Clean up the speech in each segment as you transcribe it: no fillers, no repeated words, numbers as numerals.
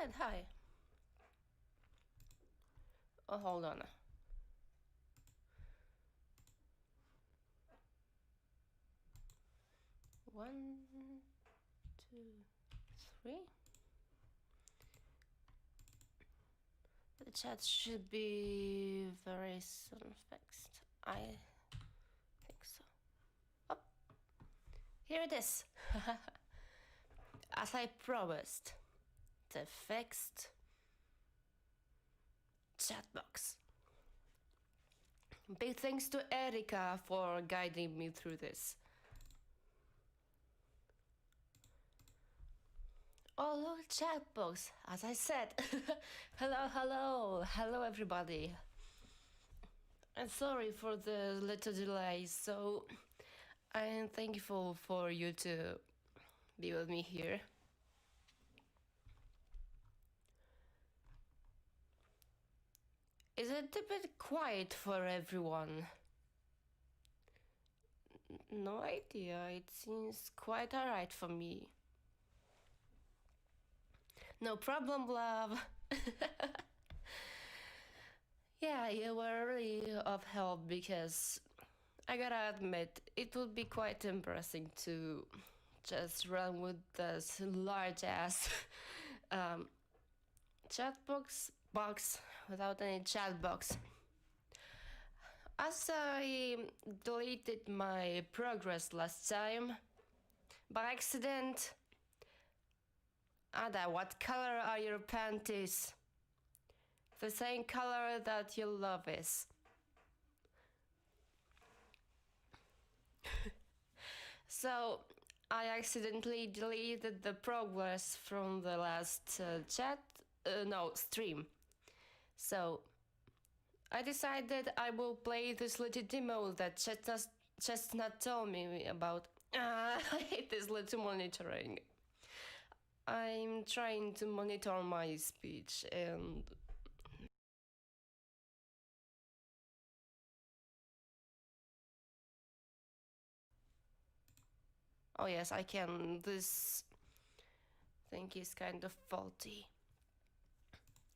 did. Hi. Oh, hold on. One, two, three. The chat should be very soon fixed. I think so. Oh, here it is. As I promised, the fixed chat box. Big thanks to Erika for guiding me through this. Oh, look, chat box, as I said. Hello everybody. I'm sorry for the little delay, so I am thankful for you to be with me here. Is it a bit quiet for everyone? No idea, it seems quite alright for me. No problem, love. Yeah, you were really of help because I gotta admit, it would be quite embarrassing to just run with this large ass chat box without any chat box. As I deleted my progress last time by accident. Ada, what color are your panties? The same color that your love is. So, I accidentally deleted the progress from the last stream. So, I decided I will play this little demo that Chestnut told me about. I hate this little monitoring. I'm trying to monitor my speech and... Oh yes, I can. This thing is kind of faulty.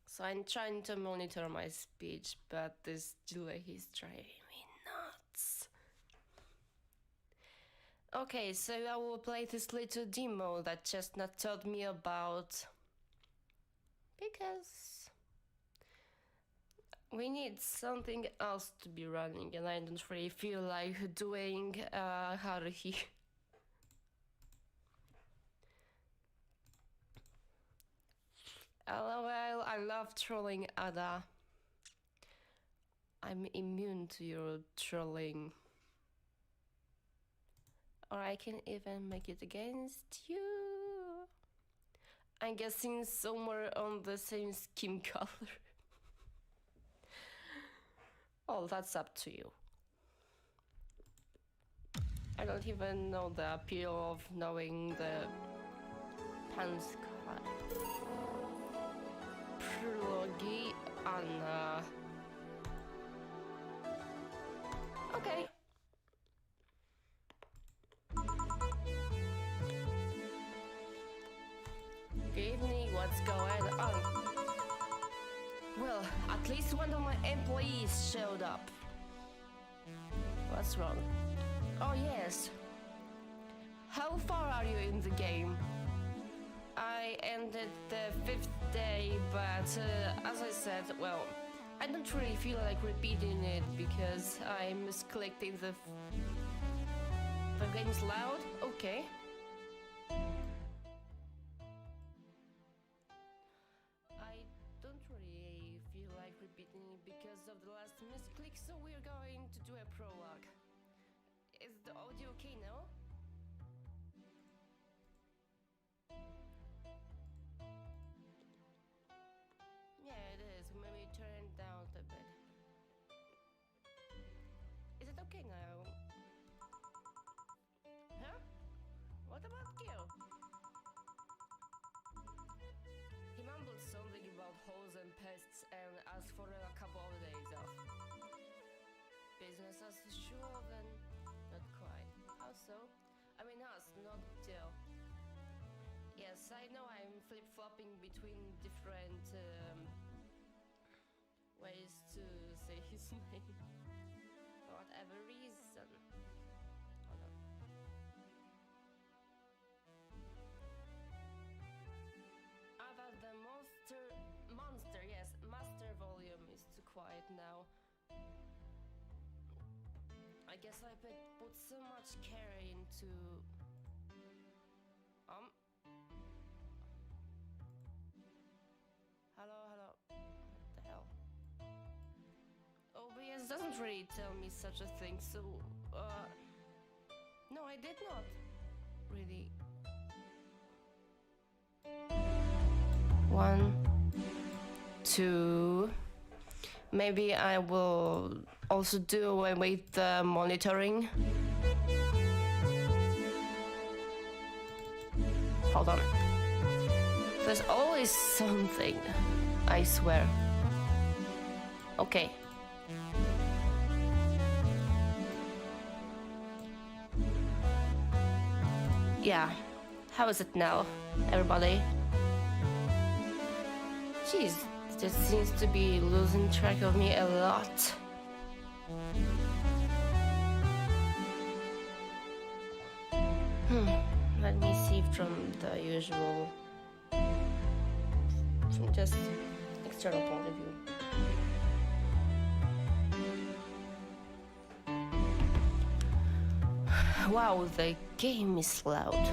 So I'm trying to monitor my speech, but this delay is driving me nuts. Okay, so I will play this little demo that Chestnut told me about. Because we need something else to be running and I don't really feel like doing Haruhi. LOL, I love trolling Ada. I'm immune to your trolling. Or I can even make it against you. I'm guessing somewhere on the same skin color. Oh, that's up to you. I don't even know the appeal of knowing the pants color. Progi Anna. Okay. Good evening, what's going on? Well, at least one of my employees showed up. What's wrong? Oh yes. How far are you in the game? I ended the 5th day, but as I said, well, I don't really feel like repeating it because I misclicked in the game's loud? Okay. I don't really feel like repeating it because of the last misclick, so we're going to do a prologue. Is the audio okay now? Yeah, it is. Maybe turn it down a bit. Is it okay now? Huh? What about you? He mumbled something about holes and pests and asked for a couple of days off. Business as usual then? Not quite. How so? I mean us, not Jill. Yes, Yes, I know I'm flip-flopping between different ways to say his name. For whatever reason. Hold on. But the monster, yes, master volume is too quiet now. I guess I put so much care into hello. What the hell? OBS doesn't really tell me such a thing, so no, I did not really. 1, 2. Maybe I will also do away with the monitoring. Hold on. There's always something, I swear. Okay. Yeah. How is it now, everybody? Jeez, this seems to be losing track of me a lot. Let me see from the usual, from just external point of view. Wow, the game is loud.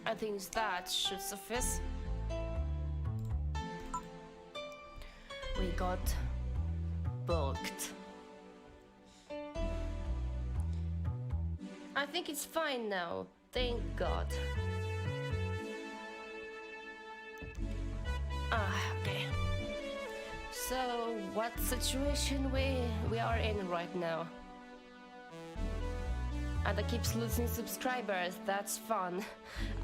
I think that should suffice. We got booked. I think it's fine now, thank God. Okay. So, what situation we are in right now? Ada keeps losing subscribers, that's fun.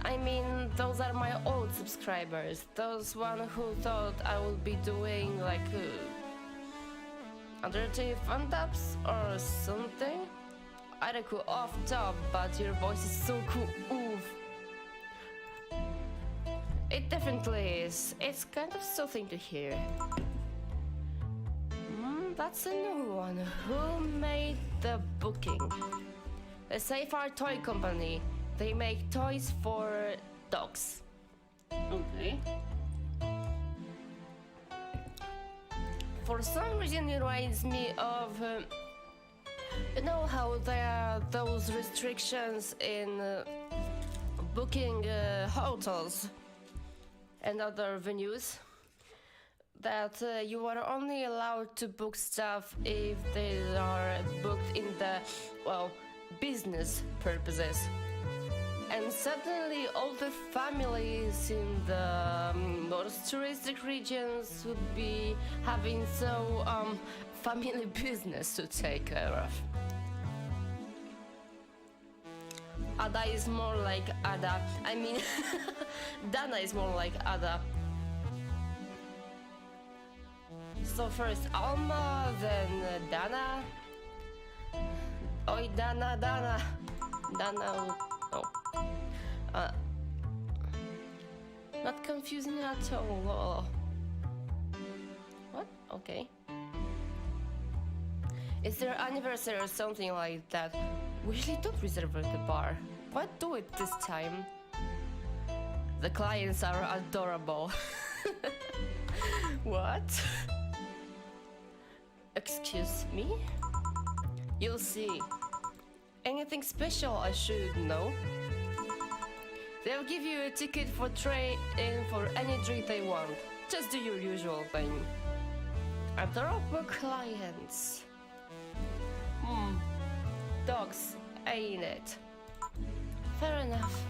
I mean, those are my old subscribers. Those one who thought I would be doing like underrated fun dubs or something. Ada cool off top, but your voice is so cool, oof. It definitely is. It's kind of something to hear. That's a new one. Who made the booking? The Safar Toy Company. They make toys for dogs. Okay. For some reason it reminds me of you know how there are those restrictions in booking hotels and other venues, that you are only allowed to book stuff if they are booked in the, well, business purposes. And suddenly all the families in the most touristic regions would be having so family business to take care of. Ada is more like Ada. I mean, Dana is more like Ada. So first Alma, then Dana. Oi, Dana. Dana. Oh. Not confusing at all. What? Okay. It's their anniversary or something like that. We really don't reserve the bar. Why do it this time? The clients are adorable. What? Excuse me? You'll see. Anything special I should know? They'll give you a ticket for trade-in for any drink they want. Just do your usual thing. Adorable clients. Dogs, ain't it? Fair enough.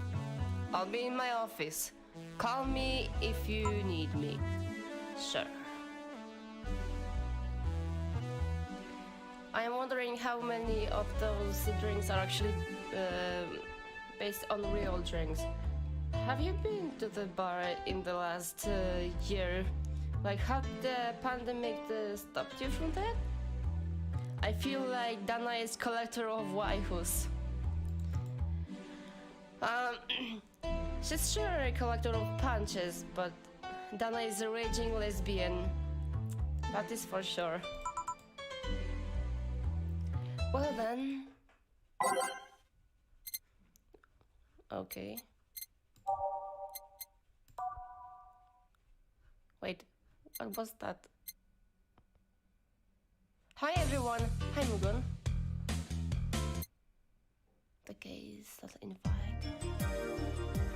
I'll be in my office. Call me if you need me. Sure. I'm wondering how many of those drinks are actually based on real drinks. Have you been to the bar in the last year? Like, how the pandemic stopped you from that? I feel like Dana is collector of waifus. She's sure a collector of punches, but Dana is a raging lesbian. That is for sure. Well then. Okay. Wait, what was that? Hi everyone, hi Mugun. The gays that invite.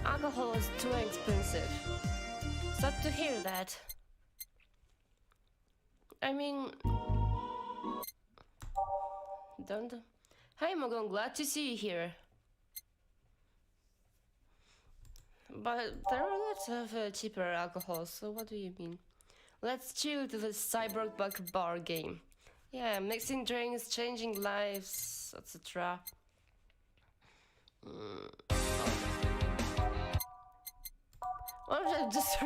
Alcohol is too expensive. Sad to hear that. I mean... Don't... Hi Mugun, glad to see you here. But there are lots of cheaper alcohols, so what do you mean? Let's chill to the cyberpunk bar game. Yeah, mixing drinks, changing lives, etc. Well, just...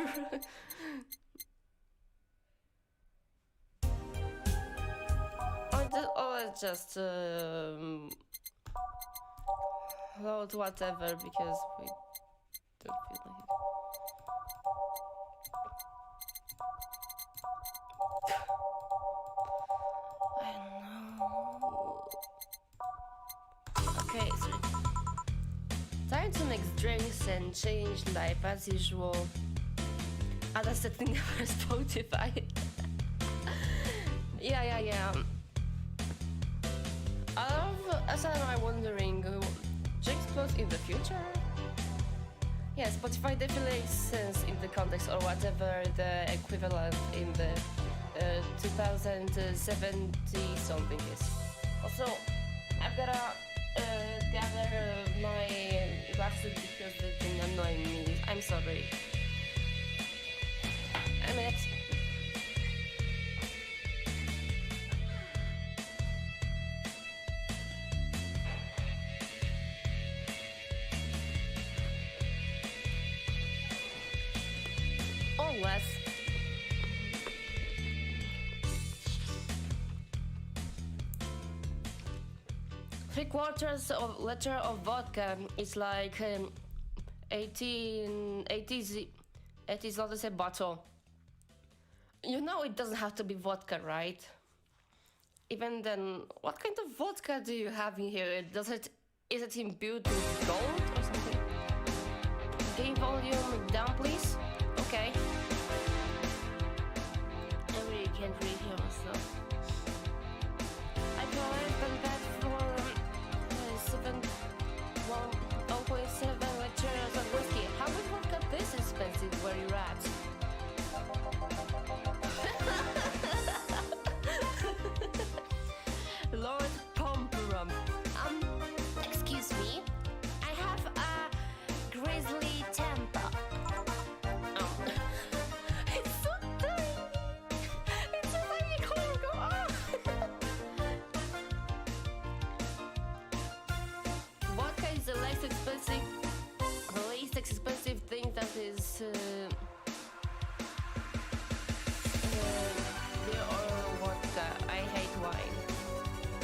just load whatever because we don't feel like it. I know. Okay, so time to mix drinks and change life as usual. Ada setting for Spotify. Yeah. As I'm wondering, drinks close in the future? Yeah, Spotify definitely makes sense in the context or whatever the equivalent in the 2070 something is. Also, I've gotta gather my glasses because they've been annoying me. I'm sorry. I mean, less. Three-quarters of liter of vodka is like 80 zlotys a bottle. You know it doesn't have to be vodka, right? Even then, what kind of vodka do you have in here? Is it imbued with gold or something? Game volume down, please. Okay. Can't read here myself. I bought that for 0.7 liters of whiskey. How is vodka this expensive where you're at? Lord Pomperum. Excuse me. I have a grizzly temper. It's so tiny. It's a tiny corgo. Vodka is the least expensive thing that is beer or vodka. I hate wine.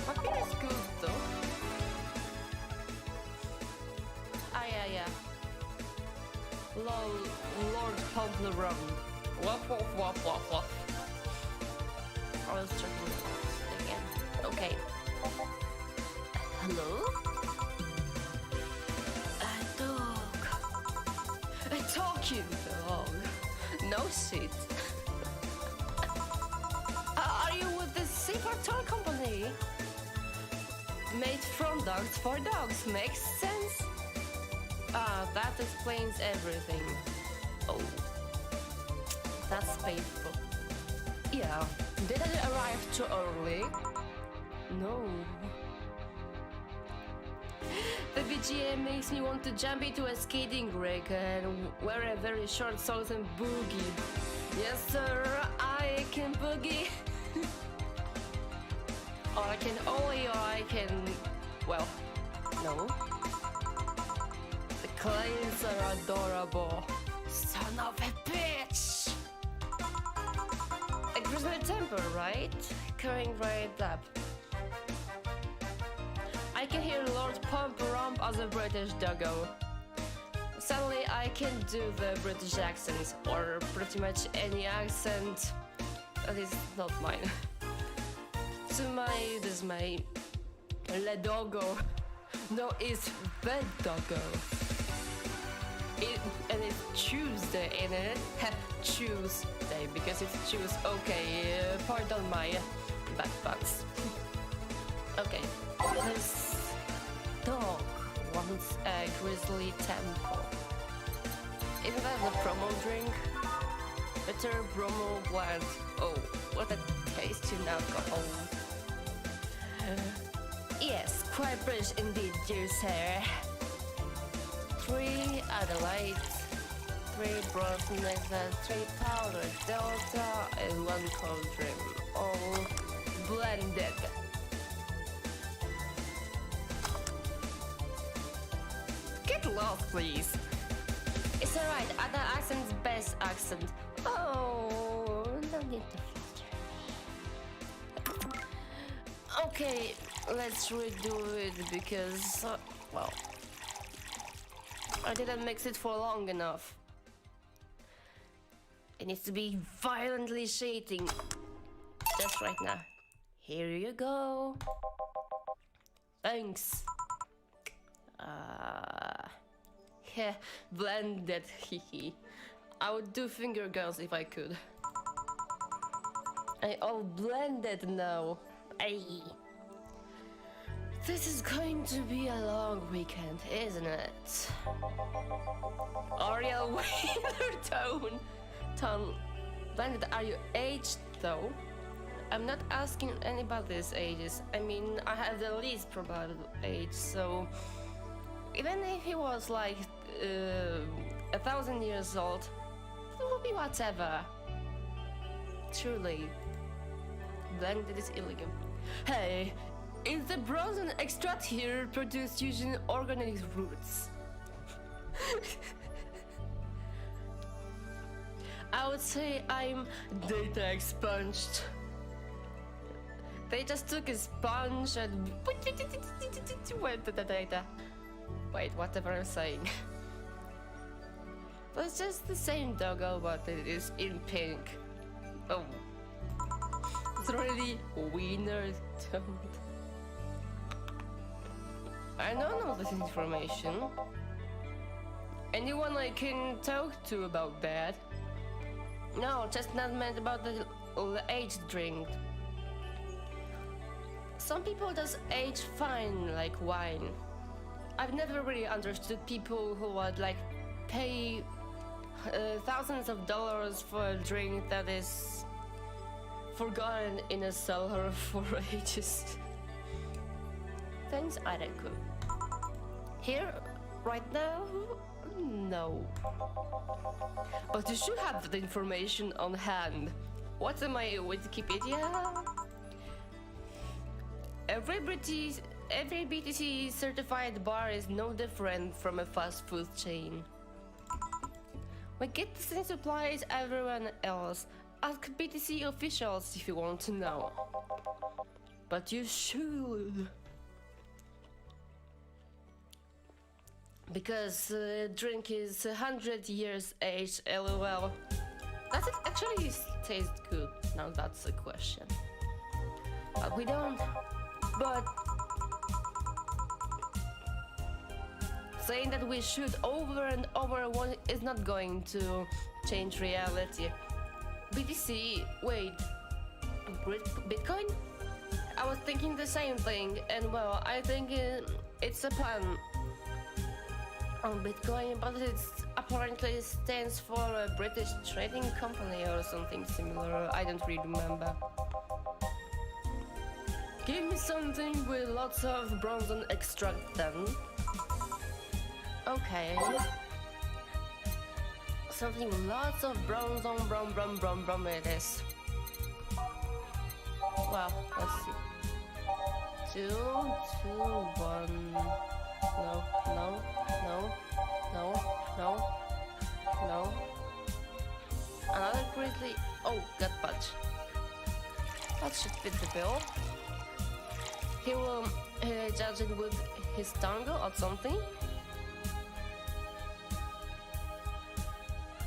But beer is good though. Yeah. Lord Pomperum. Woof. I was checking the box again. Okay. Hello? A dog. A talking dog. No shit. Are you with the Super Toy Company? Made from dogs for dogs. Makes sense? That explains everything. Oh. That's painful. Yeah. Did I arrive too early? No. The BGM makes me want to jump into a skating rink and wear a very short socks and boogie. Yes sir, I can boogie. Or I can... Well, no. The clients are adorable. Son of a bitch! A grizzly temper, right? Carrying right up. I can hear Lord Pump Rump as a British doggo. Sadly, I can't do the British accent or pretty much any accent that is not mine. To my dismay, le doggo. No, it's the doggo. And it's Tuesday, and it Tuesday because it's Tuesday. Okay, pardon my bad bugs. Okay, this dog wants a grizzly temple. Isn't that the promo drink? Bitter bromo blend. Oh, what a tasty alcohol. Yes, quite British indeed, dear sir. 3 Adelaide, 3 Bronson Nectar, 3 powder Delta, and 1 cold drink. All blended. Get lost, please. It's alright, other accent's best accent. Oh, no need to flutter. Okay, let's redo it because, well, I didn't mix it for long enough. It needs to be violently shaking. Just right now. Here you go. Thanks. Yeah, blended, hehe. I would do finger guns if I could. I all blended now. Aye. This is going to be a long weekend, isn't it? Ariel Wheeler Tone. Blended, are you aged though? I'm not asking anybody's ages. I mean, I have the least probable age, so even if he was like 1,000 years old, it will be whatever. Truly, blended is illegal. Hey, is the bronze extract here produced using organic roots? I would say I'm data expunged. They just took a sponge and went to the data. Wait, whatever I'm saying. But it's just the same doggo, but it is in pink. Oh. It's really wiener toned. I don't know this information. Anyone I can talk to about that? No, just not meant about the age drink. Some people just age fine like wine. I've never really understood people who would like pay thousands of dollars for a drink that is forgotten in a cellar for ages. Thanks, Ada Reika. Here, right now, no. But you should have the information on hand. What's in my Wikipedia? Every BTC certified bar is no different from a fast food chain. We get the same supplies everyone else. Ask BTC officials if you want to know. But you should. Because drink is 100 years age, lol. Does it actually taste good? Now that's the question. But we don't. But saying that we should over and over one is not going to change reality. BTC, wait, Bitcoin? I was thinking the same thing, and well, I think it's a pun on Bitcoin, but it apparently stands for a British trading company or something similar. I don't really remember. Give me something with lots of bronze extract then. Okay. Something with lots of bronze on brom it is. Well, let's see. 2, 2, 1. No. Another grizzly. Oh, gut punch. That should fit the bill. He will judge it with his tongue or something.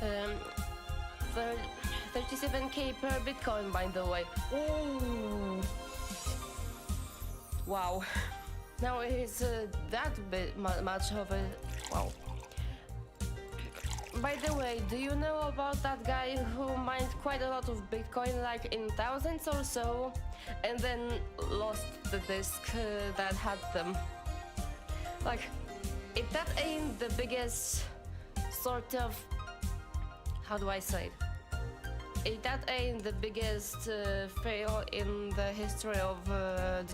Um, 37k per Bitcoin, by the way. Ooh. Wow. Now it is that bit much of a wow. By the way, do you know about that guy who mined quite a lot of Bitcoin, like in thousands or so, and then lost the disk that had them? Like, if that ain't the biggest sort of, how do I say it? If that ain't the biggest fail in the history of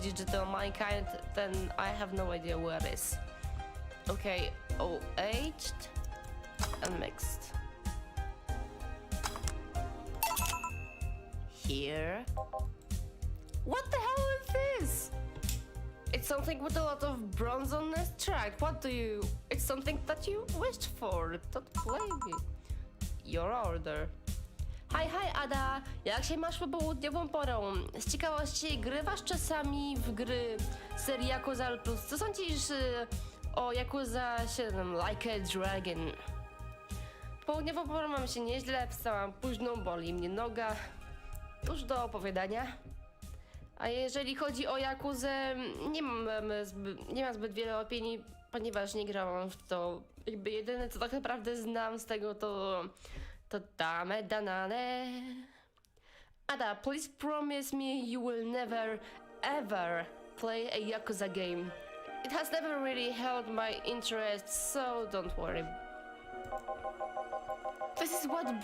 digital mankind, then I have no idea what is. Okay, aged and mixed. Here. What the hell is this? It's something with a lot of bronze on this track. What do you... It's something that you wished for. Don't blame me. Your order. Hi, Ada! Jak się masz po południową porą? Z ciekawości, grywasz czasami w gry serii Yakuza Plus? Co sądzisz o Yakuza 7 Like a Dragon? Południową porą mam się nieźle, wstałam późno, boli mnie noga. Cóż do opowiadania. A jeżeli chodzi o Yakuzę, nie mam zbyt wiele opinii, ponieważ nie grałam w to. Jakby jedyne co tak naprawdę znam z tego to dame danane. Ada, please promise me you will never ever play a Yakuza game. It has never really held my interest, so don't worry. This is what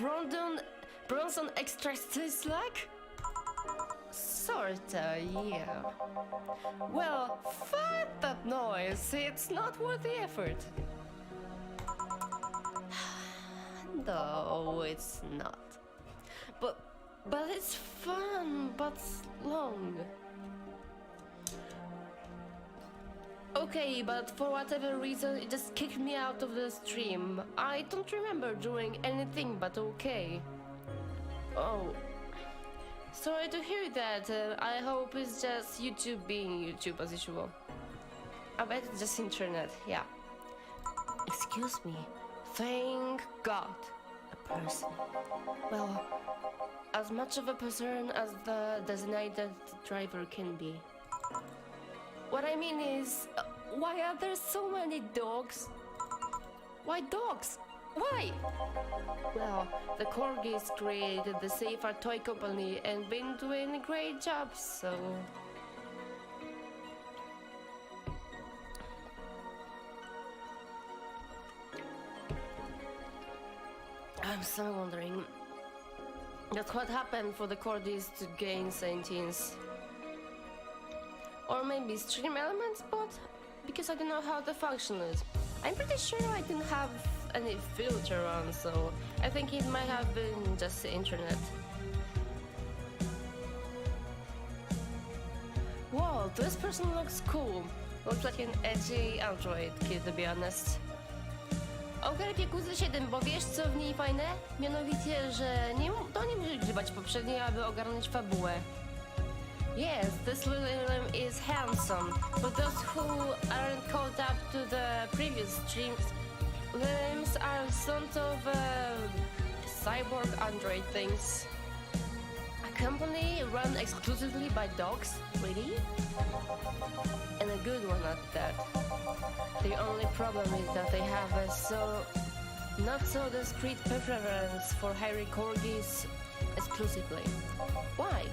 Bronson extract tastes like? Sorta, yeah. Well, fuck that noise. It's not worth the effort. No, it's not. But it's fun, but long. Okay, but for whatever reason, it just kicked me out of the stream. I don't remember doing anything but okay. Oh. Sorry to hear that. I hope it's just YouTube being YouTube as usual. I bet it's just internet, yeah. Excuse me. Thank God. A person. Well, as much of a person as the designated driver can be. What I mean is, why are there so many dogs? Why dogs? Why? Well, the Corgis created the Safer Toy Company and been doing a great job, so... I'm still wondering. That's what happened for the Corgis to gain sentience. Or maybe stream elements, but because I don't know how the function is. I'm pretty sure I didn't have any filter on, so I think it might have been just the internet. Whoa, this person looks cool. Looks like an edgy android kid, to be honest. Ogar w Yakuza 7, bo wiesz co w niej fajne? Mianowicie, że nie musisz grzebać poprzedniej, aby ogarnąć fabułę. Yes, this little limb is handsome. For those who aren't caught up to the previous streams, limbs are sort of cyborg android things. A company run exclusively by dogs? Really? And a good one at that. The only problem is that they have a not so discreet preference for hairy corgis exclusively. Why?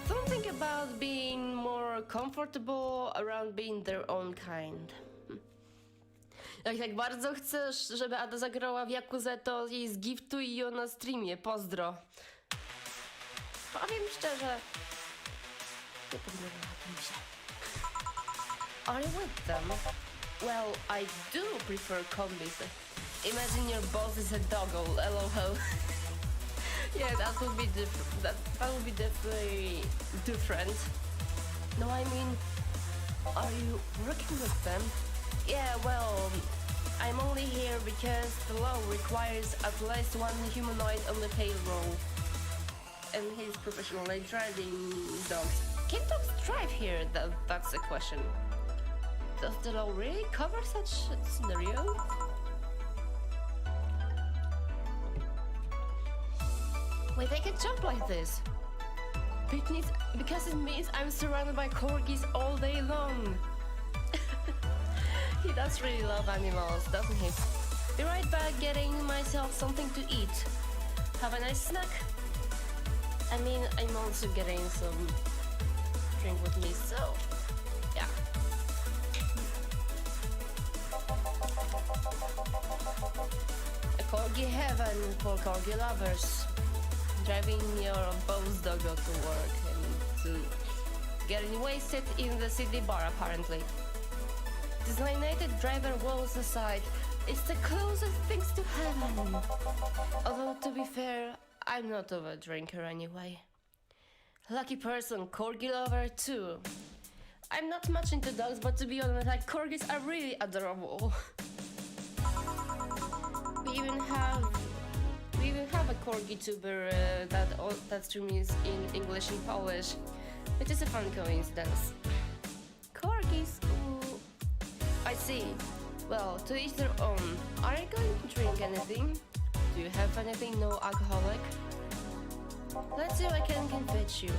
Something about being more comfortable around being their own kind. Jak tak bardzo chcesz, żeby Ada zagrała w Yakuzę, to jej zgiftuj ją na streamie. Pozdro. Powiem szczerze, nie podobałabym się. Are you with them? Well, I do prefer combis. Imagine your boss is a doggo, lol. Yeah, that would be different. That would be definitely different. No, I mean, are you working with them? Yeah, well, I'm only here because the law requires at least one humanoid on the payroll. And he's professionally driving dogs. Can dogs drive here? That's the question. Does the law really cover such scenarios? Wait, I can jump like this. Because it means I'm surrounded by corgis all day long. He does really love animals, doesn't he? Be right back getting myself something to eat. Have a nice snack. I mean, I'm also getting some drink with me, so yeah. A corgi heaven for corgi lovers. Driving your boss doggo to work and to getting wasted in the city bar apparently. Designated driver rolls aside. It's the closest things to heaven. Although to be fair, I'm not of a drinker anyway. Lucky person, corgi lover too. I'm not much into dogs, but to be honest, like corgis are really adorable. We even have a corgi tuber that streams in English and Polish, which is a fun coincidence. Corgis, ooh. I see. Well, to each their own. Are you going to drink anything? Do you have anything no alcoholic? Let's see if I can convince you.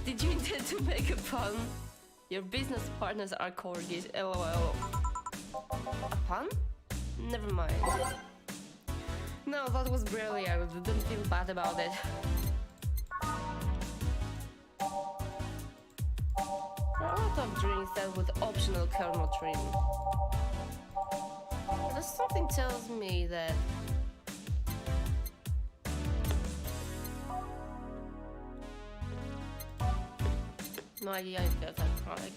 Did you intend to make a pun? Your business partners are corgis, lol. A pun? Never mind. No, that was brilliant. Don't feel bad about it. There are a lot of drinks that with optional caramel trim. But something tells me that no idea if that's alcoholic.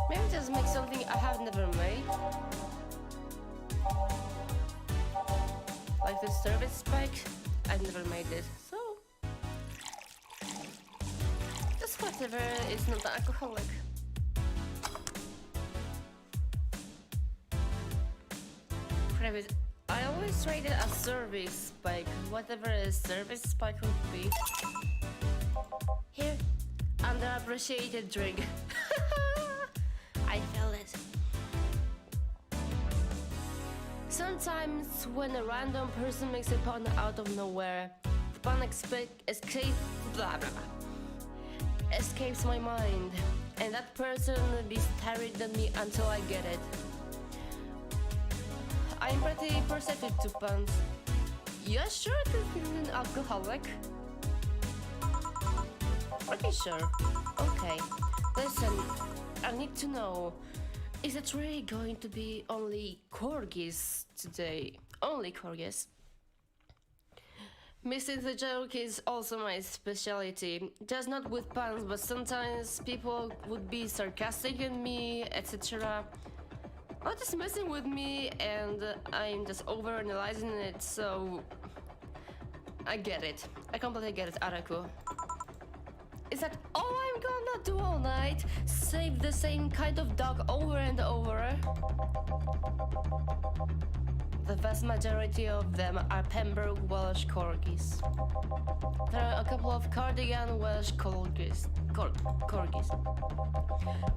Maybe just make something I have never made. Like the service spike, I've never made it, so just whatever is not alcoholic. I always rate it a service spike, whatever a service spike would be. Here, underappreciated drink. I felt it. Sometimes when a random person makes a pun out of nowhere, the pun escapes my mind, and that person will be staring at me until I get it. I'm pretty perceptive to puns. You're sure this is an alcoholic? Pretty sure. Okay. Listen, I need to know, is it really going to be only corgis today? Only corgis? Missing the joke is also my specialty. Just not with puns, but sometimes people would be sarcastic at me, etc. Or just messing with me and I'm just overanalyzing it, so I get it. I completely get it, Araku. Is that all I'm gonna do all night? Save the same kind of dog over and over? The vast majority of them are Pembroke Welsh Corgis. There are a couple of Cardigan Welsh Corgis.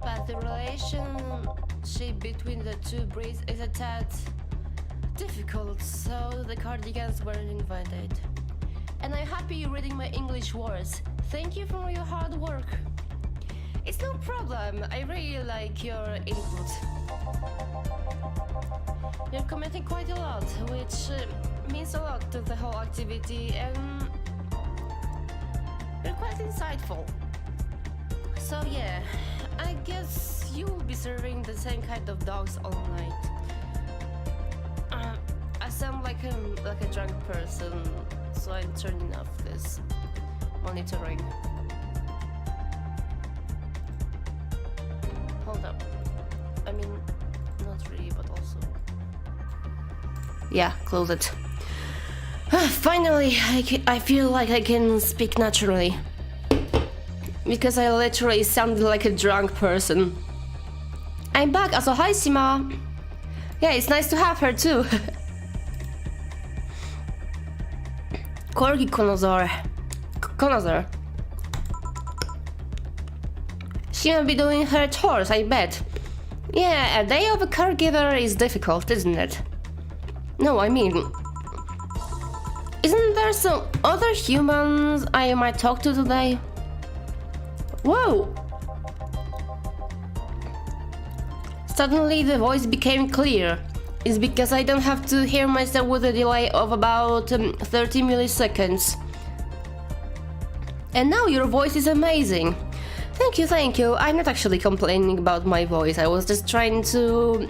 But the relationship between the two breeds is a tad difficult, so the Cardigans weren't invited. And I'm happy you're reading my English words. Thank you for your hard work. It's no problem, I really like your input. You're commenting quite a lot, which means a lot to the whole activity, and you're quite insightful. So yeah, I guess you will be serving the same kind of dogs all night. I sound like a drunk person, so I'm turning off this monitoring. Hold up. I mean, not really, but also. Yeah, close it. Finally, I feel like I can speak naturally. Because I literally sounded like a drunk person. I'm back, also hi Sima! Yeah, it's nice to have her too. Corgi Connoisseur. She might be doing her chores, I bet. Yeah, a day of a caregiver is difficult, isn't it? No, I mean... Isn't there some other humans I might talk to today? Whoa! Suddenly the voice became clear. It's because I don't have to hear myself with a delay of about 30 milliseconds. And now your voice is amazing. Thank you, thank you. I'm not actually complaining about my voice. I was just trying to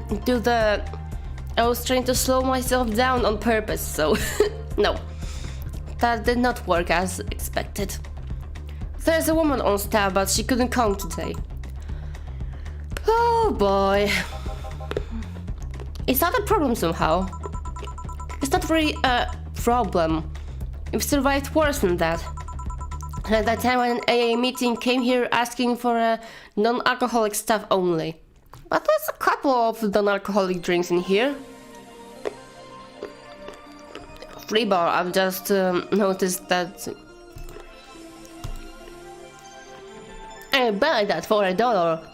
I was trying to slow myself down on purpose, so... No. That did not work as expected. There's a woman on staff, but she couldn't come today. Oh boy. Is that a problem somehow? It's not really a problem. We've survived worse than that. At that time when an AA meeting came here asking for a non-alcoholic stuff only. But there's a couple of non-alcoholic drinks in here. Free bar, I've just noticed that. I buy that for $1.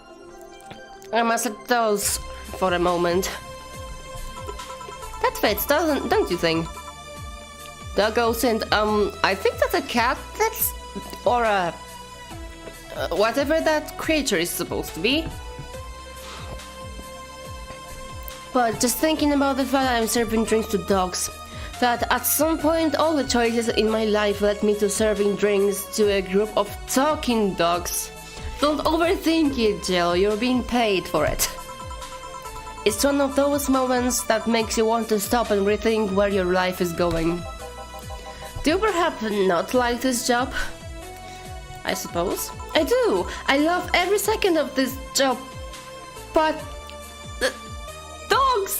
I must set those for a moment. That fits, don't you think? Doggos and I think that's a cat. That's or a whatever that creature is supposed to be. But just thinking about the fact I'm serving drinks to dogs, that at some point all the choices in my life led me to serving drinks to a group of talking dogs. Don't overthink it, Jill, you're being paid for it. It's one of those moments that makes you want to stop and rethink where your life is going. Do you perhaps not like this job? I suppose. I do! I love every second of this job. But... dogs!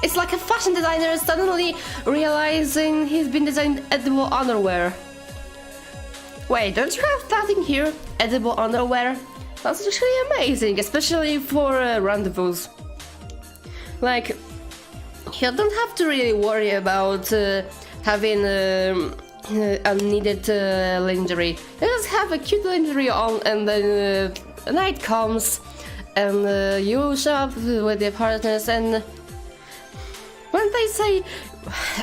It's like a fashion designer suddenly realizing he's been designing edible underwear. Wait, don't you have that in here? Edible underwear? That's actually amazing, especially for rendezvous. Like, you don't have to really worry about having unneeded lingerie. You just have a cute lingerie on, and then night comes, and you show up with your partners, and when they say,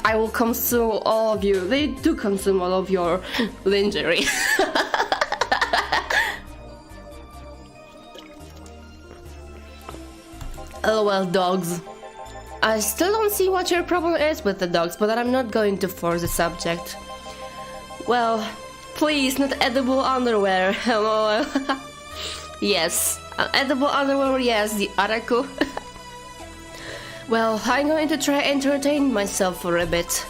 I will consume all of you, they do consume all of your lingerie. LOL dogs. I still don't see what your problem is with the dogs, but I'm not going to force the subject. Well, please, not edible underwear. LOL. Yes, edible underwear, yes, the araku. Well, I'm going to try entertain myself for a bit.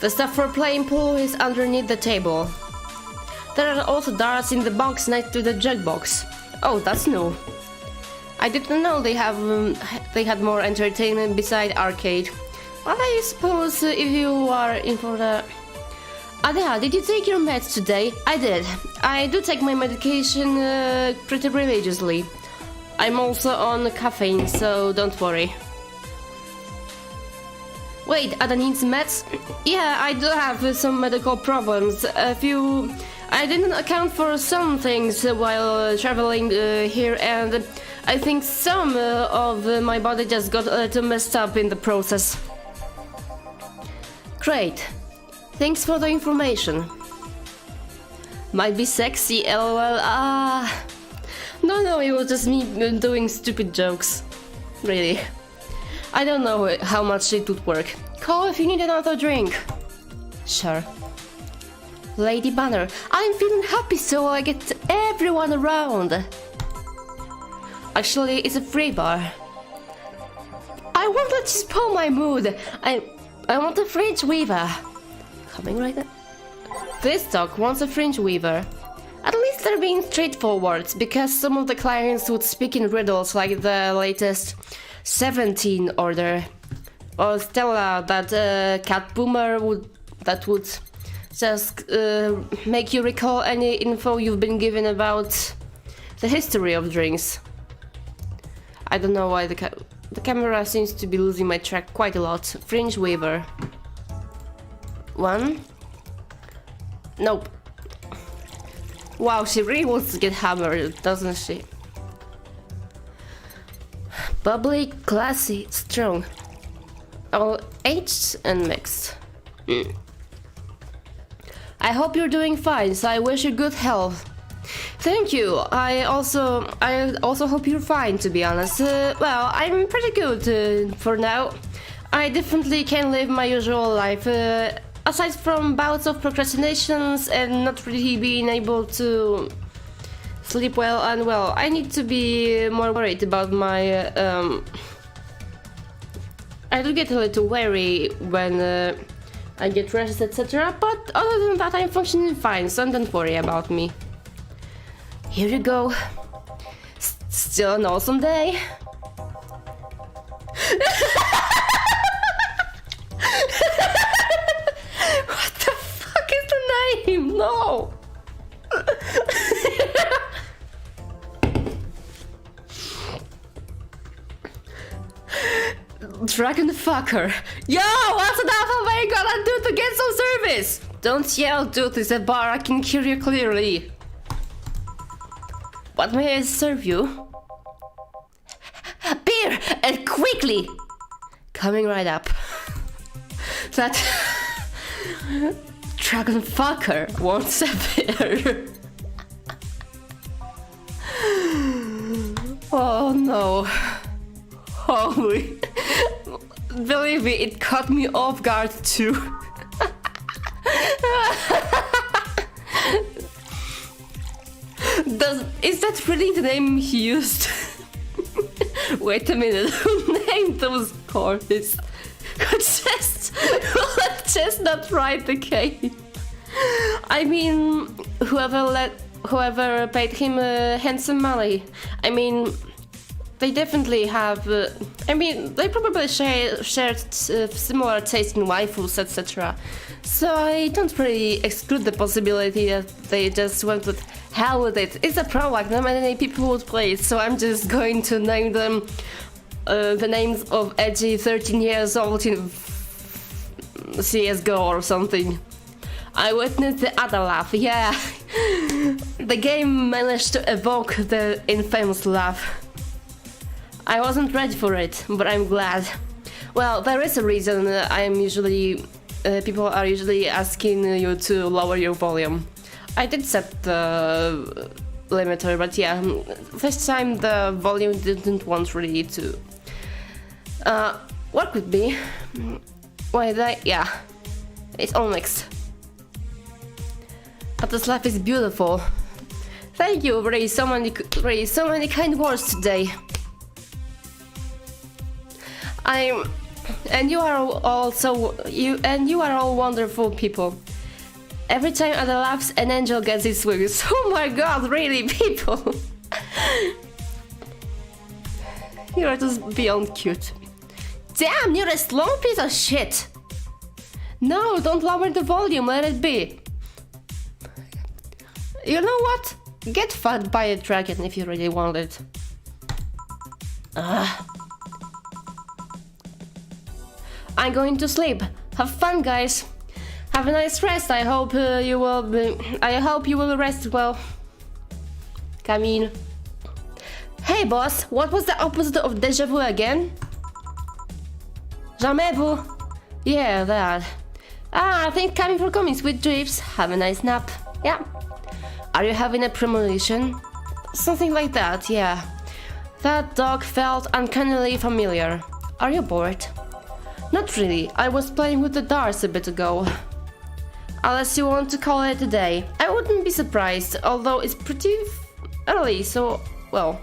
The stuff for playing pool is underneath the table. There are also darts in the box next to the jug box. Oh, that's new. I didn't know they had more entertainment beside arcade. Well, I suppose if you are in for the... Ada, did you take your meds today? I did. I do take my medication pretty religiously. I'm also on caffeine, so don't worry. Wait, Ada needs meds? Yeah, I do have some medical problems. I didn't account for some things while traveling here, and I think some of my body just got a little messed up in the process. Great. Thanks for the information. Might be sexy, lol. No, it was just me doing stupid jokes. Really. I don't know how much it would work. Call if you need another drink. Sure. Lady Banner, I'm feeling happy so I get everyone around. Actually, it's a free bar. I won't let you spoil my mood. I want a fringe weaver. Coming right now. This dog wants a fringe weaver. At least they're being straightforward, because some of the clients would speak in riddles like the latest 17 order. Or Stella, that cat boomer would just make you recall any info you've been given about the history of drinks. I don't know why the camera seems to be losing my track quite a lot. Fringe weaver. One. Nope. Wow, she really wants to get hammered, doesn't she? Bubbly, classy, strong. All aged and mixed. I hope you're doing fine, so I wish you good health. Thank you. I also hope you're fine, to be honest. Well, I'm pretty good for now. I definitely can live my usual life. Aside from bouts of procrastinations and not really being able to sleep well and well, I need to be more worried about my... I do get a little wary when I get rested, etc. But other than that, I'm functioning fine, so don't worry about me. Here you go. Still an awesome day. What the fuck is the name? No! Dragon fucker. Yo, what's the hell are you gonna do to get some service? Don't yell, dude, it's a bar, I can hear you clearly. What may I serve you? Beer! And quickly! Coming right up. That... Dragon fucker wants a beer. Oh no. Holy... Believe me, it caught me off guard too. Is that really the name he used? Wait a minute, who named those corpses? Just not right, okay. I mean, whoever paid him handsome money. I mean, they definitely have. I mean, they probably shared similar taste in waifus, etc. So I don't really exclude the possibility that they just went with hell with it. It's a product, not many people would play it, so I'm just going to name them the names of edgy 13 years old in CSGO or something. I witnessed the Ada laugh, yeah. The game managed to evoke the infamous laugh. I wasn't ready for it, but I'm glad. Well, there is a reason people are usually asking you to lower your volume. I did set the limiter, but yeah, this time the volume didn't want really to. What could be? Wait, yeah, it's all mixed. But this life is beautiful. Thank you, really, so many kind words today. You are all wonderful people. Every time Ada laughs, an angel gets its wings. Oh my god, really, people! You are just beyond cute. Damn, you're a slow piece of shit! No, don't lower the volume, let it be. You know what? Get fed by a dragon if you really want it. I'm going to sleep. Have fun, guys. Have a nice rest. I hope you will rest well. Come in. Hey, boss. What was the opposite of déjà vu again? Jamais vu. Yeah, that. I think coming for coming. Sweet dreams. Have a nice nap. Yeah. Are you having a premonition? Something like that. Yeah. That dog felt uncannily familiar. Are you bored? Not really, I was playing with the darts a bit ago. Unless you want to call it a day. I wouldn't be surprised, although it's pretty early, so, well.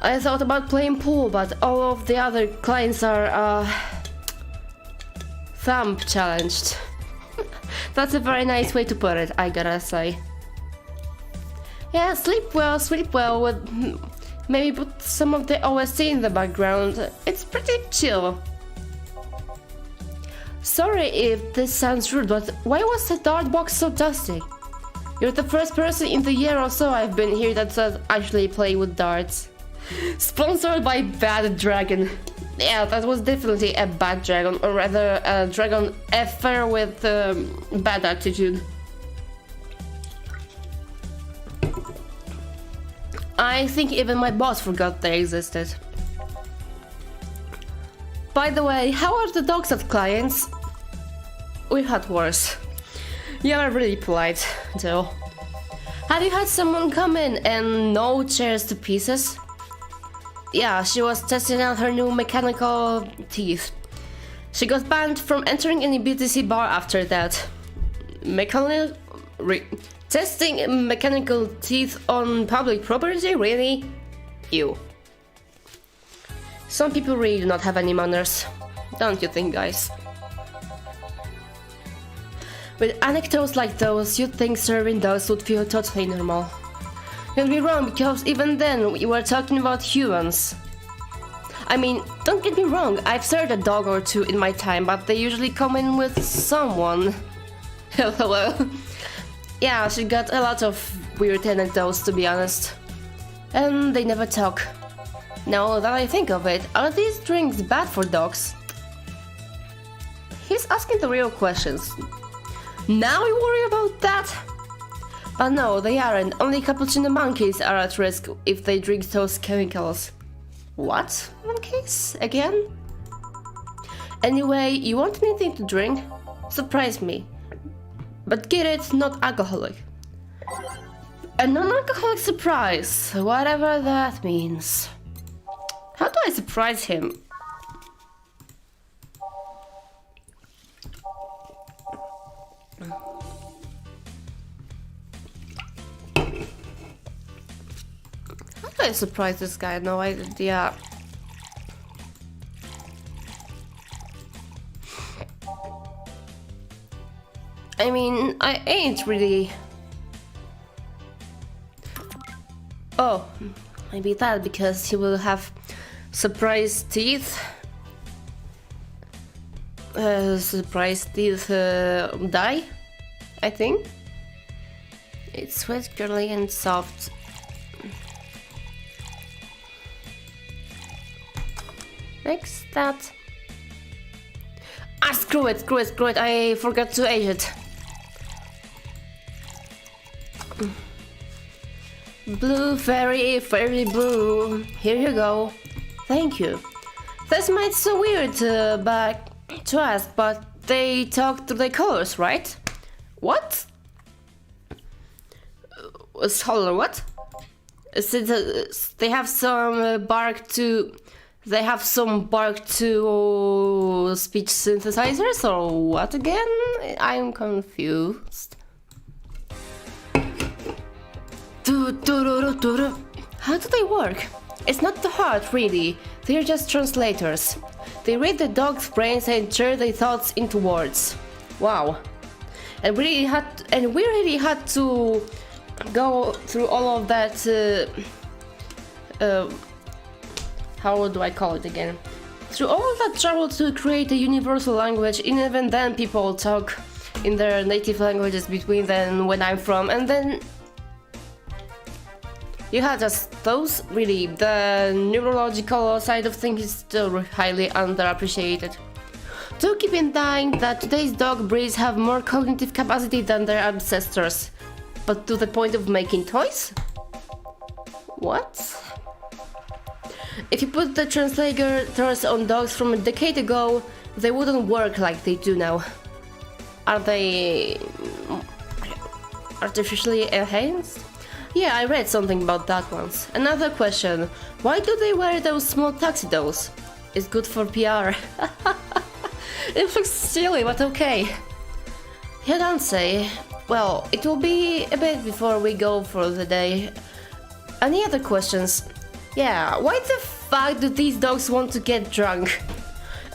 I thought about playing pool, but all of the other clients are, thumb challenged. That's a very nice way to put it, I gotta say. Yeah, sleep well with... Maybe put some of the OST in the background. It's pretty chill. Sorry if this sounds rude, but why was the dart box so dusty? You're the first person in the year or so I've been here that says actually play with darts. Sponsored by Bad Dragon. Yeah, that was definitely a bad dragon, or rather a dragon affair with bad attitude. I think even my boss forgot they existed. By the way, how are the dogs at clients? We've had worse. You are really polite, though. Have you had someone come in and gnaw chairs to pieces? Yeah, she was testing out her new mechanical teeth. She got banned from entering any BTC bar after that. Testing mechanical teeth on public property? Really? Ew. Some people really do not have any manners. Don't you think, guys? With anecdotes like those, you'd think serving dogs would feel totally normal. You'd be wrong, because even then we were talking about humans. I mean, don't get me wrong, I've served a dog or two in my time, but they usually come in with someone. Hello. Yeah, she got a lot of weird anecdotes, to be honest. And they never talk. Now that I think of it, are these drinks bad for dogs? He's asking the real questions. Now you worry about that? But no, they aren't. Only cappuccino monkeys are at risk if they drink those chemicals. What? Monkeys? Again? Anyway, you want anything to drink? Surprise me. But get it, not alcoholic. A non-alcoholic surprise, whatever that means. How do I surprise him? How do I surprise this guy? No idea. I mean, I ain't really... Oh, maybe that, because he will have surprise teeth. Surprise teeth die, I think. It's sweet, girly, and soft. Next, that. Ah, screw it, I forgot to age it. Blue fairy, fairy blue. Here you go. Thank you. This might so weird to ask, but they talk through the colors, right? What? Hold what? They have some bark to... They have some bark to speech synthesizers, or what again? I'm confused. How do they work? It's not the heart, really. They're just translators. They read the dog's brains and turn their thoughts into words. Wow. And we really had to go through all of that. How do I call it again? Through all of that trouble to create a universal language, and even then people talk in their native languages between them when I'm from, and then you had just those. Really, the neurological side of things is still highly underappreciated. Do keep in mind that today's dog breeds have more cognitive capacity than their ancestors, but to the point of making toys? What? If you put the translators on dogs from a decade ago, they wouldn't work like they do now. Are they artificially enhanced? Yeah, I read something about that once. Another question, why do they wear those small tuxedos? It's good for PR. It looks silly, but okay. You don't say. Well, it will be a bit before we go for the day. Any other questions? Yeah, why the fuck do these dogs want to get drunk?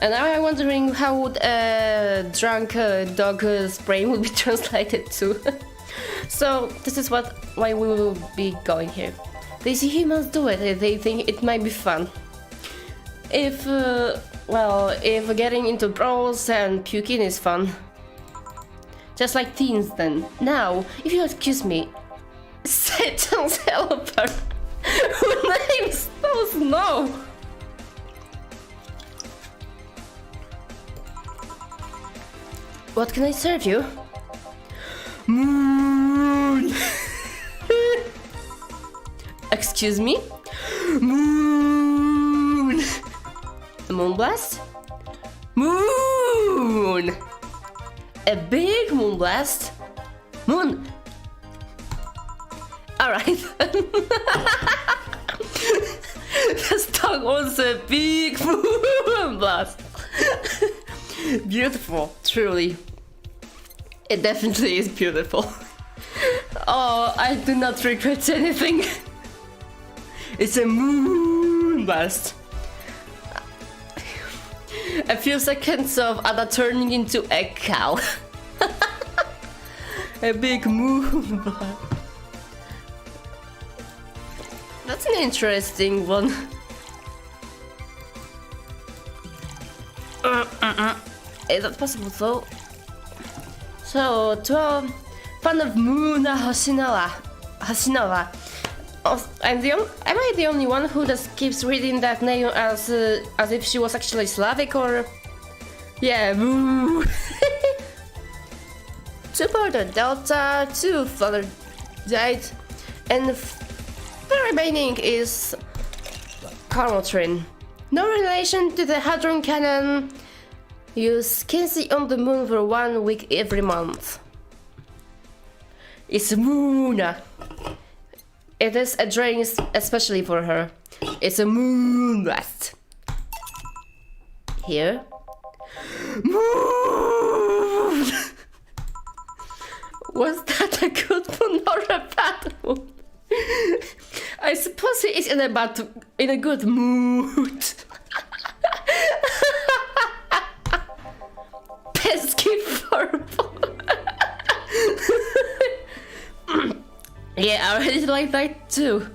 And now I'm wondering how would a drunk dog's brain would be translated to. So this is why we will be going here. They see humans do it, they think it might be fun. If getting into brawls and puking is fun. Just like teens then. Now, if you excuse me, Satan's helper. Who names those? No! What can I serve you? Moon! A Excuse me? Moon! A moon blast? Moon! A big moon blast? Moon! Alright. This dog wants a big moon blast. Beautiful, truly. It definitely is beautiful. Oh, I do not regret anything. It's a moon blast. A few seconds of Ada turning into a cow. A big moon blast. That's an interesting one. Is that possible though? So, to a fan of Muna Hoshinova. Am I the only one who just keeps reading that name as if she was actually Slavic, or... Yeah, moo! 2 brother Delta, 2 father died, and the remaining is Carmotrin. No relation to the Hadron Cannon. Use Kinsey on the moon for 1 week every month. It's Moona. It is a drink especially for her. It's a moon blast. Here. Moon! Was that a good one or a bad one? I suppose he is in a good mood. Pesky purple. Yeah, I really like that too.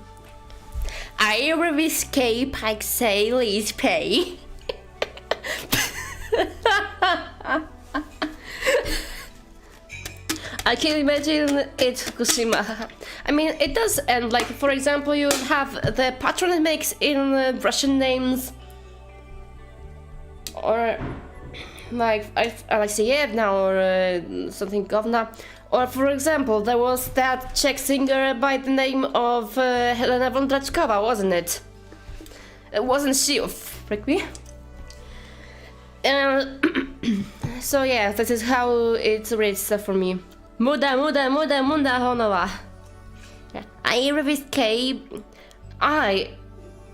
I will escape, I say, please pay. I can imagine it, Kushima. I mean, it does end, like, for example, you have the patronymics in Russian names. Or, like, Alexeyevna or something Govna. Or, for example, there was that Czech singer by the name of Helena Vondrachkova, wasn't it? Wasn't she? Oh, frick me. So yeah, this is how it reads for me. Muda honova. I revised K.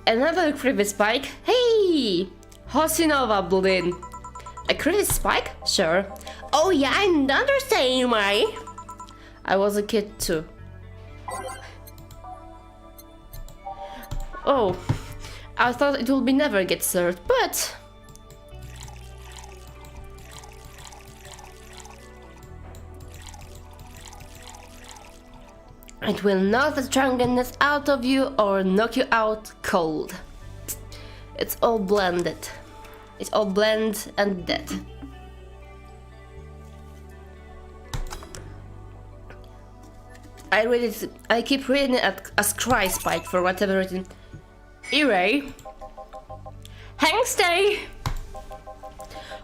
Another creepy spike. Hey! Hosinova blin. A creepy spike? Sure. Oh yeah, another same way. I was a kid too. Oh, I thought it would be never get served, but... It will knock the drunkenness out of you or knock you out cold. It's all blended. It's all blend and dead. I keep reading it as Cry Spike for whatever reason. Ere. Hangstay!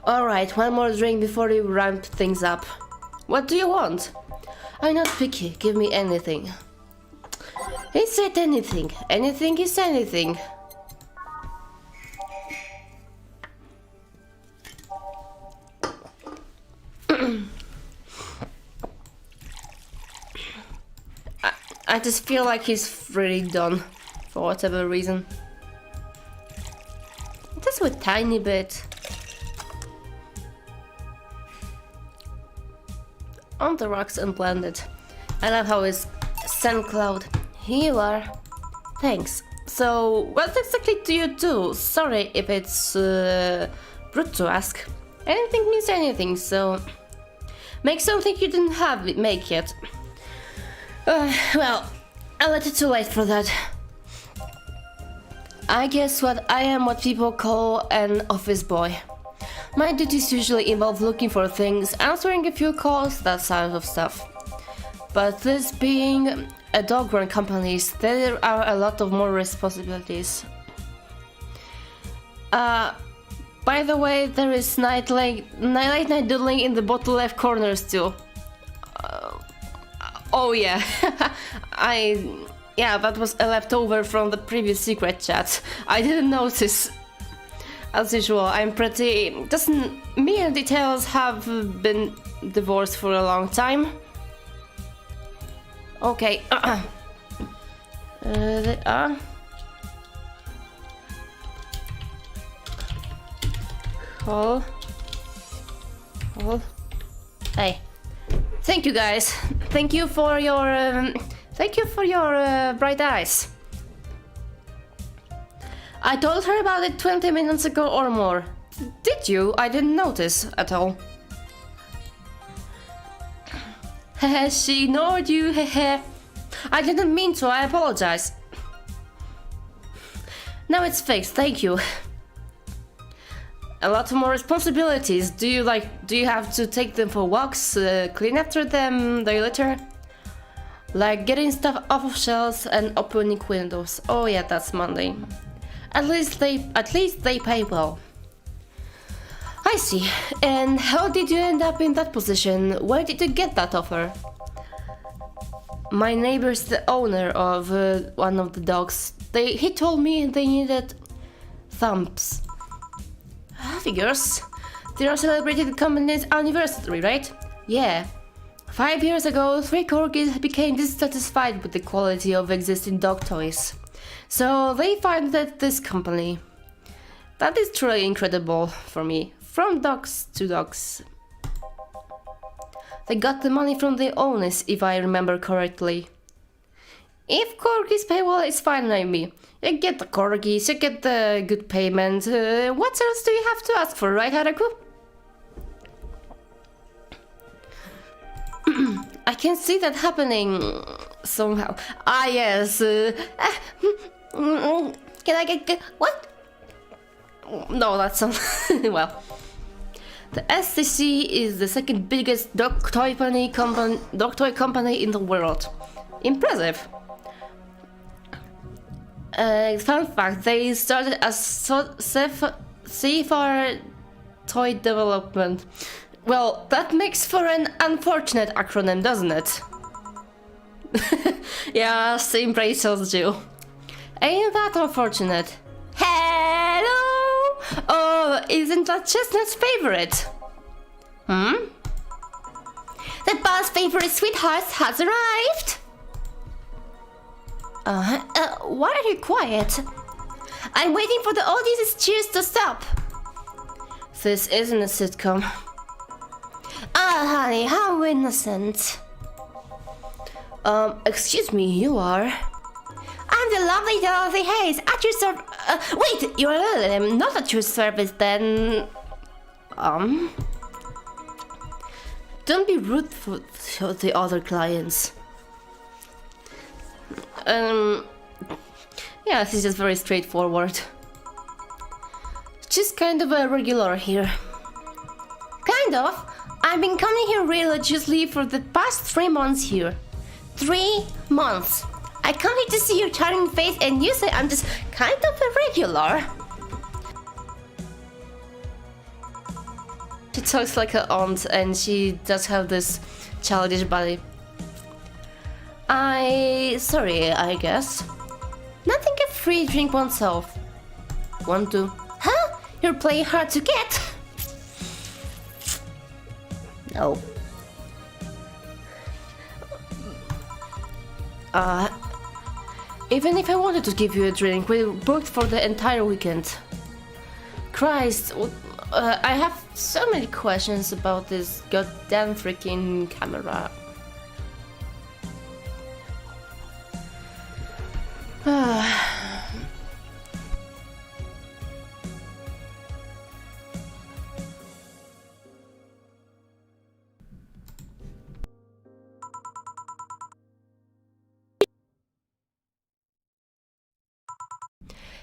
Alright, one more drink before you ramp things up. What do you want? I'm not picky, give me anything. He said anything. Anything is anything. I just feel like he's really done, for whatever reason. Just a tiny bit. On the rocks and blended. I love how it's Sand Cloud. Here you are. Thanks. So, what exactly do you do? Sorry if it's rude to ask. Anything means anything, so... Make something you didn't make yet. Well, a little too late for that. I guess I am what people call an office boy. My duties usually involve looking for things, answering a few calls, that sort of stuff. But this being a dog-run company, there are a lot of more responsibilities. By the way, there is late night doodling in the bottom left corners too. Oh yeah, Yeah, that was a leftover from the previous secret chat. I didn't notice. As usual, I'm pretty... Me and Details have been divorced for a long time. Okay. They are... Hold. Hey. Thank you guys. Thank you for your bright eyes. I told her about it 20 minutes ago or more. Did you? I didn't notice at all. Hehe, she ignored you, hehe. I didn't mean to, I apologize. Now it's fixed, thank you. A lot more responsibilities. Do you have to take them for walks, clean after them, they litter? Like getting stuff off of shelves and opening windows. Oh yeah, that's Monday. At least they pay well. I see. And how did you end up in that position? Where did you get that offer? My neighbor's the owner of one of the dogs. He told me they needed thumps. Figures. They are celebrating the company's anniversary, right? Yeah. 5 years ago, 3 corgis became dissatisfied with the quality of existing dog toys. So they founded this company. That is truly incredible for me. From dogs to dogs. They got the money from the owners, if I remember correctly. If corgis pay well, it's fine by me. You get the corgis, you get the good payment. What else do you have to ask for, right, Haraku? I can see that happening somehow. Ah, yes. Can I get what? No, that's not. Well, the SCC is the second biggest dog toy company in the world. Impressive. Fun fact: they started as Seafar Toy Development. Well, that makes for an unfortunate acronym, doesn't it? Yeah, same brain cells do. Ain't that unfortunate? Hello! Oh, isn't that Chestnut's favorite? The boss' favorite sweetheart has arrived! Why are you quiet? I'm waiting for the audience's cheers to stop. This isn't a sitcom. Ah, honey, how innocent. Excuse me, you are? I'm the lovely Dorothy Hayes, at your service. Wait, you're not at your service then. Don't be rude to the other clients. Yeah, this is just very straightforward. Just kind of a regular here. Kind of? I've been coming here religiously for the past 3 months here. 3 months. I come here to see your charming face and you say I'm just kind of a regular. She talks like her aunt and she does have this childish body. Sorry, I guess. Nothing a free drink oneself. Want to? Huh? You're playing hard to get. No. Even if I wanted to give you a drink, we're booked for the entire weekend. Christ, I have so many questions about this goddamn freaking camera.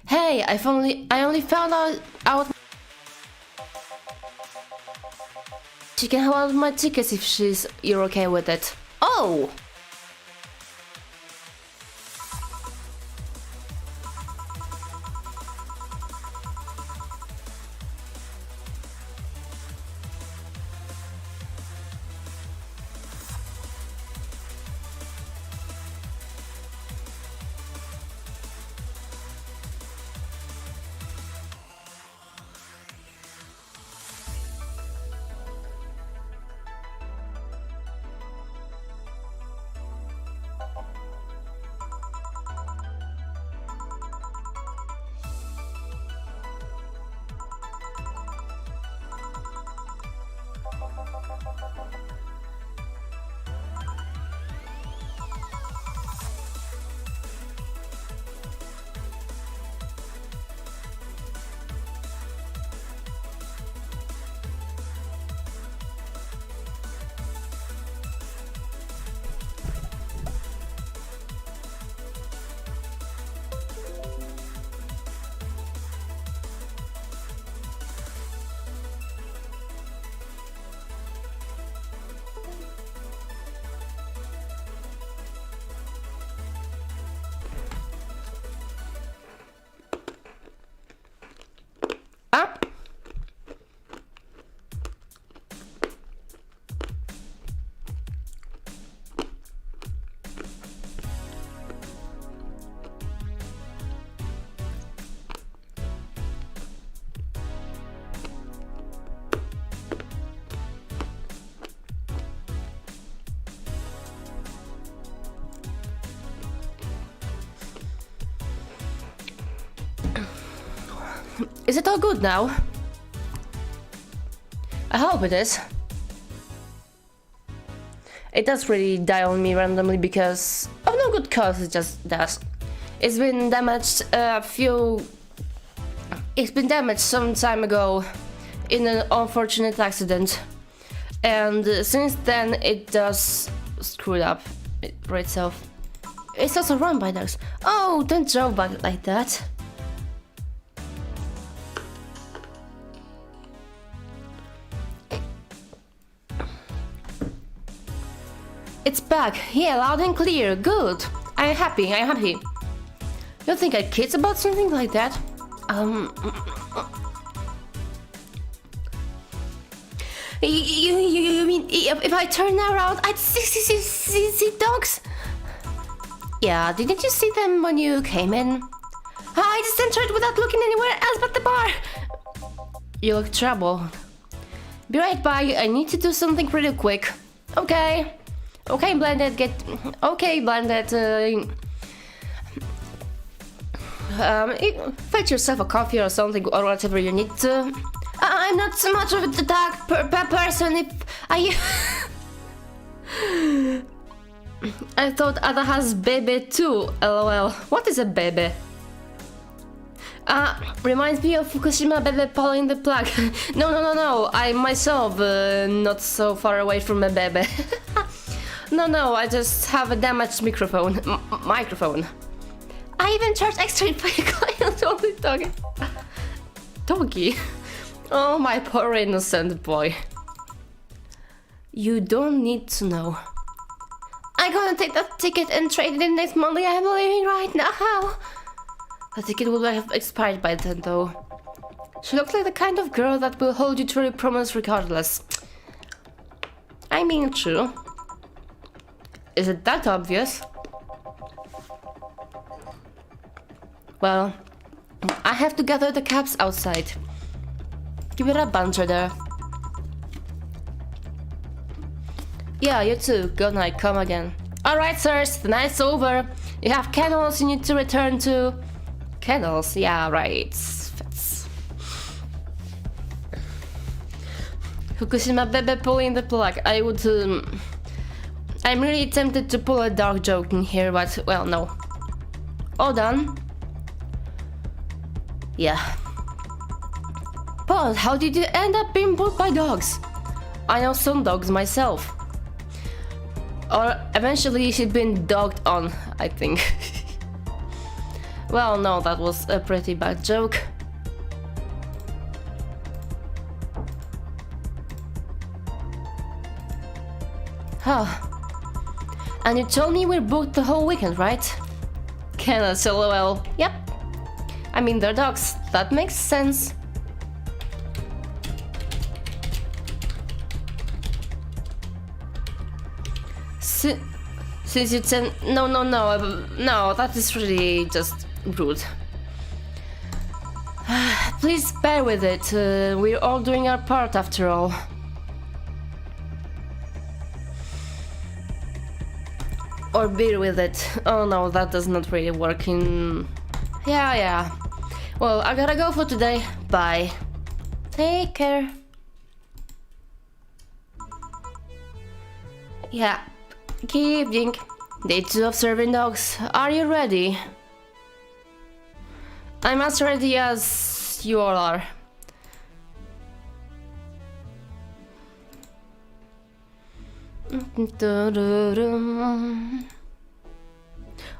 Hey, I only found out she can have my tickets if you're okay with it. Oh! Is it all good now? I hope it is. It does really die on me randomly because of no good cause, it just does. It's been damaged It's been damaged some time ago in an unfortunate accident. And since then it does screw it up for itself. It's also run by dogs. Oh, don't joke back like that. It's back. Yeah, loud and clear. Good. I'm happy. You don't think I kids about something like that? You mean if I turn around, I'd see dogs? Yeah, didn't you see them when you came in? I just entered without looking anywhere else but the bar. You look troubled. Be right back. I need to do something pretty quick. Okay. Okay, Blended, fetch yourself a coffee or something or whatever you need to. I'm not so much of a dark person if I... I thought Ada has baby too, lol. What is a baby? Reminds me of Fukushima baby pulling the plug. No, I myself not so far away from a baby. No, I just have a damaged microphone. I even charge extra for your client only doggy. Doggy? Oh, my poor innocent boy. You don't need to know. I'm gonna take that ticket and trade it in next Monday. I'm leaving right now. The ticket will have expired by then, though. She looks like the kind of girl that will hold you to her promise regardless. I mean, true. Is it that obvious? Well, I have to gather the cabs outside. Give it a banter there. Yeah, you too. Good night. Come again. Alright, sirs. The night's over. You have kennels you need to return to. Kennels? Yeah, right. Fits. Fukushima baby pulling the plug. I'm really tempted to pull a dark joke in here, but, well, no. All done? Yeah. Paul, how did you end up being pulled by dogs? I know some dogs myself. Or eventually she'd been dogged on, I think. Well, no, that was a pretty bad joke. Huh. And you told me we're booked the whole weekend, right? Kinda, lol. Yep. I mean, they're dogs. That makes sense. Since you said no, that is really just rude. Please bear with it. We're all doing our part after all. Or bear with it. Oh no, that does not really work in... Yeah. Well, I gotta go for today. Bye. Take care. Yeah. Good evening. Day 2 of serving dogs. Are you ready? I'm as ready as you all are.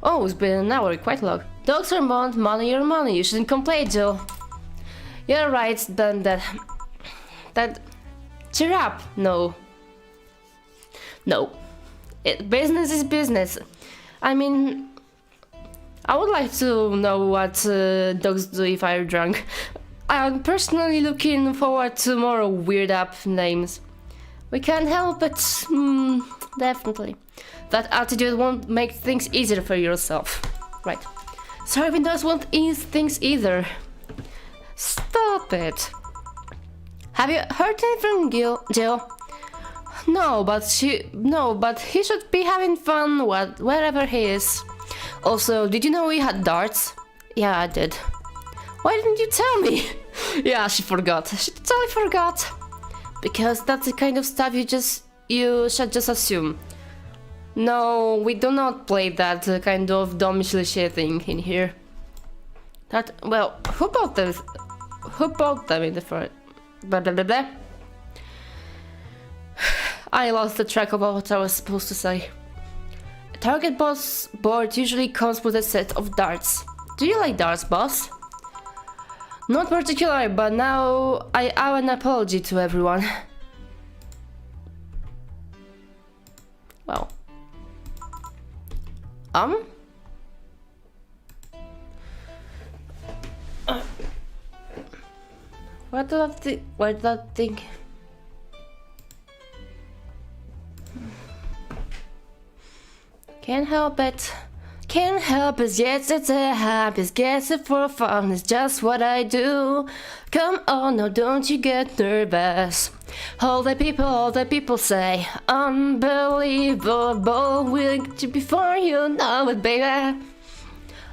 Oh, it's been an hour, quite long. Dogs are money your money. You shouldn't complain, Joe. You're right, then that... Cheer up. No. Business is business. I mean... I would like to know what dogs do if I'm drunk. I'm personally looking forward to more weird app names. We can't help it. Definitely. That attitude won't make things easier for yourself. Right. Serving dogs won't ease things either. Stop it. Have you heard anything from Jill? No, but he should be having fun wherever he is. Also, did you know we had darts? Yeah, I did. Why didn't you tell me? Yeah, she forgot. She totally forgot. Because that's the kind of stuff you should just assume. No, we do not play that kind of dumb cliché thing in here. Well, who bought them? Who bought them in the first? Blah, blah, blah, blah. I lost the track of what I was supposed to say. A target boss board usually comes with a set of darts. Do you like darts, boss? Not particularly, but now I owe an apology to everyone. Well. What did that think? Can't help it. Can't help it, yes, it's a habit. Guess it for fun, it's just what I do. Come on, now don't you get nervous. All the people say, unbelievable. We'll get you before you know it, baby.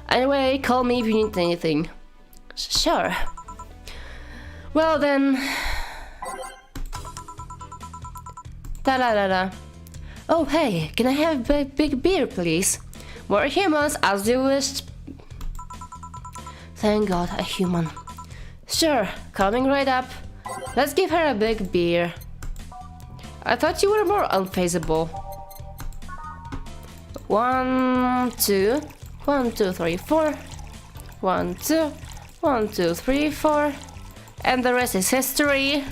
Anyway, call me if you need anything. Sure. Well then. Ta-da-da-da. Oh hey, can I have a big beer, please? More humans, as you wished. Thank God, a human. Sure, coming right up. Let's give her a big beer. I thought you were more unfazable. 1, 2, 1, 2, 3, 4. 1, 2, 1, 2, 3, 4. And the rest is history.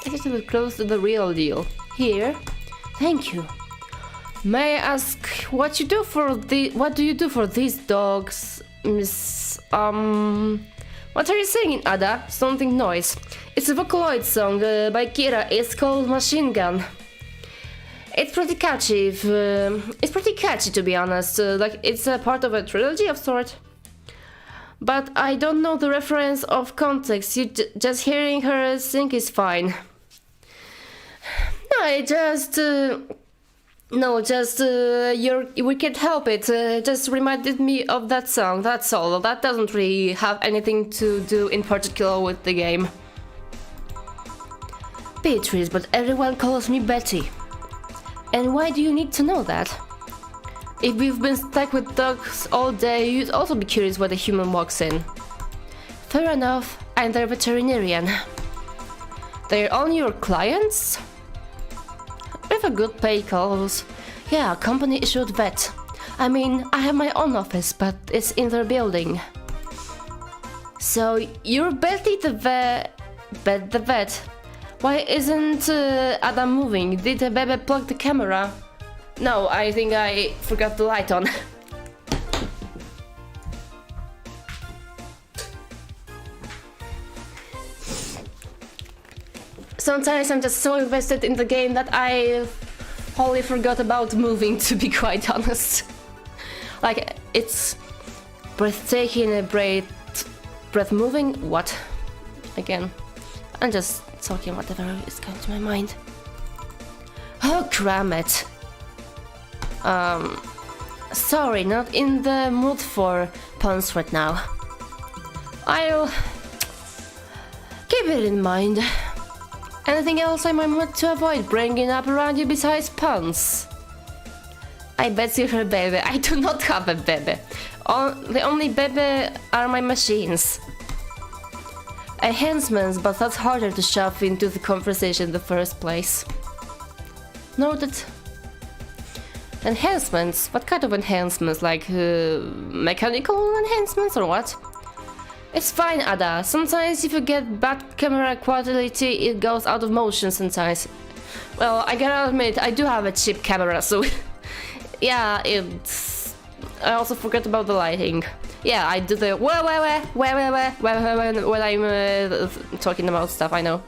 I guess we're close to the real deal. Here. Thank you. May I ask what do you do for these dogs, Miss what are you singing, Ada? Something noise. It's a Vocaloid song by Kira. It's called Machine Gun. It's pretty catchy. It's pretty catchy, to be honest. Like it's a part of a trilogy of sort. But I don't know the reference of context. Just hearing her sing is fine. I just we can't help it. Just reminded me of that song. That's all. That doesn't really have anything to do in particular with the game. Beatrice, but everyone calls me Betty. And why do you need to know that? If we've been stuck with dogs all day, you'd also be curious when a human walks in. Fair enough. I'm their veterinarian. They're only your clients? With a good pay calls. Yeah, company issued vet. I mean, I have my own office, but it's in their building. So, you're Betty the vet. Why isn't Adam moving? Did the baby plug the camera? No, I think I forgot the light on. Sometimes I'm just so invested in the game that I wholly forgot about moving, to be quite honest. Like, it's breathtaking, breath moving? What? Again, I'm just talking whatever is coming to my mind. Oh, cram it. Sorry, not in the mood for puns right now. I'll keep it in mind. Anything else I might want to avoid bringing up around you besides puns? I bet you're a baby. I do not have a baby. The only baby are my machines. Enhancements, but that's harder to shove into the conversation in the first place. Noted. Enhancements? What kind of enhancements? Like mechanical enhancements or what? It's fine, Ada. Sometimes if you get bad camera quality, it goes out of motion sometimes. Well, I gotta admit, I do have a cheap camera, so yeah, I also forgot about the lighting. Yeah, I do the when I'm talking about stuff, I know.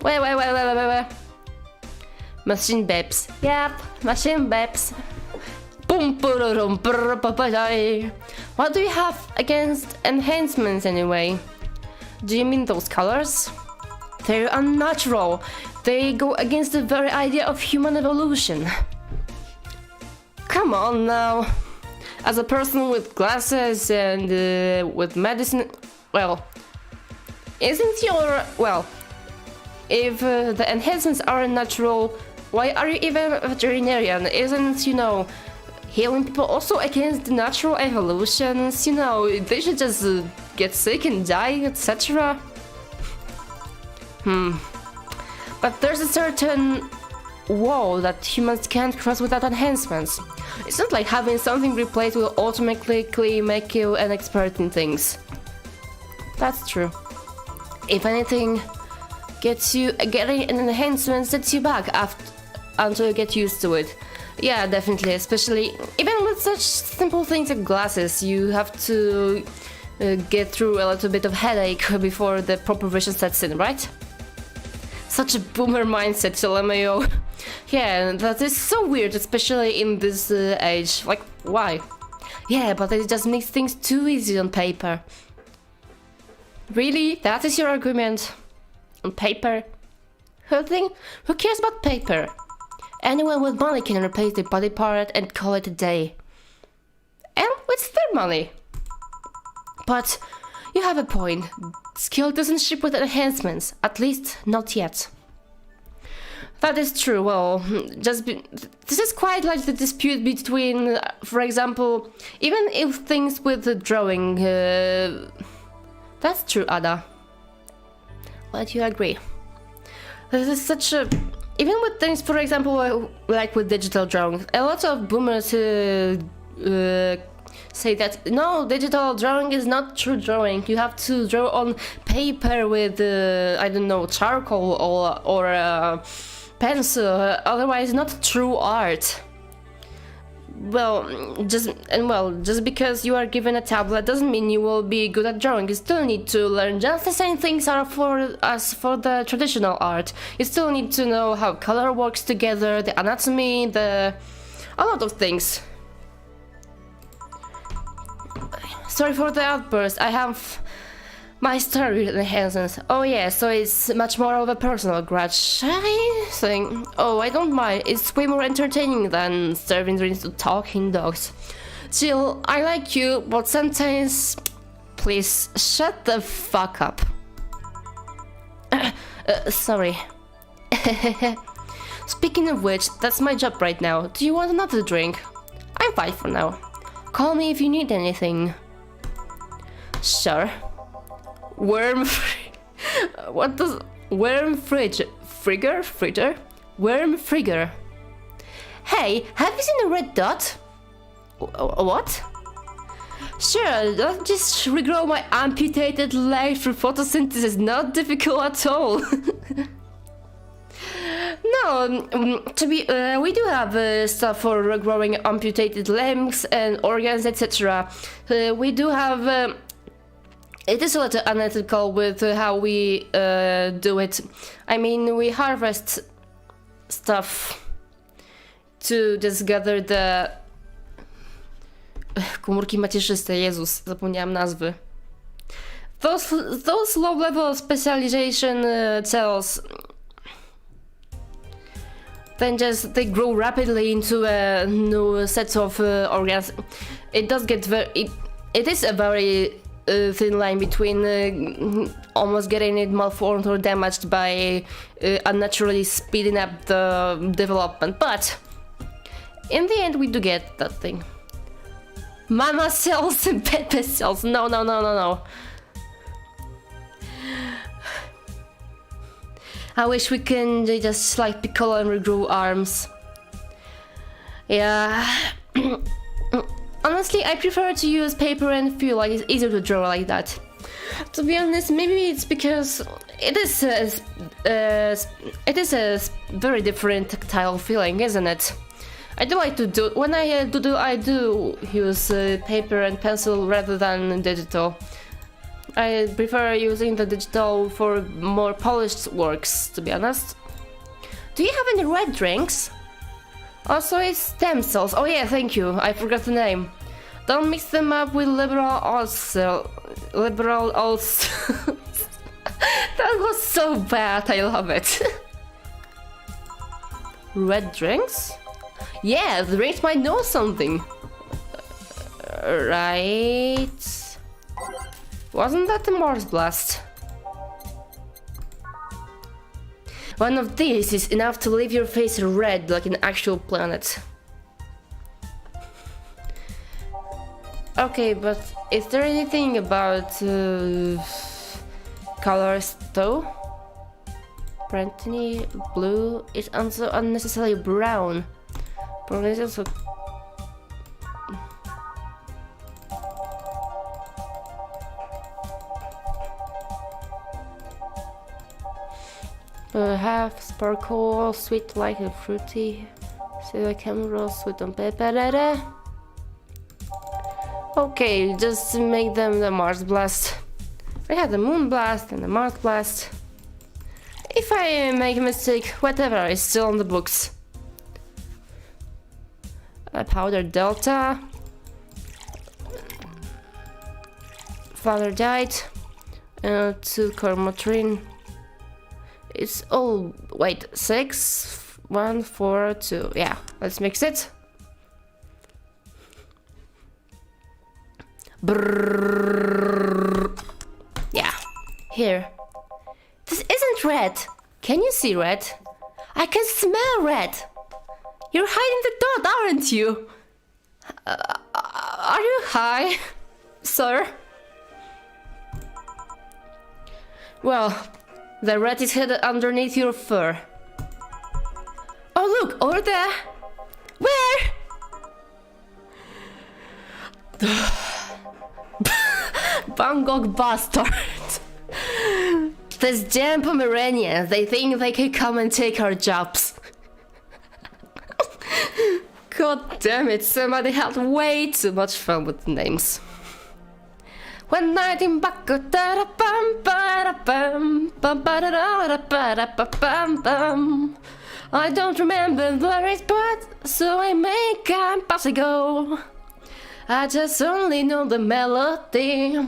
Machine beeps. Yep, machine beeps. What do you have against enhancements anyway? Do you mean those colors? They're unnatural. They go against the very idea of human evolution. Come on now. As a person with glasses and with medicine, well, isn't your, well, if the enhancements are natural, why are you even a veterinarian? Isn't, you know, healing people also against the natural evolutions? You know, they should just get sick and die, etc. But there's a certain wall that humans can't cross without enhancements. It's not like having something replaced will automatically make you an expert in things. That's true. If anything, getting an enhancement sets you back until you get used to it. Yeah, definitely, especially even with such simple things like glasses, you have to get through a little bit of headache before the proper vision sets in, right? Such a boomer mindset, LMAO. Yeah, that is so weird, especially in this age. Like, why? Yeah, but it just makes things too easy on paper. Really? That is your argument? On paper? Who cares about paper? Anyone with money can replace the body part and call it a day. And it's their money. But you have a point. Skill doesn't ship with enhancements, at least not yet. That is true. Well, this is quite like the dispute between, for example, even if things with the drawing. That's true, Ada. Let you agree. This is such a. Even with things, for example, like with digital drawing, a lot of boomers say that no, digital drawing is not true drawing. You have to draw on paper with, I don't know, charcoal or pencil. Otherwise, not true art. Well, just because you are given a tablet doesn't mean you will be good at drawing. You still need to learn just the same things are for the traditional art. You still need to know how color works together, the anatomy, a lot of things. Sorry for the outburst. I have my story enhancements. Oh yeah, so it's much more of a personal grudge. I think. Oh, I don't mind. It's way more entertaining than serving drinks to talking dogs. Jill, I like you, but sometimes, please shut the fuck up. Sorry. Speaking of which, that's my job right now. Do you want another drink? I'm fine for now. Call me if you need anything. Sure. What does worm fridge? Frigger? Fritter? Worm frigger. Hey, have you seen a red dot? What? Sure, I'll just regrow my amputated leg through photosynthesis. Not difficult at all. No, we do have stuff for regrowing amputated limbs and organs, etc. We do have. It is a little unethical with how we do it. I mean, we harvest stuff to just gather the... Komórki macierzyste, Jezus, zapomniałam nazwy. Those low-level specialization cells, then just they grow rapidly into a new set of organs. It does get it is a very thin line between almost getting it malformed or damaged by unnaturally speeding up the development, but in the end we do get that thing. Mama cells and Pepe cells. No. I wish we can just like Piccolo and regrow arms. Yeah. Honestly, I prefer to use paper and feel like it's easier to draw like that. To be honest, maybe it's because it is a very different tactile feeling, isn't it? I do like to do when I do use paper and pencil rather than digital. I prefer using the digital for more polished works, to be honest. Do you have any red drinks? Also, it's stem cells. Oh yeah, thank you. I forgot the name. Don't mix them up with liberal also. Liberal also. That was so bad. I love it. Red drinks? Yeah, the drinks might know something. Right. Wasn't that the Mars blast? One of these is enough to leave your face red like an actual planet. Okay, but is there anything about colors though? Brentany blue is also unnecessarily brown. Brown is also half sparkle, sweet like a fruity. See the camera, sweet on pepper. Okay, just to make them the Mars blast. We had the Moon blast and the Mars blast. If I make a mistake, whatever is still on the books. Powder Delta. Father died. 2 Cormotrin. It's all wait 6 1 4 2. Yeah, let's mix it. Brrr. Yeah, here. This isn't red. Can you see red? I can smell red. You're hiding the dot, aren't you? Are you high, sir? Well, the red is hidden underneath your fur. Oh look, over there! Where? Bangkok bastard! These damn Pomeranians, they think they can come and take our jobs. God damn it, somebody had way too much fun with the names. One night in Baku, I don't remember where it's but so I make a pass go. I just only know the melody.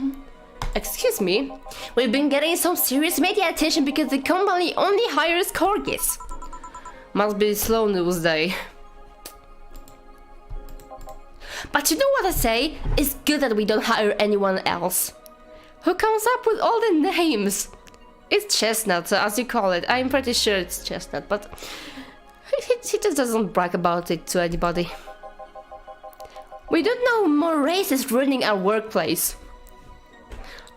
Excuse me, we've been getting some serious media attention because the company only hires corgis. Must be slow news day. But you know what I say? It's good that we don't hire anyone else. Who comes up with all the names? It's Chestnut, as you call it. I'm pretty sure it's Chestnut, but he just doesn't brag about it to anybody. We don't know more racists ruining our workplace.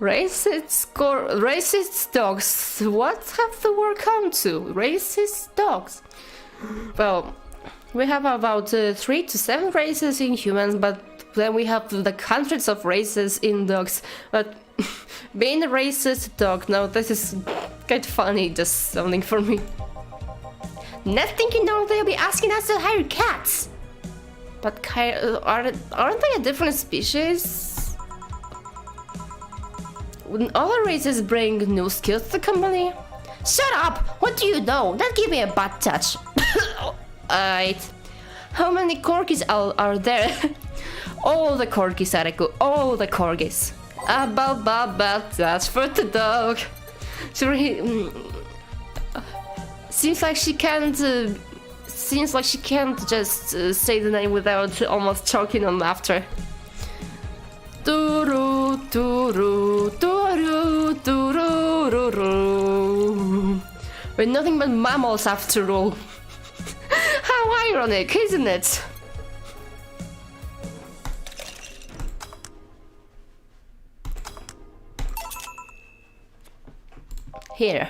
Racist dogs. What have the world come to? Racist dogs. Well, we have about 3 to 7 races in humans, but then we have the hundreds of races in dogs. But being a racist dog, no, this is quite funny, just sounding for me. Not thinking now they'll be asking us to hire cats. But aren't they a different species? Wouldn't other races bring new skills to the company? Shut up! What do you know? Don't give me a bad touch. Alright. How many corgis are there? All the corgis, Areku. All the corgis. That's for the dog. Seems like she can't just say the name without almost choking on laughter. Duru, duru, duru, duru, duru. We're nothing but mammals after all. How ironic, isn't it? Here.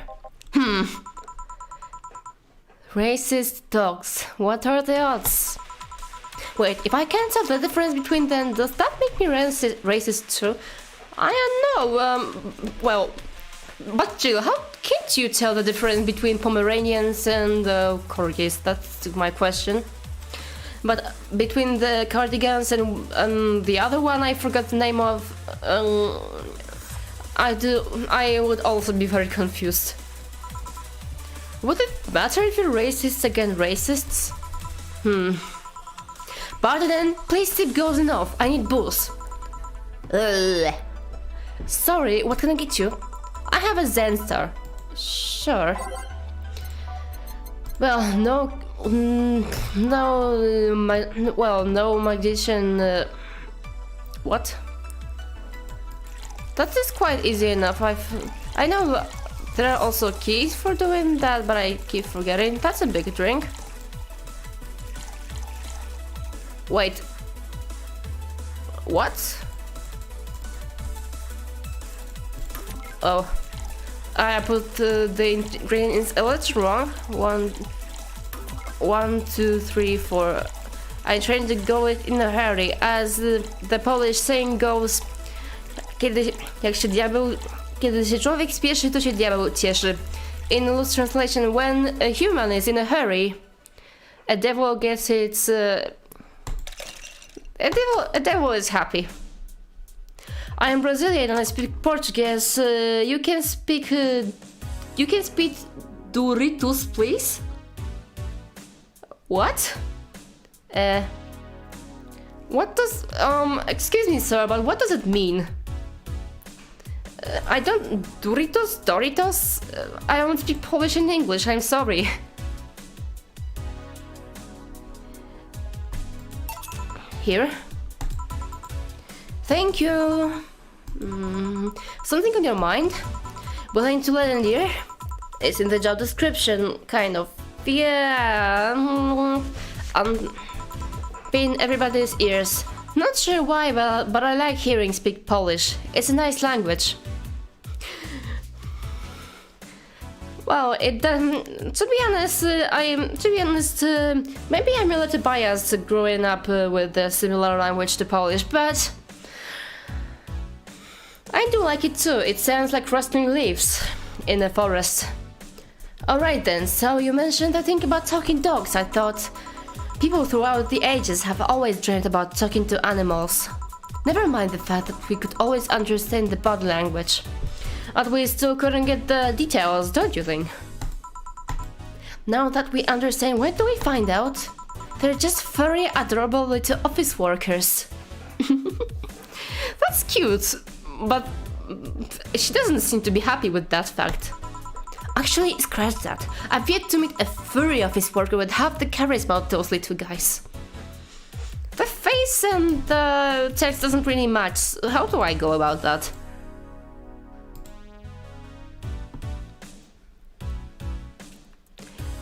Racist dogs. What are the odds? Wait, if I can't tell the difference between them, does that make me racist too? I don't know, well... But Jill, how can't you tell the difference between Pomeranians and corgis? That's my question. But between the cardigans and the other one I forgot the name of, I would also be very confused. Would it matter if you're racist against racists? Bartender, please tip goes enough. I need booze. Sorry, what can I get you? I have a Zen Star. Sure. Well, no magician What? That is quite easy enough. I know there are also keys for doing that, but I keep forgetting. That's a big drink. Wait. What? Oh. I put the ingredients a little wrong. 1, 2, 3, 4. I tried to go it in a hurry, as the Polish saying goes, kiedy się człowiek spieszy, to się diabeł cieszy. In loose translation, when a human is in a hurry, a devil gets its... a devil is happy. I am Brazilian and I speak Portuguese. You can speak Doritos, please? What? What does, excuse me sir, but what does it mean? I don't, Doritos? I don't speak Polish and English, I'm sorry. Here. Thank you. Something on your mind? Willing to let in here? It's in the job description, kind of. Yeah. In everybody's ears. Not sure why, but I like hearing speak Polish. It's a nice language. Well, it doesn't. To be honest, maybe I'm a little biased growing up with a similar language to Polish, but I do like it too. It sounds like rustling leaves in a forest. Alright then, so you mentioned a thing about talking dogs. I thought people throughout the ages have always dreamed about talking to animals. Never mind the fact that we could always understand the body language. But we still couldn't get the details, don't you think? Now that we understand, when do we find out? They're just furry, adorable little office workers. That's cute, but she doesn't seem to be happy with that fact. Actually, scratch that. I've yet to meet a furry office worker with half the charisma of those little guys. The face and the text doesn't really match. How do I go about that?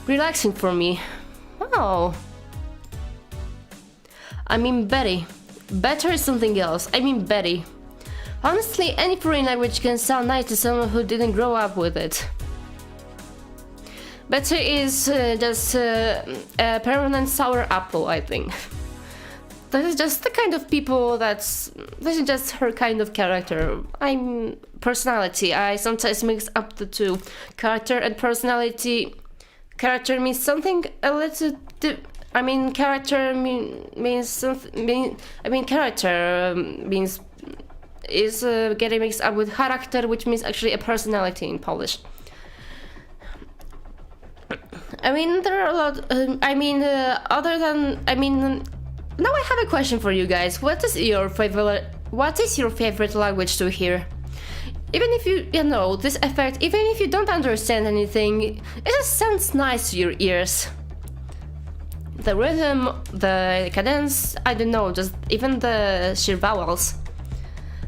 Relaxing for me. Oh. I mean Betty. Better is something else. I mean Betty. Honestly, any foreign language can sound nice to someone who didn't grow up with it. Better is just a permanent sour apple, I think. That is just the kind of people this is just her kind of character. Personality. I sometimes mix up the two. Character and personality. Character means something a little character means something. Character means is getting mixed up with charakter, which means actually a personality in Polish. There are a lot. Now I have a question for you guys. What is your favorite language to hear? Even if this effect, even if you don't understand anything, it just sounds nice to your ears. The rhythm, the cadence, I don't know, just even the sheer vowels.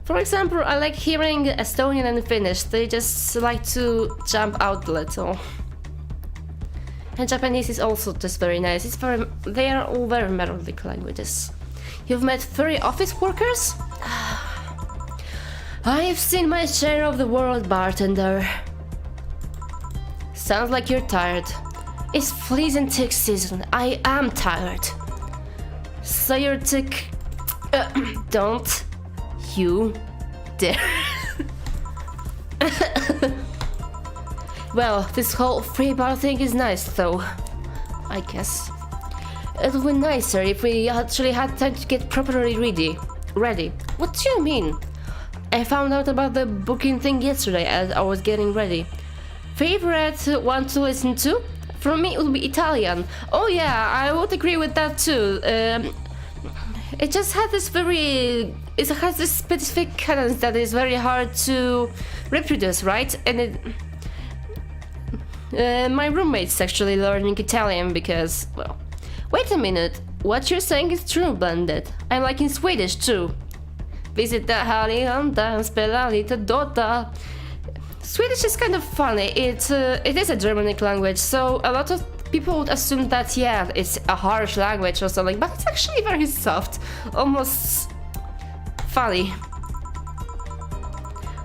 For example, I like hearing Estonian and Finnish. They just like to jump out a little. And Japanese is also just very nice. They are all very melodic languages. You've met furry office workers? I've seen my share of the world, bartender. Sounds like you're tired. It's fleas and tick season. I am tired. So you're tick... don't you dare. Well, this whole free bar thing is nice though, I guess. It would be nicer if we actually had time to get properly ready. What do you mean? I found out about the booking thing yesterday as I was getting ready. Favorite one to listen to? For me it would be Italian. Oh yeah, I would agree with that too. It just has this specific cadence that is very hard to reproduce, right? And my roommate's actually learning Italian because, well... Wait a minute, what you're saying is true, Blended. I'm like in Swedish too. Visit the Halianda, Spelalita Dota. Swedish is kind of funny. It is a Germanic language, so a lot of people would assume that, yeah, it's a harsh language or something, but it's actually very soft, almost funny.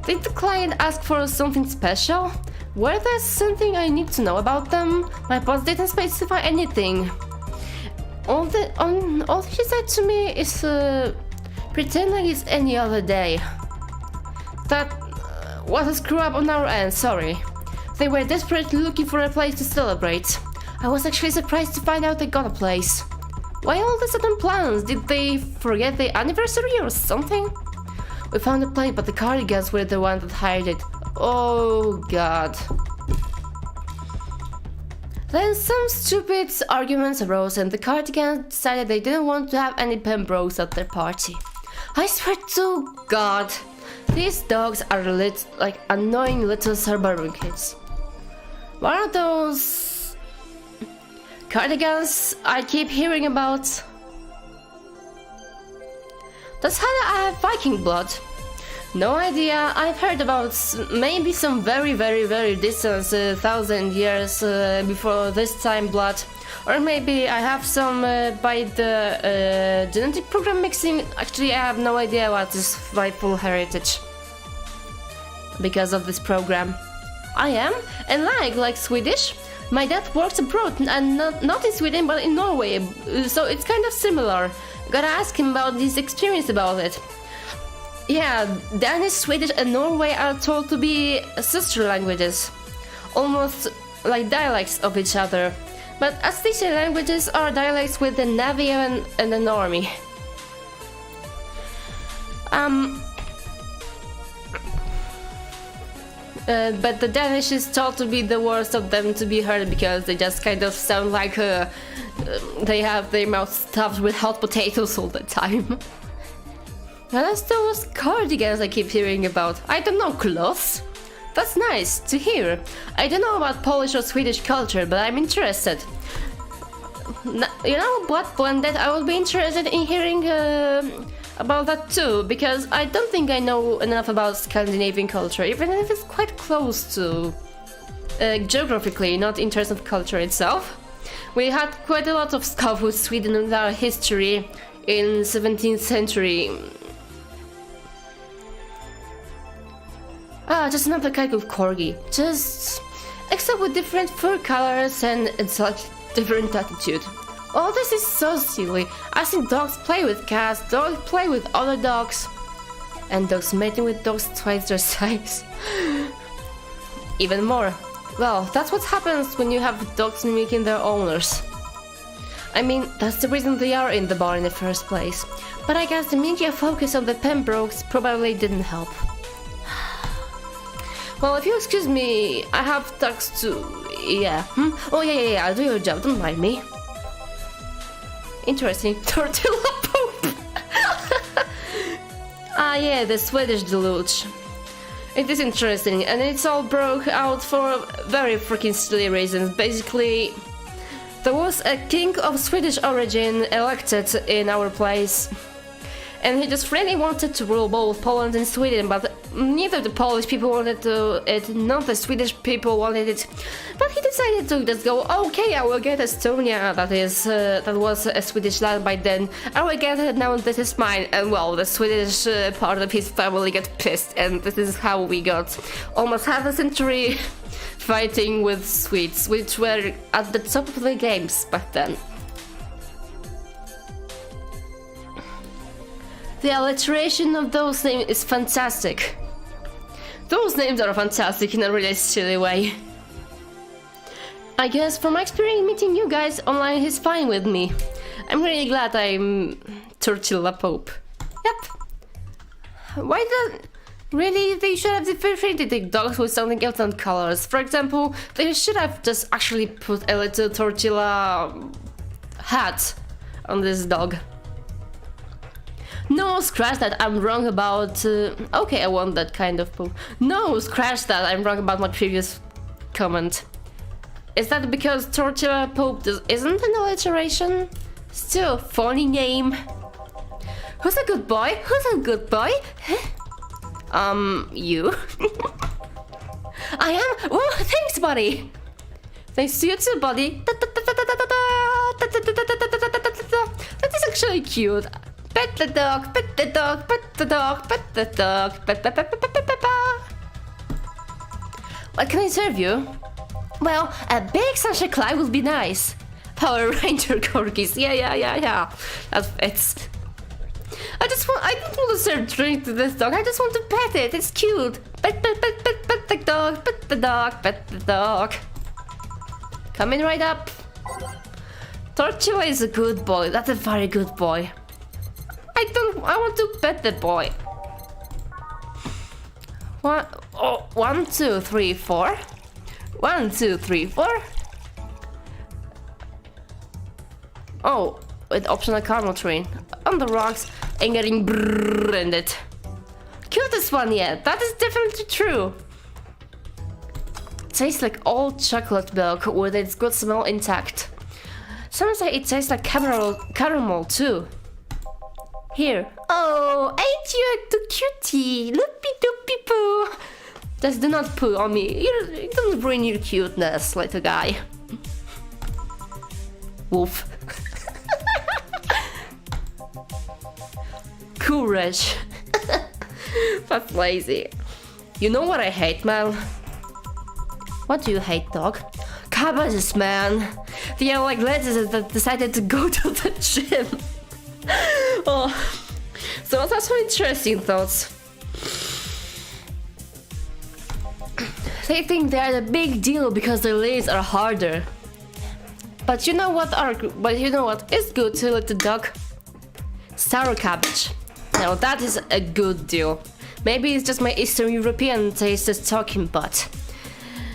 Did the client ask for something special? Were there something I need to know about them? My boss didn't specify anything. All she said to me is pretend like it's any other day. That was a screw up on our end, sorry. They were desperately looking for a place to celebrate. I was actually surprised to find out they got a place. Why all the sudden plans? Did they forget the anniversary or something? We found a place, but the Cardigans were the ones that hired it. Oh god. Then some stupid arguments arose and the Cardigans decided they didn't want to have any Pembrokes at their party. I swear to god, these dogs are like annoying little suburban kids. What are those Cardigans I keep hearing about? Does Hannah have Viking blood? No idea. I've heard about maybe some very distant 1,000 years before this time blood. Or maybe I have some by the genetic program mixing. Actually, I have no idea what is my full heritage because of this program. I am, and like Swedish, my dad works abroad and not in Sweden but in Norway, so it's kind of similar. Gotta ask him about his experience about it. Yeah, Danish, Swedish and Norway are told to be sister languages, almost like dialects of each other. But as these languages are dialects with the Navy and an army. But the Danish is thought to be the worst of them to be heard because they just kind of sound like they have their mouths stuffed with hot potatoes all the time. And that's those Cardigans I keep hearing about. I don't know, clothes? That's nice to hear. I don't know about Polish or Swedish culture, but I'm interested. You know what, Blended? I would be interested in hearing about that too, because I don't think I know enough about Scandinavian culture, even if it's quite close to geographically, not in terms of culture itself. We had quite a lot of stuff with Sweden and our history in 17th century. Ah, just another kind of corgi. Except with different fur colors and such different attitude. Oh, this is so silly. I've seen dogs play with cats, dogs play with other dogs, and dogs mating with dogs twice their size. Even more. Well, that's what happens when you have dogs mimicking their owners. I mean, that's the reason they are in the bar in the first place. But I guess the media focus on the Pembrokes probably didn't help. Well, if you excuse me, I have dogs too. Yeah. Oh, yeah, I'll do your job, don't mind me. Interesting. Tortilla Pope! Ah, yeah, the Swedish deluge. It is interesting, and it's all broke out for very freaking silly reasons. Basically, there was a king of Swedish origin elected in our place. And he just really wanted to rule both Poland and Sweden, but neither the Polish people wanted it, nor the Swedish people wanted it. But he decided to just go, okay, I will get Estonia, that was a Swedish land by then. I will get it now, this is mine. And well, the Swedish part of his family got pissed, and this is how we got almost half a century fighting with Swedes, which were at the top of the games back then. The alliteration of those names is fantastic. Those names are fantastic in a really silly way. I guess from my experience meeting you guys online is fine with me. I'm really glad I'm Tortilla Pope. Yep. Why don't... Really, they should have differentiated the dogs with something else than colors. For example, they should have just actually put a little tortilla hat on this dog. No, scratch that, I'm wrong about... okay, I want that kind of poop. No, scratch that, I'm wrong about my previous comment. Is that because Tortilla Pope isn't an alliteration? Still, funny name. Who's a good boy? Who's a good boy? You. I am? Oh, thanks, buddy. Thanks to you too, buddy. That is actually cute. Pet the dog, pet the dog, pet the dog, pet the dog, pet. What can I serve you? Well, a big sunshine cloud would be nice. Power Ranger corgis. Yeah. That fits. I don't want to serve drink to this dog. I just want to pet it. It's cute. Pet the dog, pet the dog, pet the dog. Coming right up. Torchula is a good boy. That's a very good boy. I want to pet the boy. 1, 2, 3, 4. 1, 2, 3, 4. Oh, with optional caramel train on the rocks and getting branded. Cutest one yet. That is definitely true. Tastes like old chocolate milk with its good smell intact. Some say it tastes like caramel too. Here. Oh, ain't you a cutie? Loopy doopy poo. Just do not poo on me. You don't bring your cuteness, little guy. Wolf. Courage. That's lazy. You know what I hate, man? What do you hate, dog? Cabbages, man. They are like lettuces that decided to go to the gym. Oh, so that's some interesting thoughts. They think they are a big deal because their legs are harder. But you know what is good to let the dog? Sour cabbage. Now that is a good deal. Maybe it's just my Eastern European taste is talking, but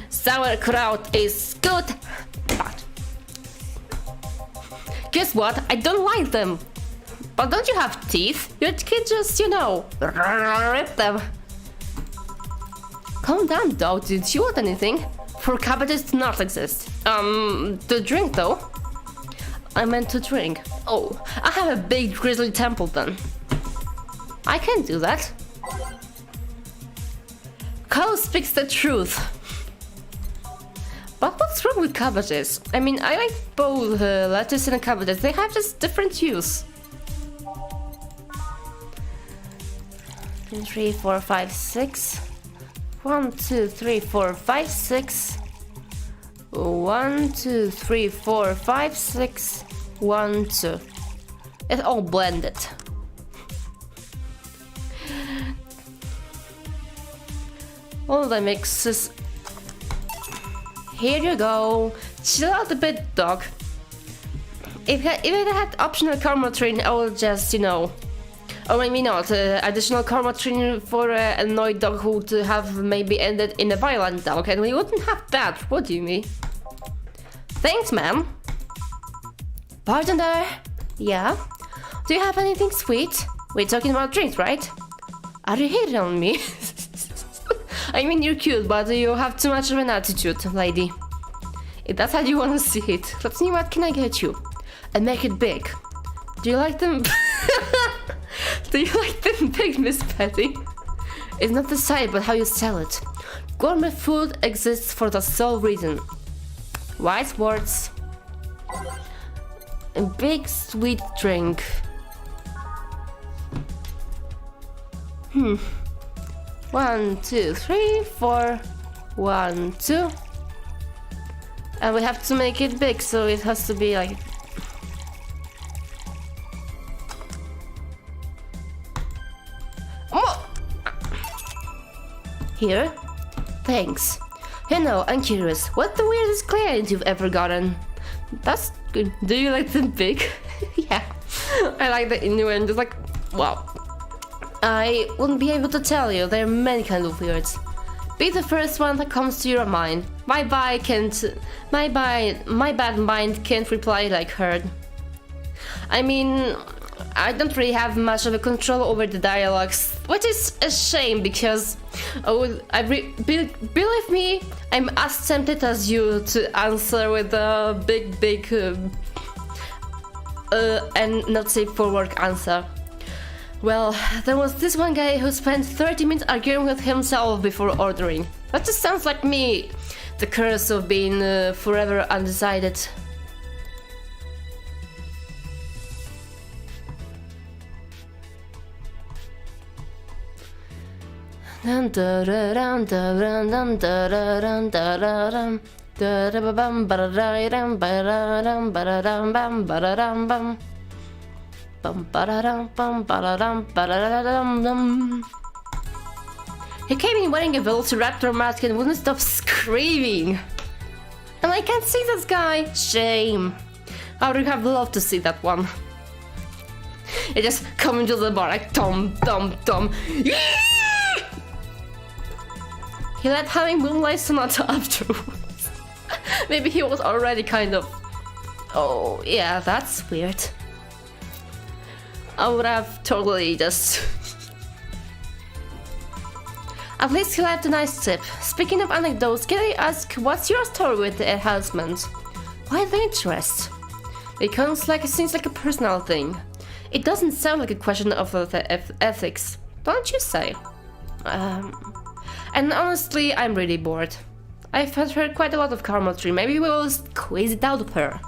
sauerkraut is good. But guess what? I don't like them. But don't you have teeth? You can just, rip them. Calm down, dog. Did you want anything? For cabbages do not exist. To drink though. I meant to drink. Oh, I have a big grizzly temple then. I can do that. Cow speaks the truth. But what's wrong with cabbages? I mean, I like both lettuce and cabbages. They have just different use. 2, 3, 4, 5, 6. 1, 2, 3, 4, 5, 6. 1, 2, 3, 4, 5, 6. 1, 2. It's all blended. All the mixes. Here you go. Chill out a bit, dog. If I had optional karma training, I would just, or maybe not, additional karma training for an annoyed dog who would have maybe ended in a violent dog, and we wouldn't have that, would you, me? Thanks, ma'am. Bartender? Yeah? Do you have anything sweet? We're talking about drinks, right? Are you hitting on me? I mean, you're cute, but you have too much of an attitude, lady. If that's how you want to see it, let's see what can I get you. And make it big. Do you like them? Do you like them big, Miss Patty? It's not the size, but how you sell it. Gourmet food exists for the sole reason. Wise words. A big sweet drink. 1, 2, 3, 4. 1, 2. And we have to make it big, so it has to be like... Oh! Here? Thanks. I'm curious, what's the weirdest client you've ever gotten? That's good. Do you like them big? Yeah. I like the innuendo. It's like, wow. I wouldn't be able to tell you. There are many kinds of weirds. Be the first one that comes to your mind. My bad mind can't reply like herd. I mean, I don't really have much of a control over the dialogues, which is a shame because, believe me, I'm as tempted as you to answer with a big and not safe for work answer. Well, there was this one guy who spent 30 minutes arguing with himself before ordering. That just sounds like me. The curse of being forever undecided. He came in wearing a velociraptor mask and wouldn't stop screaming. And I can't see this guy. Shame. I would have loved to see that one. He just come into the bar like tom tom tom. He let having Moonlight Sonata afterwards. Maybe he was already kind of... Oh, yeah, that's weird. I would have totally just... At least he left a nice tip. Speaking of anecdotes, can I ask, what's your story with the enhancement? Why the interest? Because it seems like a personal thing. It doesn't sound like a question of ethics, don't you say? And honestly, I'm really bored. I've heard quite a lot of Karma Tree. Maybe we will squeeze it out of her.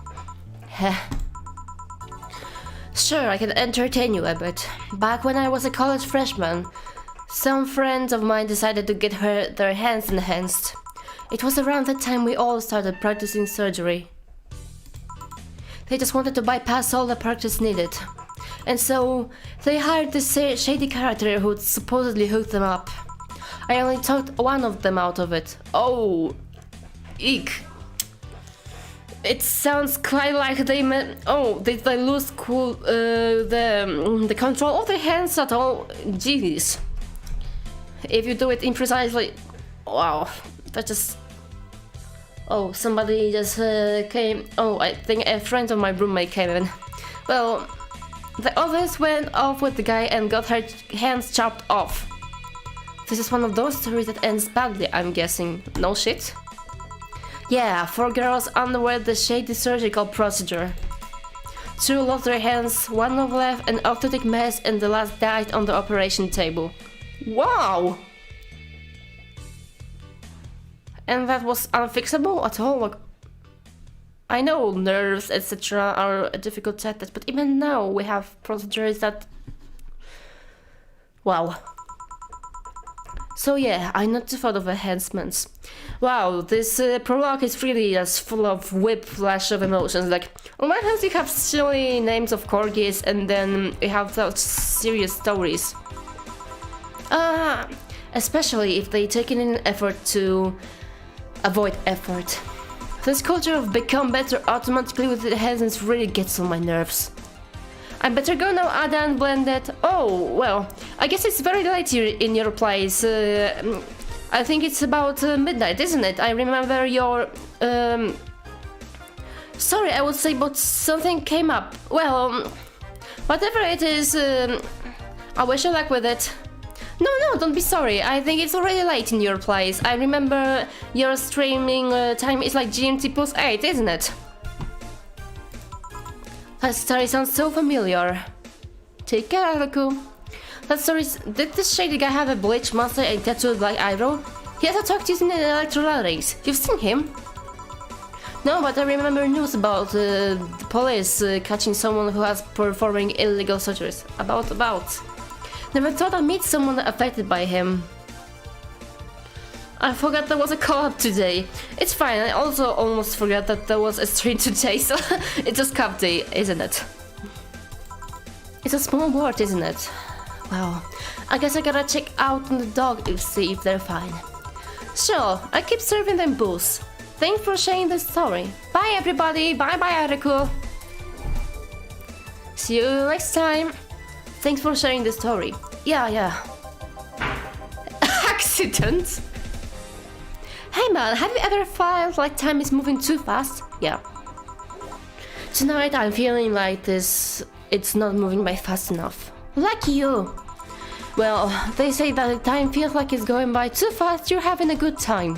Sure, I can entertain you a bit. Back when I was a college freshman, some friends of mine decided to get their hands enhanced. It was around that time we all started practicing surgery. They just wanted to bypass all the practice needed. And so, they hired this shady character who'd supposedly hook them up. I only talked one of them out of it. Oh, eek. It sounds quite like they meant. Oh, they lose the control of their hands at all. Jeez. If you do it imprecisely. Wow, that just. Oh, somebody just came. Oh, I think a friend of my roommate came in. Well, the others went off with the guy and got her hands chopped off. This is one of those stories that ends badly, I'm guessing. No shit? Yeah, 4 girls underwent the shady surgical procedure. 2 lost their hands, 1 left an orthotic mess, and the last died on the operation table. Wow! And that was unfixable at all? Like, I know nerves, etc. are a difficult set, but even now we have procedures that... Wow. So yeah, I not thought of enhancements. Wow, this prologue is really just full of whiplash of emotions. Like, on one hand you have silly names of corgis, and then you have those serious stories. Especially if they take in an effort to avoid effort. This culture of become better automatically with the hands really gets on my nerves. I better go now, Ada, and blend it. Oh, well, I guess it's very late here in your place. I think it's about midnight, isn't it? I remember your... Sorry, I would say, but something came up. Well, whatever it is, I wish you luck with it. No, don't be sorry. I think it's already late in your place. I remember your streaming time is like GMT plus 8, isn't it? That story sounds so familiar. Take care, Araku. That story. Did this shady guy have a bleach monster and tattooed black eyebrow? He had to talk to you in the electrolytics. You've seen him? No, but I remember news about the police catching someone who was performing illegal surgeries. About. Never thought I'd meet someone affected by him. I forgot there was a co-op today. It's fine, I also almost forgot that there was a stream today, so it's just cup day, isn't it? It's a small world, isn't it? Well, I guess I gotta check out on the dog to see if they're fine. Sure, I keep serving them booze. Thanks for sharing the story. Bye everybody, bye Ariku. See you next time. Thanks for sharing the story. Yeah. Accident? Hey man, have you ever felt like time is moving too fast? Yeah. Tonight I'm feeling like it's not moving by fast enough. Lucky you! Well, they say that time feels like it's going by too fast, you're having a good time.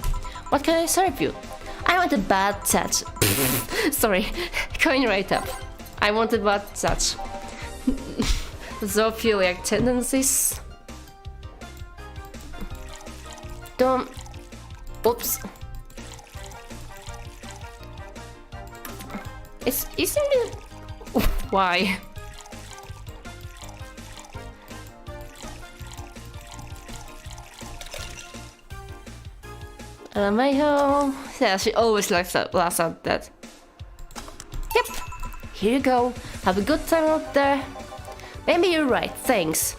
What can I serve you? I want a bad touch. Sorry, going right up. I want a bad touch. zoophiliac tendencies. Don't. Oops. Isn't it? Why? Mayo. Yeah, she always laughs at that. Yep. Here you go. Have a good time out there. Maybe you're right. Thanks.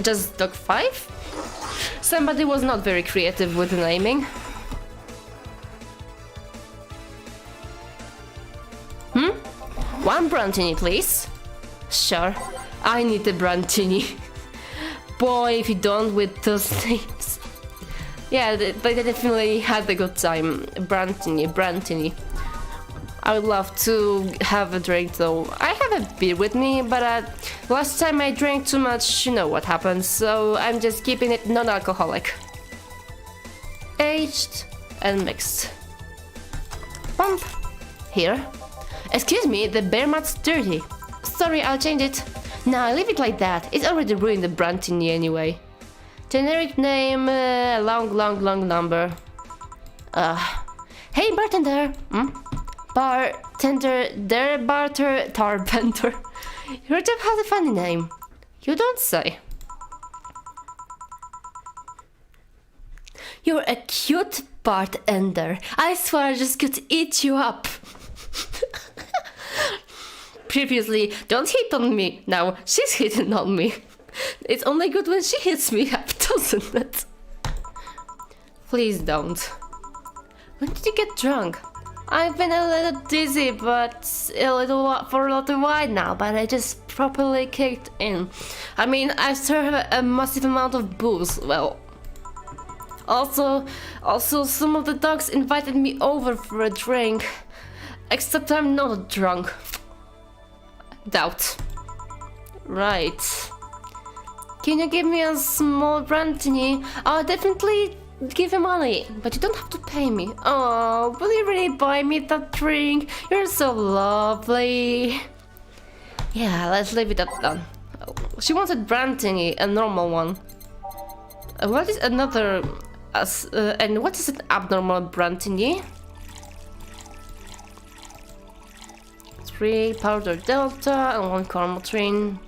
Just dog 5? Somebody was not very creative with the naming. One brantini, please. Sure. I need a brantini. Boy, if you don't with those names. Yeah, they definitely had a good time. Brantini. I would love to have a drink though. I have a beer with me, but last time I drank too much, you know what happened, so I'm just keeping it non-alcoholic. Aged and mixed. Pump. Here. Excuse me, the bear mat's dirty. Sorry, I'll change it. Nah, leave it like that. It's already ruined the brantini anyway. Generic name, long number. Hey bartender! Bartender, tarbender. Your job has a funny name. You don't say. You're a cute bartender. I swear I just could eat you up. Previously, don't hit on me. Now she's hitting on me. It's only good when she hits me up, doesn't it? Please don't. When did you get drunk? I've been a little dizzy, but for a little while now, but I just properly kicked in. I mean, I serve a massive amount of booze, well. Also, some of the dogs invited me over for a drink. Except I'm not drunk. Doubt. Right. Can you give me a small brantini? I'll definitely give you money, but you don't have to pay me. Oh, will you really buy me that drink? You're so lovely. Yeah, let's leave it at that. She wanted brantini, a normal one. What is another... and what is an abnormal brantini? 3 powder delta and 1 caramel train.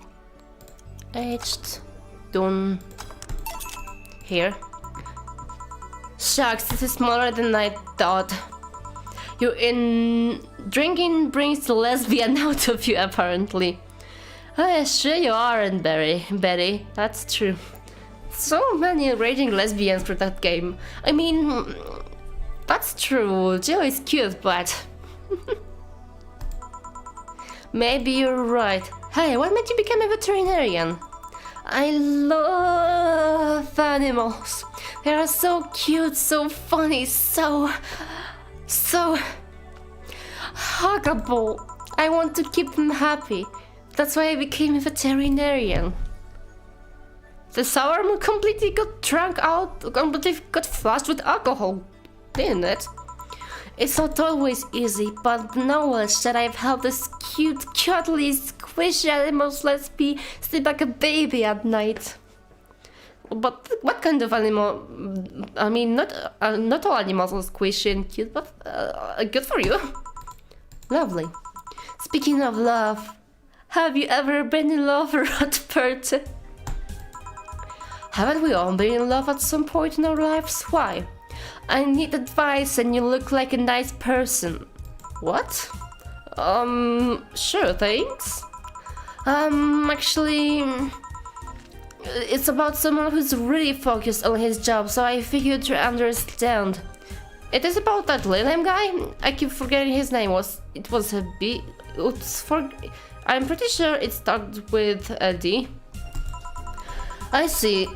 Aged. Done. Here. Shucks, this is smaller than I thought. Drinking brings the lesbian out of you, apparently. Oh yeah, sure you aren't, Betty. That's true. So many raging lesbians for that game. I mean, that's true. Jill is cute, but... Maybe you're right. Hey, what made you become a veterinarian? I love animals. They are so cute, so funny, so huggable. I want to keep them happy. That's why I became a veterinarian. The sour moon completely got drunk out, completely got flushed with alcohol, didn't it? It's not always easy, but the knowledge that I've helped this cute, cuddly, squishy animals lets me sleep like a baby at night. But what kind of animal? I mean, not all animals are squishy and cute, but good for you. Lovely. Speaking of love, have you ever been in love, Rotpert? Haven't we all been in love at some point in our lives? Why? I need advice and you look like a nice person. What? Sure, thanks. Actually, it's about someone who's really focused on his job, so I figured to understand. It is about that Lillian guy? I keep forgetting his name. It was a B? I'm pretty sure it started with a D. I see.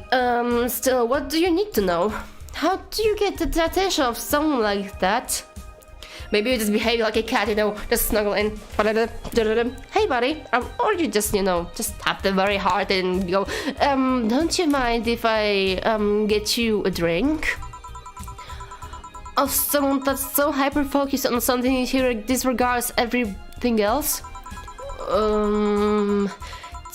Still, what do you need to know? How do you get the attention of someone like that? Maybe you just behave like a cat, just snuggle in. Hey buddy, or you just, just tap them very hard and go, don't you mind if I, get you a drink? Of someone that's so hyper-focused on something he disregards everything else?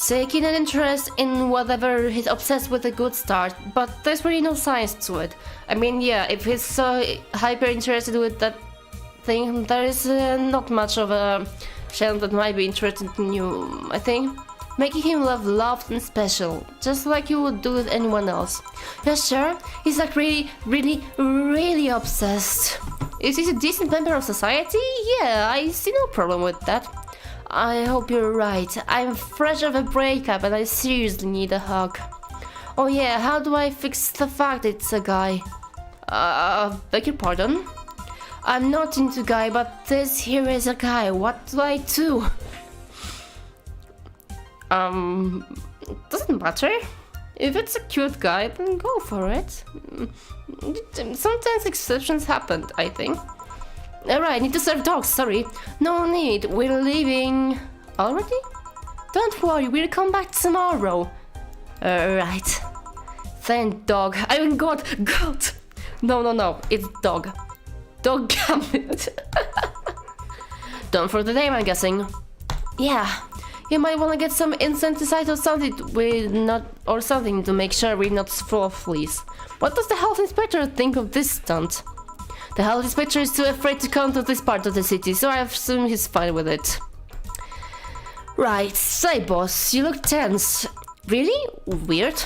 taking an interest in whatever he's obsessed with a good start, but there's really no science to it. I mean, yeah, if he's so hyper interested with that thing, there is not much of a chance that might be interested in you, I think. Making him love loved and special, just like you would do with anyone else. Yeah, sure, he's like really obsessed. Is he a decent member of society? Yeah, I see no problem with that. I hope you're right. I'm fresh off a breakup and I seriously need a hug. Oh yeah, how do I fix the fact it's a guy? Beg your pardon? I'm not into guy, but this here is a guy. What do I do? Doesn't matter. If it's a cute guy, then go for it. Sometimes exceptions happen, I think. Alright, need to serve dogs, sorry. No need, we're leaving... Already? Don't worry, we'll come back tomorrow. Right. Then dog. I mean god. No, it's dog. Dog gambit. Done for the day, I'm guessing. Yeah. You might want to get some insecticide or something to make sure we're not full of fleas. What does the health inspector think of this stunt? The health inspector is too afraid to come to this part of the city, so I assume he's fine with it. Right, say boss, you look tense. Really? Weird.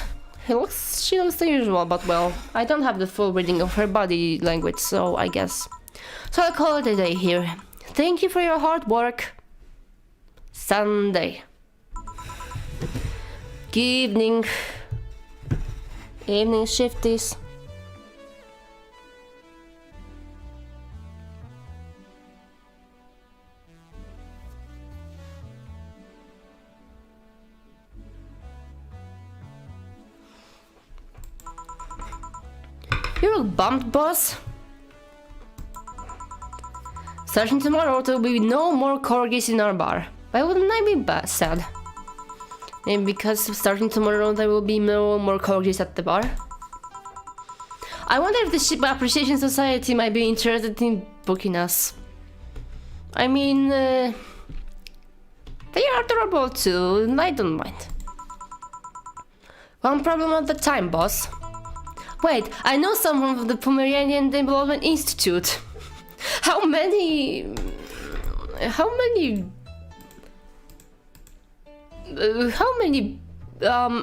She looks the usual, but well, I don't have the full reading of her body language, so I guess. So I'll call it a day here. Thank you for your hard work. Sunday. Good evening. Evening shifties. You look bummed, boss. Starting tomorrow, there will be no more corgis in our bar. Why wouldn't I be sad? Maybe because starting tomorrow there will be no more corgis at the bar. I wonder if the Ship Appreciation Society might be interested in booking us. I mean, they are adorable too, and I don't mind. One problem at the time, boss. Wait, I know someone from the Pomeranian Development Institute. How many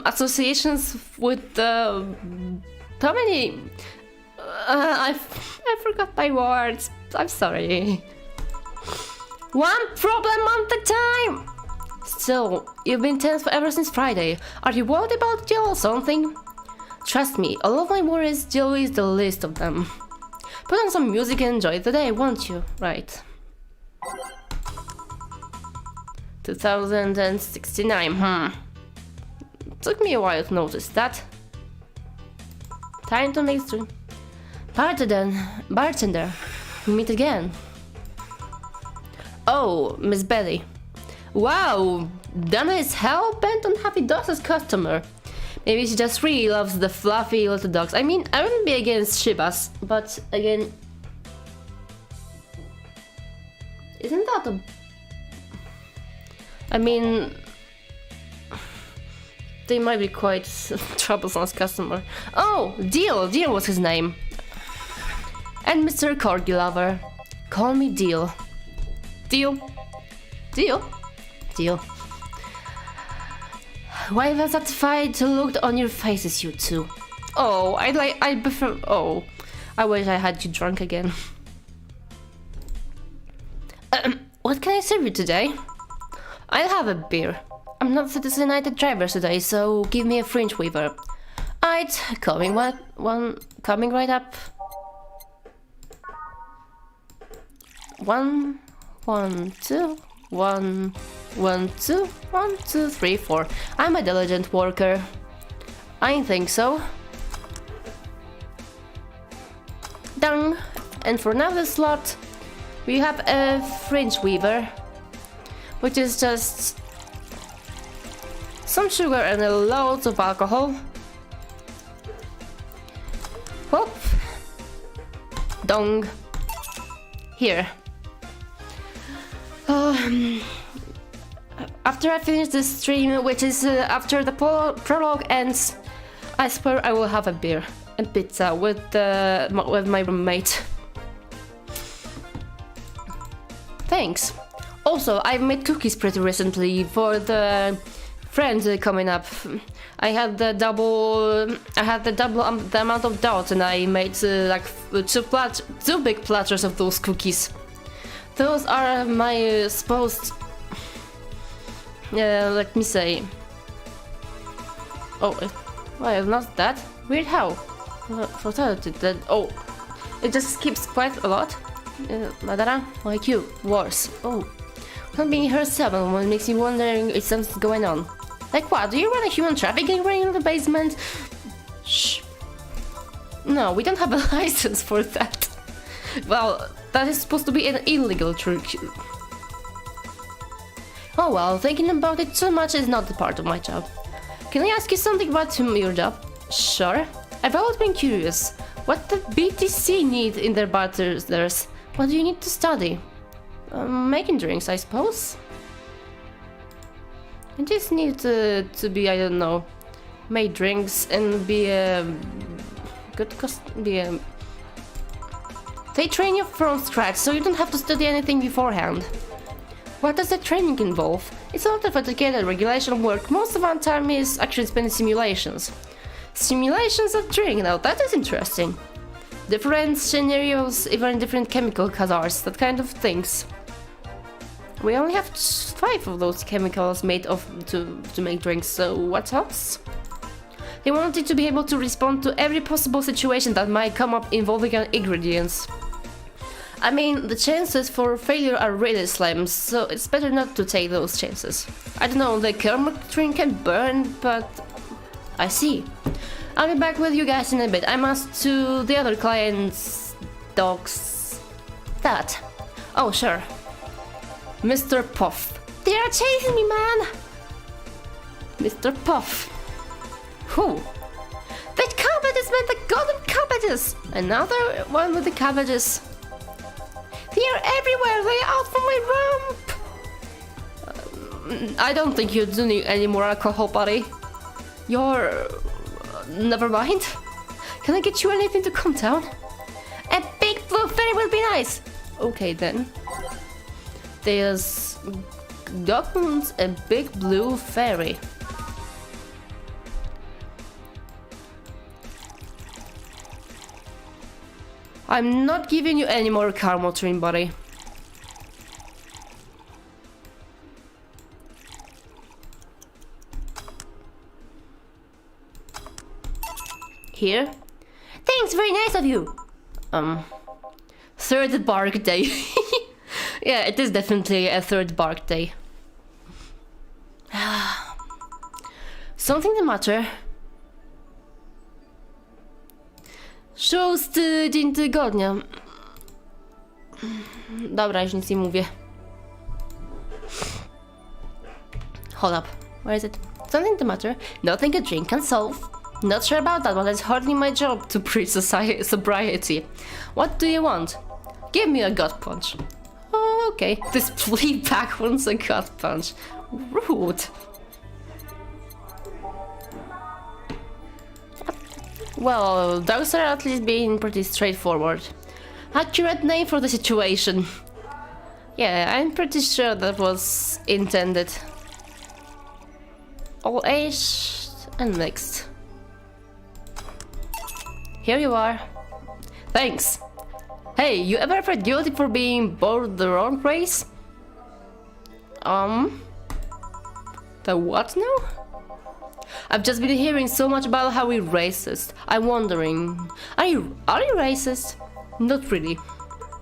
associations with how many I forgot my words. I'm sorry. One problem at the time. So you've been tense ever since Friday. Are you worried about Jill or something? Trust me, all of my worries, Jill is the least of them. Put on some music and enjoy the day, won't you? Right. 2069, Took me a while to notice that. Time to make stream. Bartender, we meet again. Oh, Miss Betty. Wow, Dana is hell bent on having dogs as customer. Maybe she just really loves the fluffy little dogs. I mean, I wouldn't be against Shibas, but again... Isn't that a... I mean... They might be quite troublesome as customer. Oh, Deal was his name. And Mr. Corgi Lover. Call me Deal. Deal. Why have I satisfied look on your faces, you two? Oh, I prefer... Oh, I wish I had you drunk again. What can I serve you today? I'll have a beer. I'm not Citizen United drivers today, so give me a fringe weaver. Alright, coming right up. One, two, 1, 2, 1, 2, 3, 4. I'm a diligent worker. I think so. Done. And for another slot, we have a fringe weaver, which is just some sugar and a loads of alcohol. Whoop. Dong. Here. after I finish this stream, which is after the prologue ends, I swear I will have a beer and pizza with my roommate. Thanks. Also, I've made cookies pretty recently for the friends coming up. I had the double the amount of dough, and I made like two big platters of those cookies. Those are my supposed. Let me say. Oh, well, not that weird. How? Oh, it just skips quite a lot. Madara, like you, worse. Oh, not being her 7 one makes me wondering if something's going on. Like what? Do you run a human trafficking ring in the basement? Shh. No, we don't have a license for that. Well, that is supposed to be an illegal trick. Oh well, thinking about it too much is not the part of my job. Can I ask you something about your job? Sure. I've always been curious. What the BTC need in their bartenders? What do you need to study? Making drinks, I suppose? I just need to be, I don't know, make drinks and be a They train you from scratch, so you don't have to study anything beforehand. What does the training involve? It's a lot of educated regulation work. Most of our time is actually spent in simulations. Simulations of drink, now that is interesting. Different scenarios, even different chemical hazards, that kind of things. We only have 5 of those chemicals made of to make drinks, so what else? They wanted to be able to respond to every possible situation that might come up involving ingredients. I mean, the chances for failure are really slim, so it's better not to take those chances. I don't know, the caramel drink can burn, but I see. I'll be back with you guys in a bit. I must to the other client's dogs. That. Oh, sure. Mr. Puff. They are chasing me, man! Mr. Puff. Who? The cabbages, man! The golden cabbages! Another one with the cabbages. They are everywhere! They are out from my rump! I don't think you do need any more alcohol, buddy. You're... never mind. Can I get you anything to calm down? A big blue fairy will be nice! Okay then. There's... Goblins, a big blue fairy. I'm not giving you any more caramel trim, buddy. Here? Thanks, very nice of you! Third bark day. Yeah, it is definitely a third bark day. Something the matter? Szósty dzień tygodnia. Dobra, już nic nie mówię. Hold up. Where is it? Something the matter? Nothing a drink can solve. Not sure about that, but it's hardly my job to preach sobriety. What do you want? Give me a gut punch. Oh, okay. This flea pack wants a gut punch. Rude. Well, those are at least being pretty straightforward. Accurate name for the situation. Yeah, I'm pretty sure that was intended. All age and mixed. Here you are. Thanks. Hey, you ever felt guilty for being born the wrong race? The what now? I've just been hearing so much about how we're racist. I'm wondering, are you racist? Not really.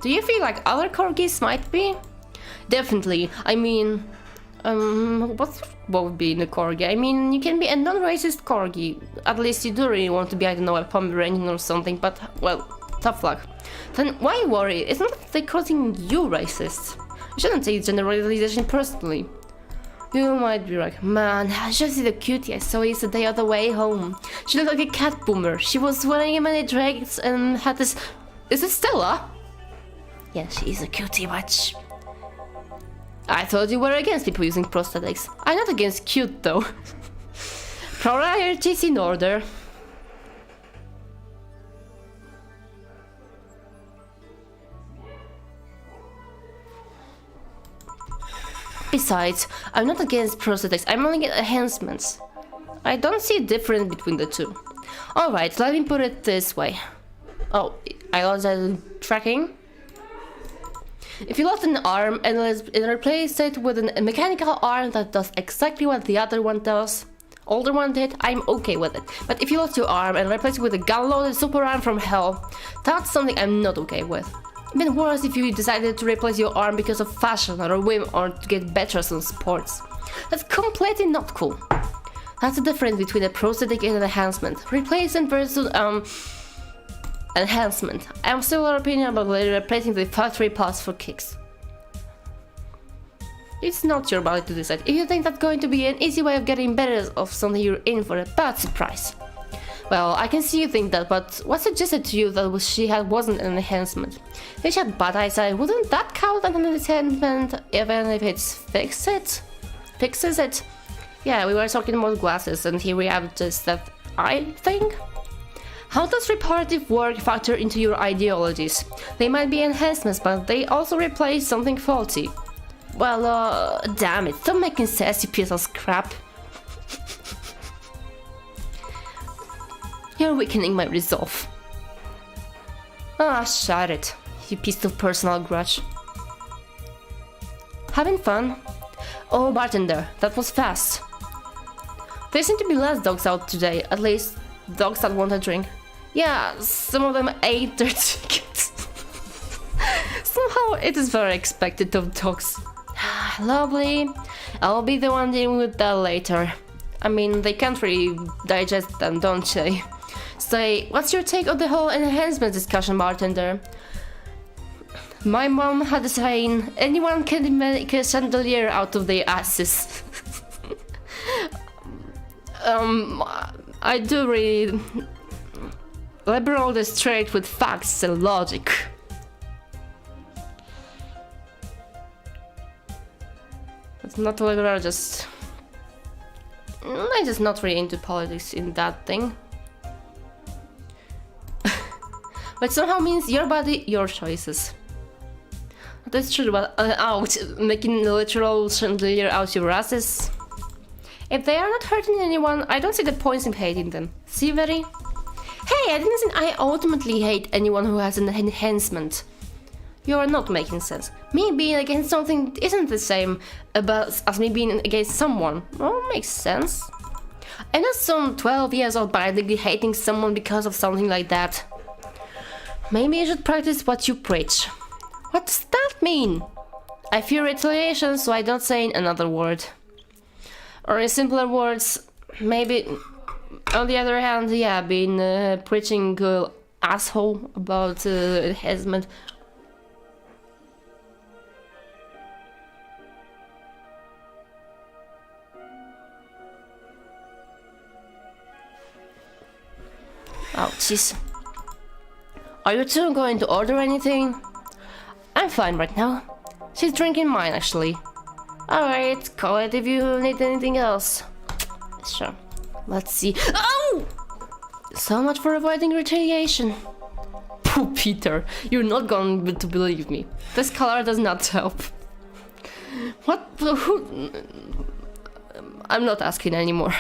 Do you feel like other corgis might be? Definitely. I mean, what would be in a corgi? I mean, you can be a non-racist corgi. At least you do really want to be, I don't know, a Pomeranian or something, but, well, tough luck. Then why worry? It's not that they're causing you racist. You shouldn't take generalization personally. You might be like, man, I just see the cutie I saw yesterday on the way home. She looked like a cat boomer. She was wearing many dress and had this... Is it Stella? Yeah, she is a cutie, but... I thought you were against people using prosthetics. I'm not against cute though. Priorities in order. Besides, I'm not against prosthetics, I'm only against enhancements. I don't see a difference between the two. Alright, let me put it this way. Oh, I lost that tracking. If you lost an arm and replace it with a mechanical arm that does exactly what the other one does, older one did, I'm okay with it. But if you lost your arm and replace it with a gun-loaded super arm from hell, that's something I'm not okay with. Even worse if you decided to replace your arm because of fashion or a whim or to get better at some sports. That's completely not cool. That's the difference between a prosthetic and an enhancement. Replacement versus enhancement. I have similar opinion about replacing the factory parts for kicks. It's not your body to decide. If you think that's going to be an easy way of getting better of something, you're in for a bad surprise. Well, I can see you think that, but what suggested to you that she had wasn't an enhancement? If she had bad eyesight, wouldn't that count as an enhancement even if it fixes it? Yeah, we were talking about glasses, and here we have just that eye thing. How does reparative work factor into your ideologies? They might be enhancements, but they also replace something faulty. Well, damn it, stop making sense, you piece of crap. You're weakening my resolve. Ah, shut it, you piece of personal grudge. Having fun? Oh, bartender, that was fast. There seem to be less dogs out today, at least dogs that want a drink. Yeah, some of them ate their tickets. Somehow it is very expected of dogs. Lovely. I'll be the one dealing with that later. I mean, they can't really digest them, don't they? Say, what's your take on the whole enhancement discussion, bartender? My mom had a saying, anyone can make a chandelier out of their asses. I do really liberal the straight with facts and logic. It's not liberal, I'm just not really into politics in that thing. But somehow means your body, your choices. That's true, but out, making a literal chandelier out your asses. If they are not hurting anyone, I don't see the points in hating them. See, very? Hey, I didn't think I ultimately hate anyone who has an enhancement. You are not making sense. Me being against something isn't the same as me being against someone. Well, makes sense. I'm not some 12 years old biologically hating someone because of something like that. Maybe you should practice what you preach. What does that mean? I fear retaliation, so I don't say another word. Or in simpler words, maybe, on the other hand, yeah, being preaching asshole about enhancement. Oh, jeez. Are you two going to order anything? I'm fine right now. She's drinking mine, actually. Alright, call it if you need anything else. Sure. Let's see. Oh! So much for avoiding retaliation. Pooh, Peter, you're not going to believe me. This color does not help. What? Who? I'm not asking anymore.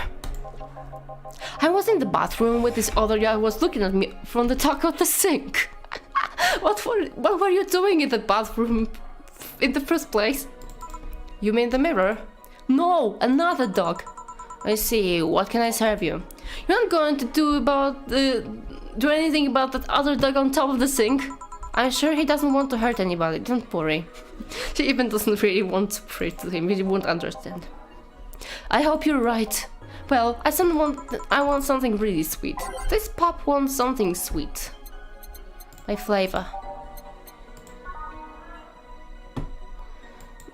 I was in the bathroom with this other guy who was looking at me from the top of the sink. What were you doing in the bathroom in the first place? You mean the mirror? No, another dog. I see. What can I serve you? You're not going to do anything about that other dog on top of the sink? I'm sure he doesn't want to hurt anybody. Don't worry. She even doesn't really want to pray to him. He won't understand. I hope you're right. Well, I want something really sweet. This pup wants something sweet. My flavor.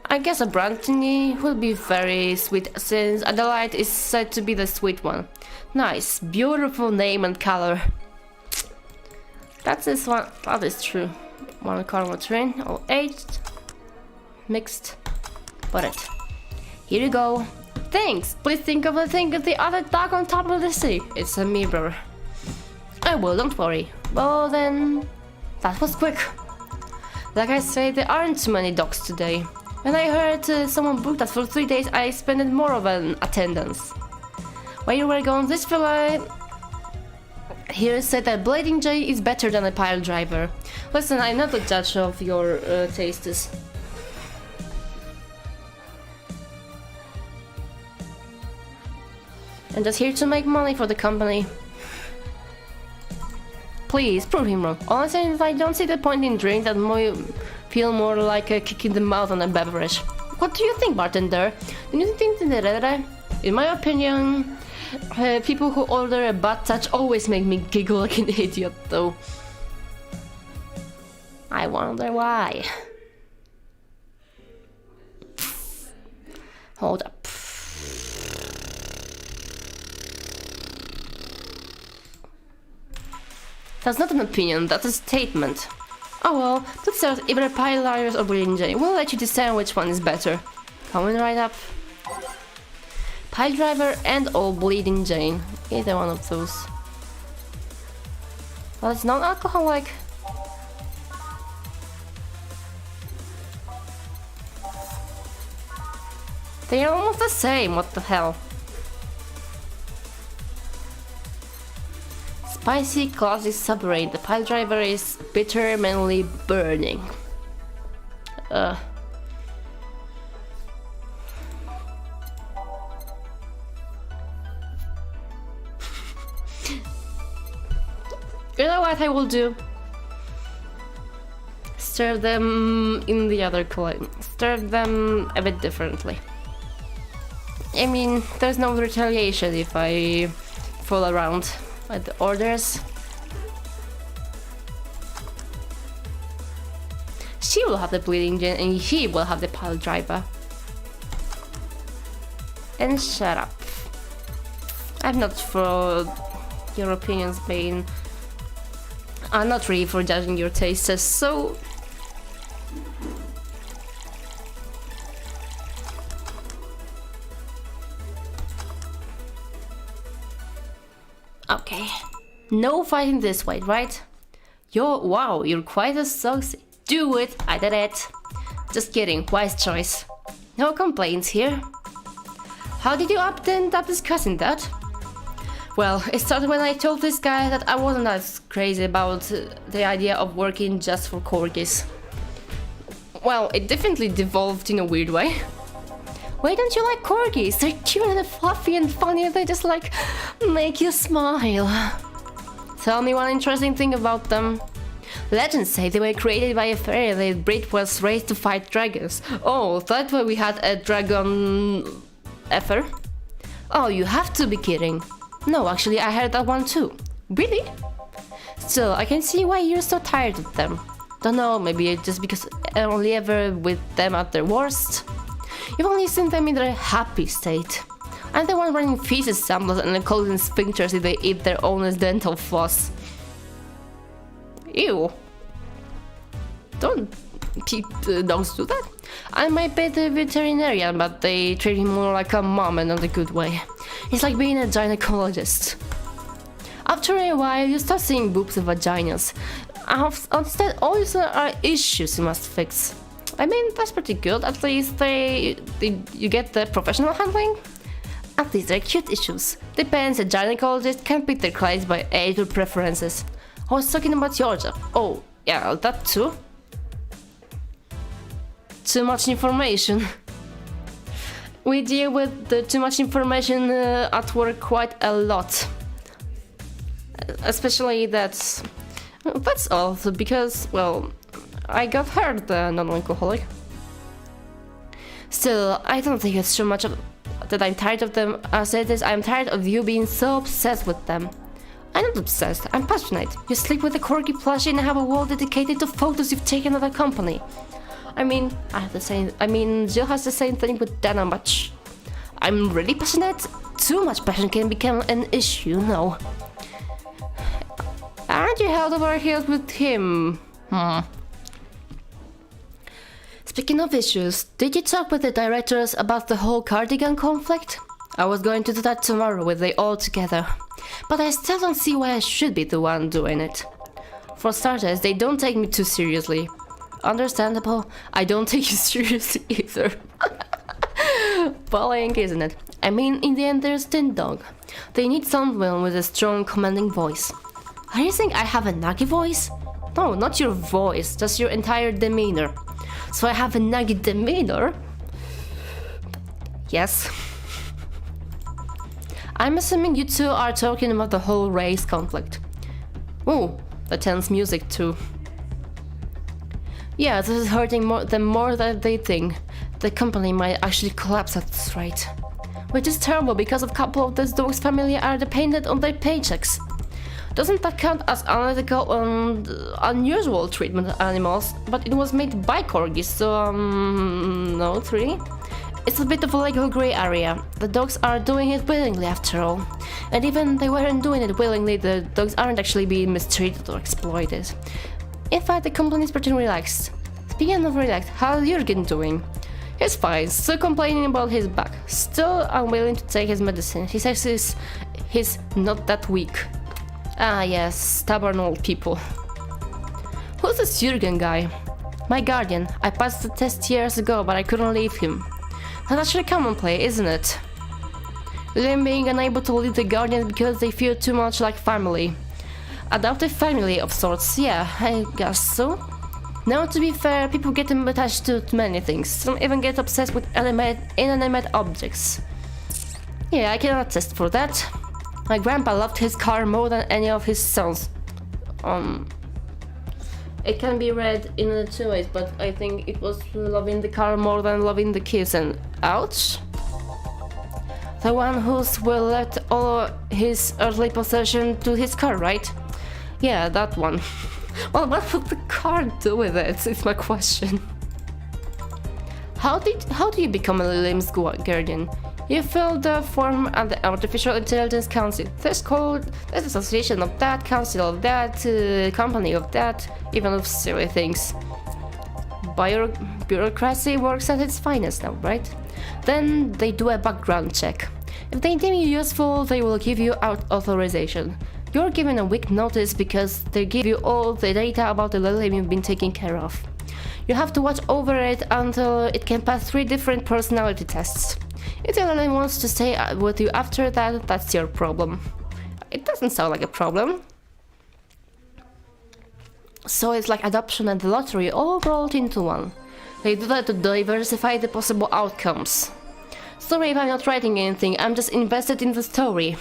I guess a brandy will be very sweet since Adelaide is said to be the sweet one. Nice, beautiful name and color. That is true. One caramel train, all aged, mixed, Put it. Here you go. Thanks! Please think of the other dog on top of the sea. It's a mirror. I will, don't worry. Well then... that was quick. Like I say, there aren't too many dogs today. When I heard someone booked us for 3 days, I expected more of an attendance. While you were gone, this fella here said that Blading J is better than a pile driver. Listen, I'm not a judge of your tastes. I'm just here to make money for the company. Please, prove him wrong. Honestly, I don't see the point in drinks that feel more like a kick in the mouth than a beverage. What do you think, bartender? Do you think that in my opinion, people who order a bad touch always make me giggle like an idiot, though. I wonder why. Hold up. That's not an opinion, that's a statement. Oh well, please tell us either pile liars or Bleeding Jay. We'll let you decide which one is better. Coming right up. Pile driver and or Bleeding Jane. Either one of those. Well, it's non-alcoholic. They're almost the same, what the hell. Spicy, classic, separate. The pile driver is bitter, mainly burning. You know what I will do? Serve them in the other column. Serve them a bit differently. I mean, there's no retaliation if I fall around by the orders. She will have the Bleeding Jane and he will have the pile driver. And shut up. I'm not for your opinions being... I'm not really for judging your tastes, so... Okay. No fighting this way, right? Wow, you're quite a saucy. Do it, I did it. Just kidding, wise choice. No complaints here. How did you end up discussing that? Well, it started when I told this guy that I wasn't as crazy about the idea of working just for corgis. Well, it definitely devolved in a weird way. Why don't you like corgis? They're cute and fluffy and funny and they just like make you smile. Tell me one interesting thing about them. Legends say they were created by a fairy that Brit was raised to fight dragons. Oh, that's why we had a dragon... Ether? Oh, you have to be kidding. No, actually, I heard that one too. Really? Still, I can see why you're so tired of them. Don't know, maybe it's just because I only ever with them at their worst. You've only seen them in their happy state. I'm the one running feces samples and closing sphincters if they eat their own dental floss. Ew. Don't dogs do that? I might be the veterinarian, but they treat him more like a mom and not a good way. It's like being a gynecologist. After a while, you start seeing boobs and vaginas. Instead, all these are issues you must fix. I mean, that's pretty good. At least you get the professional handling. At least they're cute issues. Depends, a gynecologist can pick their clients by age or preferences. I was talking about your job. Oh, yeah, that too. Too much information. We deal with the too much information at work quite a lot. Especially that's all, because, well, I got hurt, non-alcoholic. Still, I don't think it's too much of that I'm tired of them. As it is, I'm tired of you being so obsessed with them. I'm not obsessed, I'm passionate. You sleep with a corgi plushie and have a wall dedicated to photos you've taken of the company. I mean, Jill has the same thing with Dana, but shh. I'm really passionate. Too much passion can become an issue, no. Aren't you held over heels with him? Speaking of issues, did you talk with the directors about the whole cardigan conflict? I was going to do that tomorrow with they all together, but I still don't see why I should be the one doing it. For starters, they don't take me too seriously. Understandable, I don't take you seriously either. Bullying, isn't it? I mean, in the end there's Tin Dog. They need someone with a strong, commanding voice. Are you saying I have a naggy voice? No, not your voice, just your entire demeanor. So I have a naggy demeanor? Yes. I'm assuming you two are talking about the whole race conflict. Oh, the tense music too. Yeah, this is hurting them more than they think. The company might actually collapse at this rate. Which is terrible because a couple of these dogs' family are dependent on their paychecks. Doesn't that count as unethical and unusual treatment of animals? But it was made by corgis, so no, 3. It's a bit of a legal grey area. The dogs are doing it willingly after all. And even they weren't doing it willingly, the dogs aren't actually being mistreated or exploited. In fact, the company is pretty relaxed. Speaking of relaxed, how's Jürgen doing? He's fine, still complaining about his back. Still unwilling to take his medicine. He says he's not that weak. Ah yes, stubborn old people. Who's this Jürgen guy? My guardian. I passed the test years ago, but I couldn't leave him. That's actually commonplace, isn't it? Them being unable to leave the guardian because they feel too much like family. Adoptive family of sorts, yeah, I guess so. Now, to be fair, people get attached to many things. Some even get obsessed with inanimate objects. Yeah, I can attest for that. My grandpa loved his car more than any of his sons. It can be read in 2 ways, but I think it was loving the car more than loving the kids, and ouch. The one who will let all his earthly possession to his car, right? Yeah, that one. Well, what would the car do with it, is my question. How do you become a Lilim's guardian? You fill the form at the Artificial Intelligence Council. There's association of that, council of that, company of that, even of silly things. Bureaucracy works at its finest now, right? Then they do a background check. If they deem you useful, they will give you authorization. You're given a week notice because they give you all the data about the Lilim you've been taking care of. You have to watch over it until it can pass 3 different personality tests. If the Lilim wants to stay with you after that, that's your problem. It doesn't sound like a problem. So it's like adoption and the lottery all rolled into one. They do that to diversify the possible outcomes. Sorry if I'm not writing anything, I'm just invested in the story.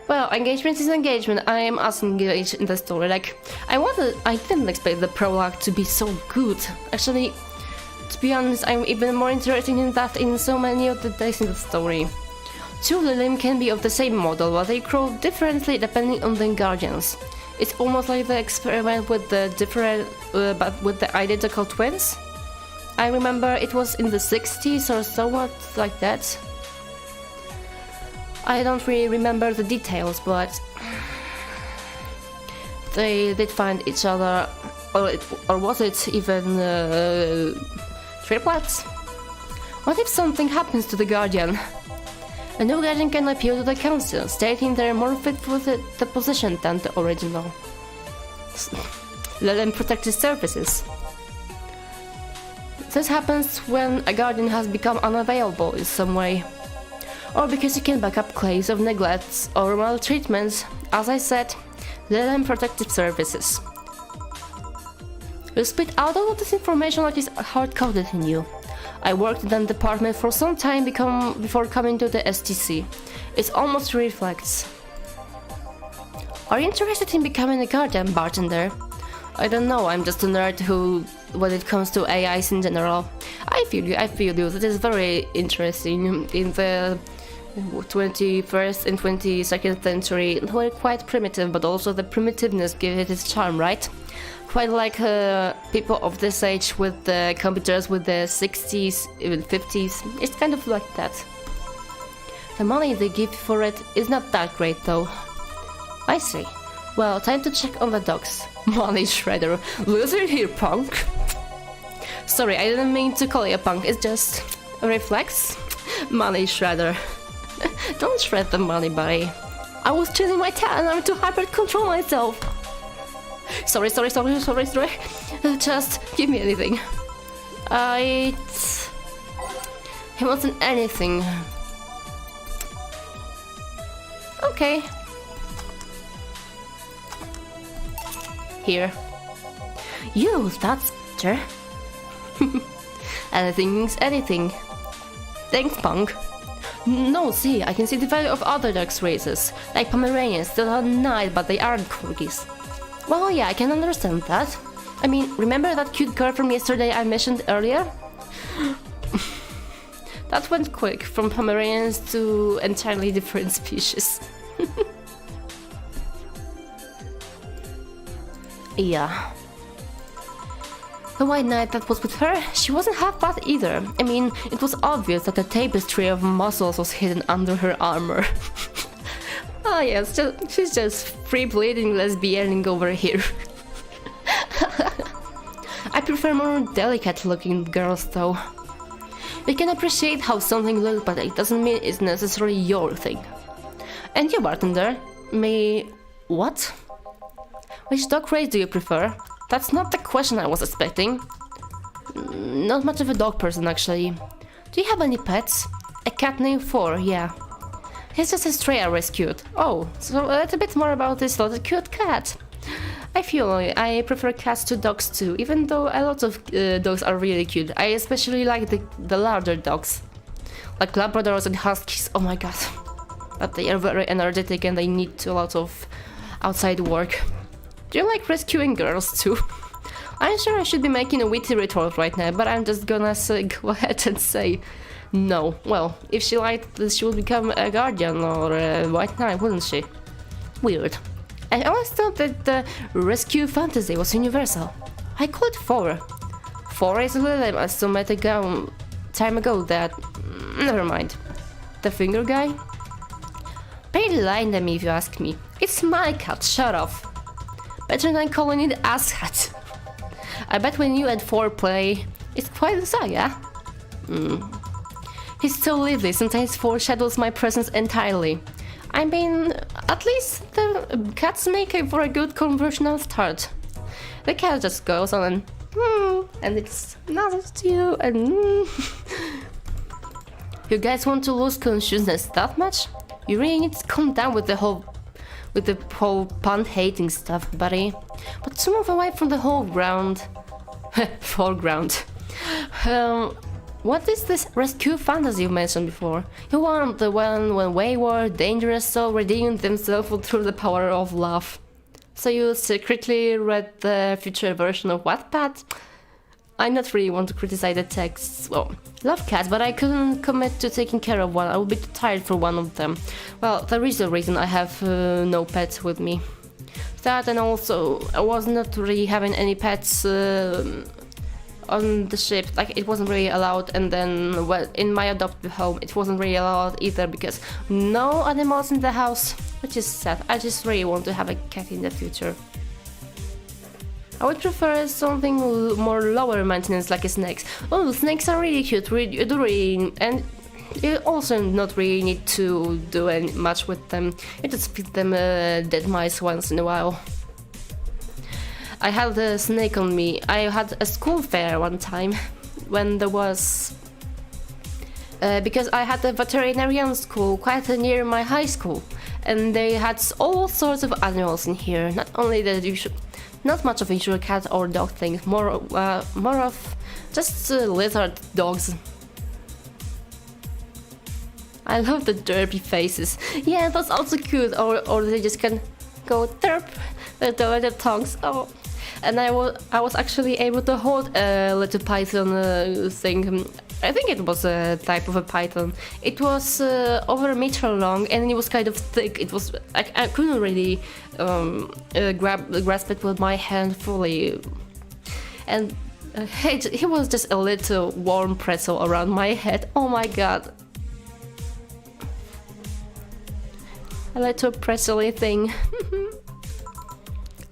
Well, engagement is engagement. I am as engaged in the story. Like, I didn't expect the prologue to be so good. Actually, to be honest, I'm even more interested in that in so many of the days in the story. 2 Lilim can be of the same model, but they grow differently depending on the guardians. It's almost like the experiment with the but with the identical twins. I remember it was in the 60s or so, what like that. I don't really remember the details, but they did find each other, or was it even triplets? What if something happens to the Guardian? A new Guardian can appeal to the Council, stating they're more fit for the position than the original. Lilim Protective Services. This happens when a Guardian has become unavailable in some way, or because you can back up claims of neglects or maltreatments. As I said, Lilim Protective Services. You spit out all of this information like it's hard-coded in you. I worked in that department for some time before coming to the STC. It's almost reflex. Are you interested in becoming a Guardian, bartender? I don't know, I'm just a nerd when it comes to AIs in general. I feel you, that is very interesting. In the 21st and 22nd century, we're quite primitive, but also the primitiveness gives it its charm, right? Quite like people of this age with the computers with the 60s, even 50s, it's kind of like that. The money they give for it is not that great though. I see. Well, time to check on the dogs. Money shredder. Loser here, punk. Sorry, I didn't mean to call you a punk, it's just a reflex. Money shredder. Don't shred the money, buddy. I was chasing my cat and I'm too hyper to control myself. Sorry. Just give me anything. He wasn't anything. Okay. Here. You, that's better. Anything means anything. Thanks, punk. No, see, I can see the value of other dogs races, like Pomeranians that are nice, but they aren't corgis. Well, yeah, I can understand that. I mean, remember that cute girl from yesterday I mentioned earlier? That went quick, from Pomeranians to entirely different species. Yeah. The white knight that was with her, she wasn't half bad either. I mean, it was obvious that the tapestry of muscles was hidden under her armor. Ah yes, she's just free-bleeding lesbian over here. I prefer more delicate-looking girls though. You can appreciate how something looks, but it doesn't mean it's necessarily your thing. And you, bartender, what? Which dog race do you prefer? That's not the question I was expecting. Not much of a dog person, actually. Do you have any pets? A cat named Four, yeah. He's just a stray I rescued. Oh, so a little bit more about this little cute cat. I feel I prefer cats to dogs too, even though a lot of dogs are really cute. I especially like the larger dogs. Like Labradors and Huskies, oh my god. But they are very energetic and they need a lot of outside work. Do you like rescuing girls too? I'm sure I should be making a witty retort right now, but I'm just gonna go ahead and say no. Well, if she liked, she would become a guardian or a white knight, wouldn't she? Weird. I always thought that the rescue fantasy was universal. I call it Four. Four is a little I saw met a time ago that... never mind. The finger guy? Barely lying to me if you ask me. It's my cat, shut off. Better than calling it asshat. I bet when you and Four play, it's quite a saga. He's so lively, sometimes foreshadows my presence entirely. I mean, at least the cats make for a good conversational start. The cat just goes on and it's nice to you and You guys want to lose consciousness that much? You really need to calm down with the whole pun-hating stuff, buddy. But to move away from the whole ground... foreground. What is this rescue fantasy you mentioned before? You want the one when wayward, dangerous soul redeemed themselves through the power of love. So you secretly read the future version of Wattpad? I not really want to criticize the texts. Well, love cats, but I couldn't commit to taking care of one. I would be too tired for one of them. Well, there is a reason I have no pets with me. That, and also I was not really having any pets on the ship. Like, it wasn't really allowed, and then, well, in my adopted home it wasn't really allowed either because no animals in the house, which is sad. I just really want to have a cat in the future. I would prefer something more lower maintenance, like snakes. Oh, snakes are really cute, and you also not really need to do much with them. You just feed them dead mice once in a while. I had a snake on me. I had a school fair one time when there was... because I had a veterinarian school quite near my high school, and they had all sorts of animals in here. Not only the usual, not much of usual cat or dog things, more of just lizard dogs. I love the derpy faces. Yeah, that's also cute. Or they just can go derp, the little tongues. Oh. And I was actually able to hold a little python thing. I think it was a type of a python. It was over a meter long and it was kind of thick. It was I couldn't really grasp it with my hand fully. And he was just a little warm pretzel around my head. Oh my god. A little pretzel thing.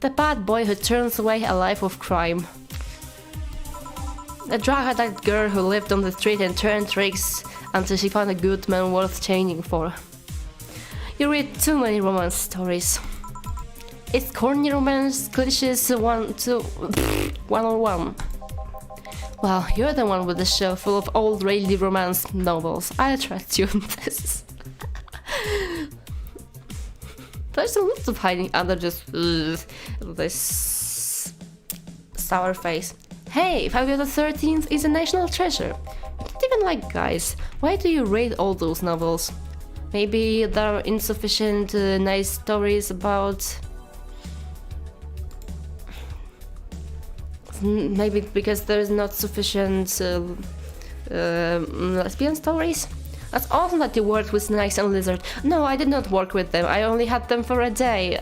The bad boy who turns away a life of crime. The drug addict girl who lived on the street and turned tricks until she found a good man worth changing for. You read too many romance stories. It's corny romance, cliches 101. Well, you're the one with the shelf full of old lady romance novels. I trust you in this. There's a lot of hiding under just this sour face. Hey, Friday the 13th is a national treasure. You don't even like guys. Why do you read all those novels? Maybe there are insufficient nice stories about... Maybe because there is not sufficient lesbian stories? That's awesome that you worked with Snakes and Lizard. No, I did not work with them. I only had them for a day.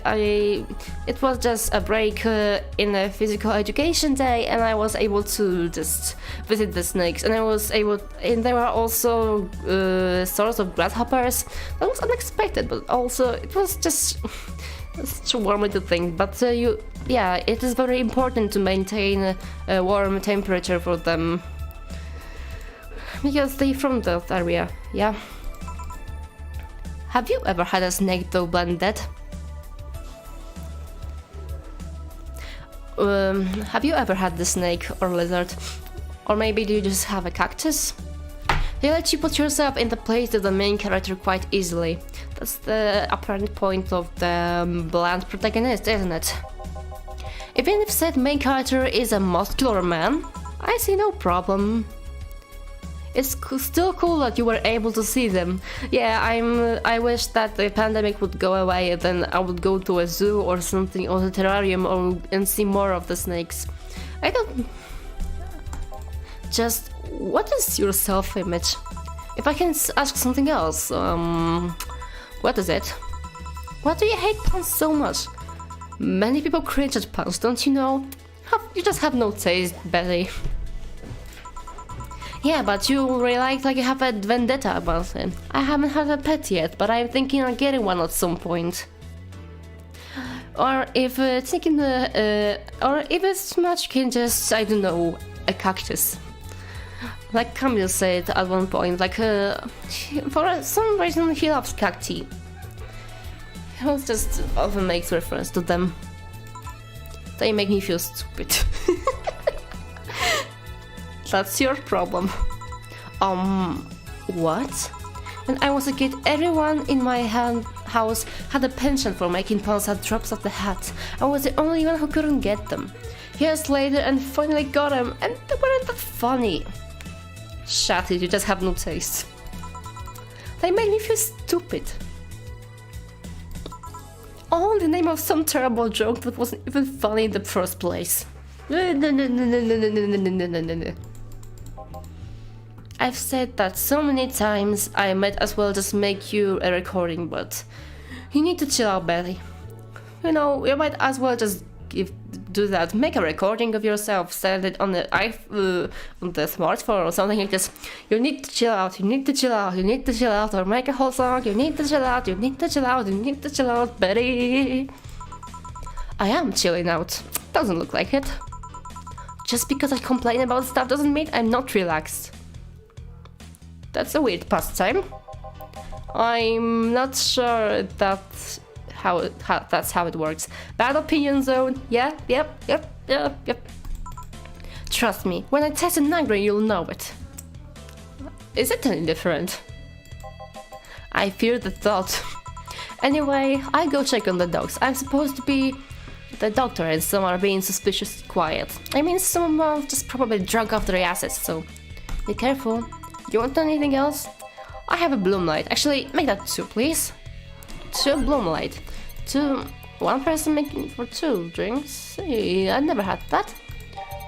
It was just a break in a physical education day, and I was able to just visit the snakes. And and there were also sorts of grasshoppers. That was unexpected, but also it was just such a warm little thing. But yeah, it is very important to maintain a warm temperature for them. Because they're from that area, yeah. Have you ever had a snake though blended? Have you ever had the snake or lizard? Or maybe do you just have a cactus? They let you put yourself in the place of the main character quite easily. That's the apparent point of the bland protagonist, isn't it? Even if said main character is a muscular man, I see no problem. It's still cool that you were able to see them. Yeah, I wish that the pandemic would go away and then I would go to a zoo or something, or a terrarium, and see more of the snakes. I don't... Just, what is your self-image? If I can ask something else, what is it? Why do you hate puns so much? Many people cringe at puns, don't you know? You just have no taste, Betty. Yeah, but you really like you have a vendetta about him. I haven't had a pet yet, but I'm thinking of getting one at some point. Or if it's too much, you can just, I don't know, a cactus. Like Camille said at one point, like for some reason he loves cacti. He just often makes reference to them. They make me feel stupid. That's your problem. What? When I was a kid, everyone in my house had a penchant for making puns at drops of the hat. I was the only one who couldn't get them. Years later, and finally got them, and they weren't that funny. Shut it, you just have no taste. They made me feel stupid. All in the name of some terrible joke that wasn't even funny in the first place. I've said that so many times, I might as well just make you a recording, but you need to chill out, Betty. You know, you might as well just do that. Make a recording of yourself, send it on the smartphone or something like this. You need to chill out, you need to chill out, you need to chill out, or make a whole song. You need to chill out, you need to chill out, you need to chill out, Betty. I am chilling out. Doesn't look like it. Just because I complain about stuff doesn't mean I'm not relaxed. That's a weird pastime. I'm not sure that's how it works. Bad opinion zone. Yeah, yep. Trust me, when I test an angry, you'll know it. Is it any different? I fear the thought. Anyway, I go check on the dogs. I'm supposed to be the doctor and some are being suspiciously quiet. I mean, some are just probably drunk off their asses, so be careful. You want anything else? I have a bloom light. Actually, make that 2, please. 2 bloom light. 1 person making for 2 drinks. Hey, I never had that.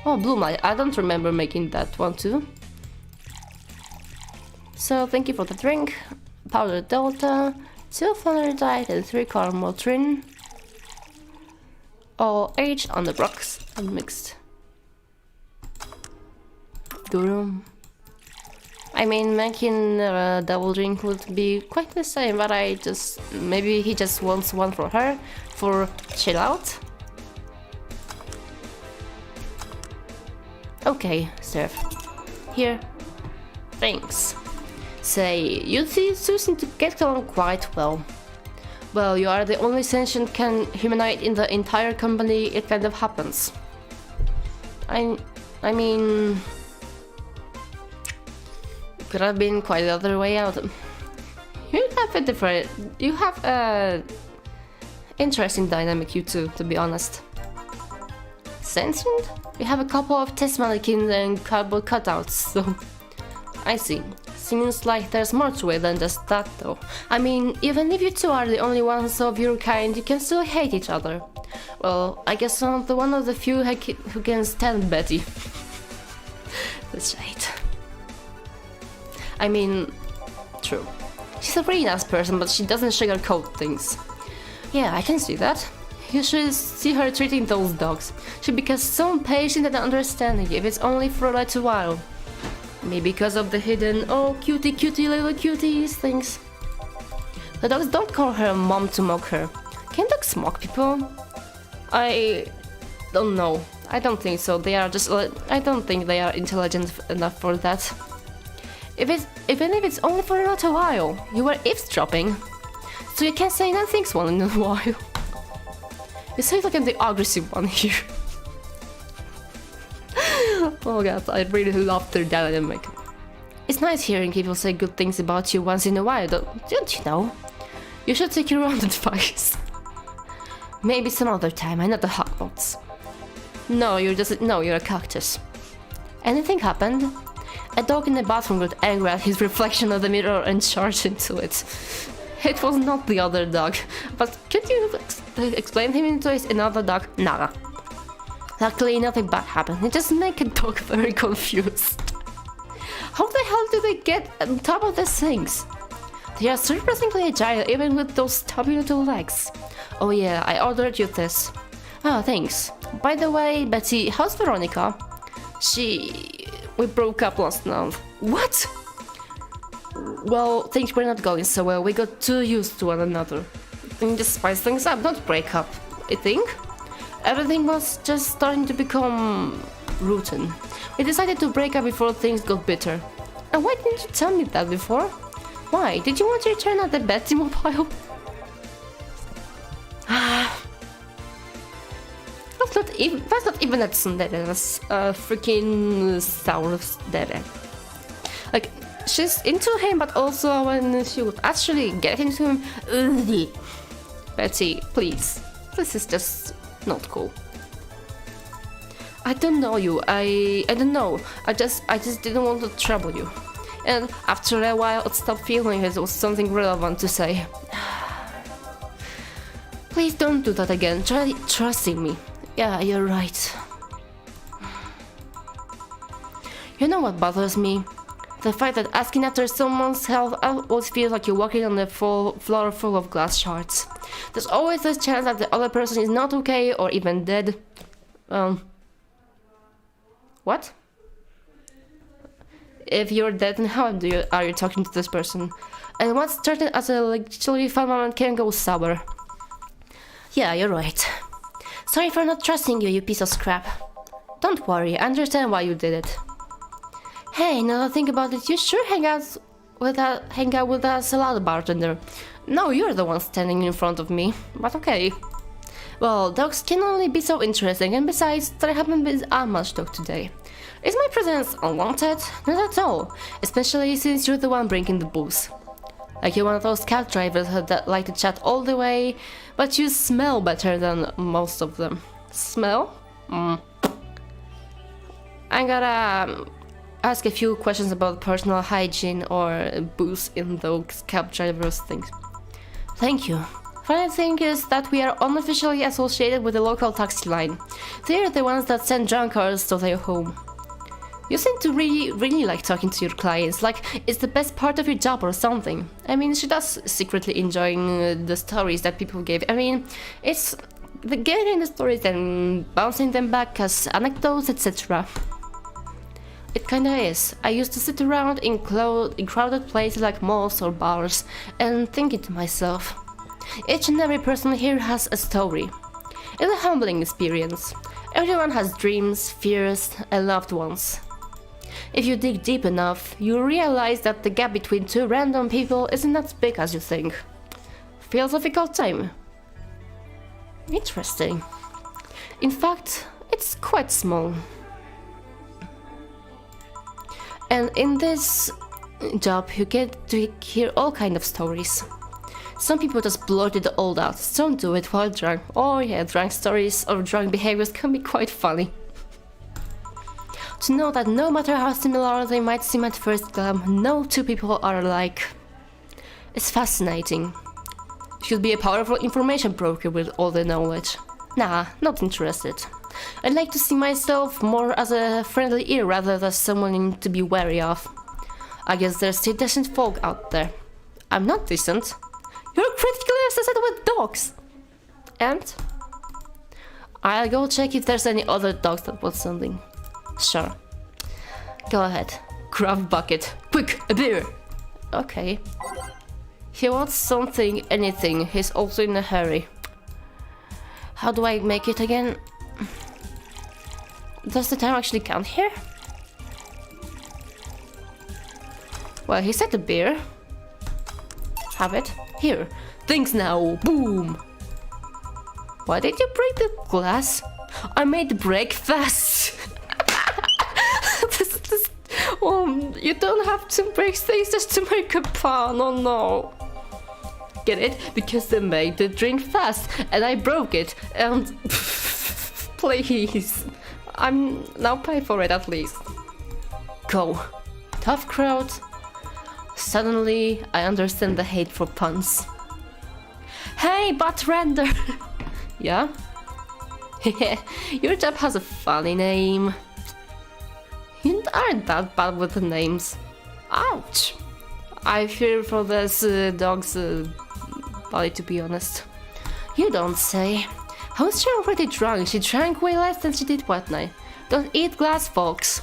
Oh, bloom light. I don't remember making that one too. So, thank you for the drink. Powder Delta, 2 Fluoride and 3 caramel trin. All aged on the rocks and mixed. Durum. I mean, making a double drink would be quite the same, but maybe he just wants one for her, for chill out. Okay, serve. Here. Thanks. Say, you two seem to get along quite well. Well, you are the only sentient humanoid in the entire company. It kind of happens. I mean... Could have been quite the other way out. You have a interesting dynamic, you two, to be honest. Sentient? We have a couple of test mannequins and cardboard cutouts, so... I see. Seems like there's more to it than just that, though. I mean, even if you two are the only ones of your kind, you can still hate each other. Well, I guess I'm one of the few who can stand Betty. That's right. I mean, true. She's a really nice person, but she doesn't sugarcoat things. Yeah, I can see that. You should see her treating those dogs. She becomes so patient and understanding, if it's only for a little while. Maybe because of the hidden, oh, cutie little cuties things. The dogs don't call her mom to mock her. Can dogs mock people? I don't know. I don't think so. I don't think they are intelligent enough for that. Even if it's only for a little while, you were eavesdropping. So you can't say nothing once in a while. You say like I'm the aggressive one here. Oh god, I really love their dynamic. It's nice hearing people say good things about you once in a while, don't you know? You should take your own advice. Maybe some other time, I'm not a hotbox. No, you're a cactus. Anything happened? A dog in the bathroom got angry at his reflection of the mirror and charged into it. It was not the other dog, but could you explain him into another dog? Nada. Luckily, nothing bad happened. It just made a dog very confused. How the hell do they get on top of these things? They are surprisingly agile, even with those stubby little legs. Oh yeah, I ordered you this. Ah, thanks. By the way, Betty, how's Veronica? We broke up last month. What? Well, things were not going so well. We got too used to one another. And just spice things up, not break up. I think? Everything was just starting to become routine. We decided to break up before things got bitter. And why didn't you tell me that before? Why? Did you want to return at the Betty mobile? That's not even a tsundere, that's a freaking sour tsundere. Like, she's into him, but also when she would actually get into him, ugh. Betty, please. This is just not cool. I don't know you. I don't know. I just didn't want to trouble you. And after a while, I stopped feeling it was something relevant to say. Please don't do that again. Try trusting me. Yeah, you're right. You know what bothers me? The fact that asking after someone's health always feels like you're walking on a floor full of glass shards. There's always a chance that the other person is not okay or even dead. What? If you're dead, then how are you talking to this person? And what started as a literally fun moment can go sour. Yeah, you're right. Sorry for not trusting you, you piece of scrap. Don't worry, I understand why you did it. Hey, now that I think about it, you sure hang out with a salad bartender. No, you're the one standing in front of me, but okay. Well, dogs can only be so interesting, and besides, there haven't been much talk today. Is my presence unwanted? Not at all, especially since you're the one bringing the booze. Like you're one of those cab drivers that like to chat all the way, but you smell better than most of them. Smell? I gotta ask a few questions about personal hygiene or booze in those cab drivers' things. Thank you. Funny thing is that we are unofficially associated with the local taxi line. They are the ones that send drunkards to their home. You seem to really like talking to your clients, like it's the best part of your job or something. I mean, she does secretly enjoying the stories that people give. I mean, it's getting the stories and bouncing them back as anecdotes, etc. It kinda is. I used to sit around in crowded places like malls or bars and thinking to myself, each and every person here has a story. It's a humbling experience. Everyone has dreams, fears, and loved ones. If you dig deep enough, you realize that the gap between two random people isn't as big as you think. Philosophical time. Interesting. In fact, it's quite small. And in this job, you get to hear all kinds of stories. Some people just blurt it all out. Some do it while drunk. Oh yeah, drunk stories or drunk behaviors can be quite funny. To know that no matter how similar they might seem at first glance, no two people are alike. It's fascinating. You should be a powerful information broker with all the knowledge. Nah, not interested. I'd like to see myself more as a friendly ear rather than someone to be wary of. I guess there's still decent folk out there. I'm not decent. You're critically obsessed with dogs! And? I'll go check if there's any other dogs that want something. Sure. Go ahead. Grab bucket. Quick, a beer! Okay. He wants something, anything. He's also in a hurry. How do I make it again? Does the time actually count here? Well, he said a beer. Have it. Here. Thanks now. Boom! Why did you break the glass? I made breakfast! You don't have to break things just to make a pan, oh no. Get it? Because they made the drink fast and I broke it and... Please. I'm now pay for it at least. Go. Tough crowd. Suddenly I understand the hate for puns. Hey, bartender! Yeah? Your job has a funny name. You aren't that bad with the names. Ouch! I fear for this dog's body, to be honest. You don't say. How's she already drunk? She drank way less than she did that night. Don't eat glass, folks.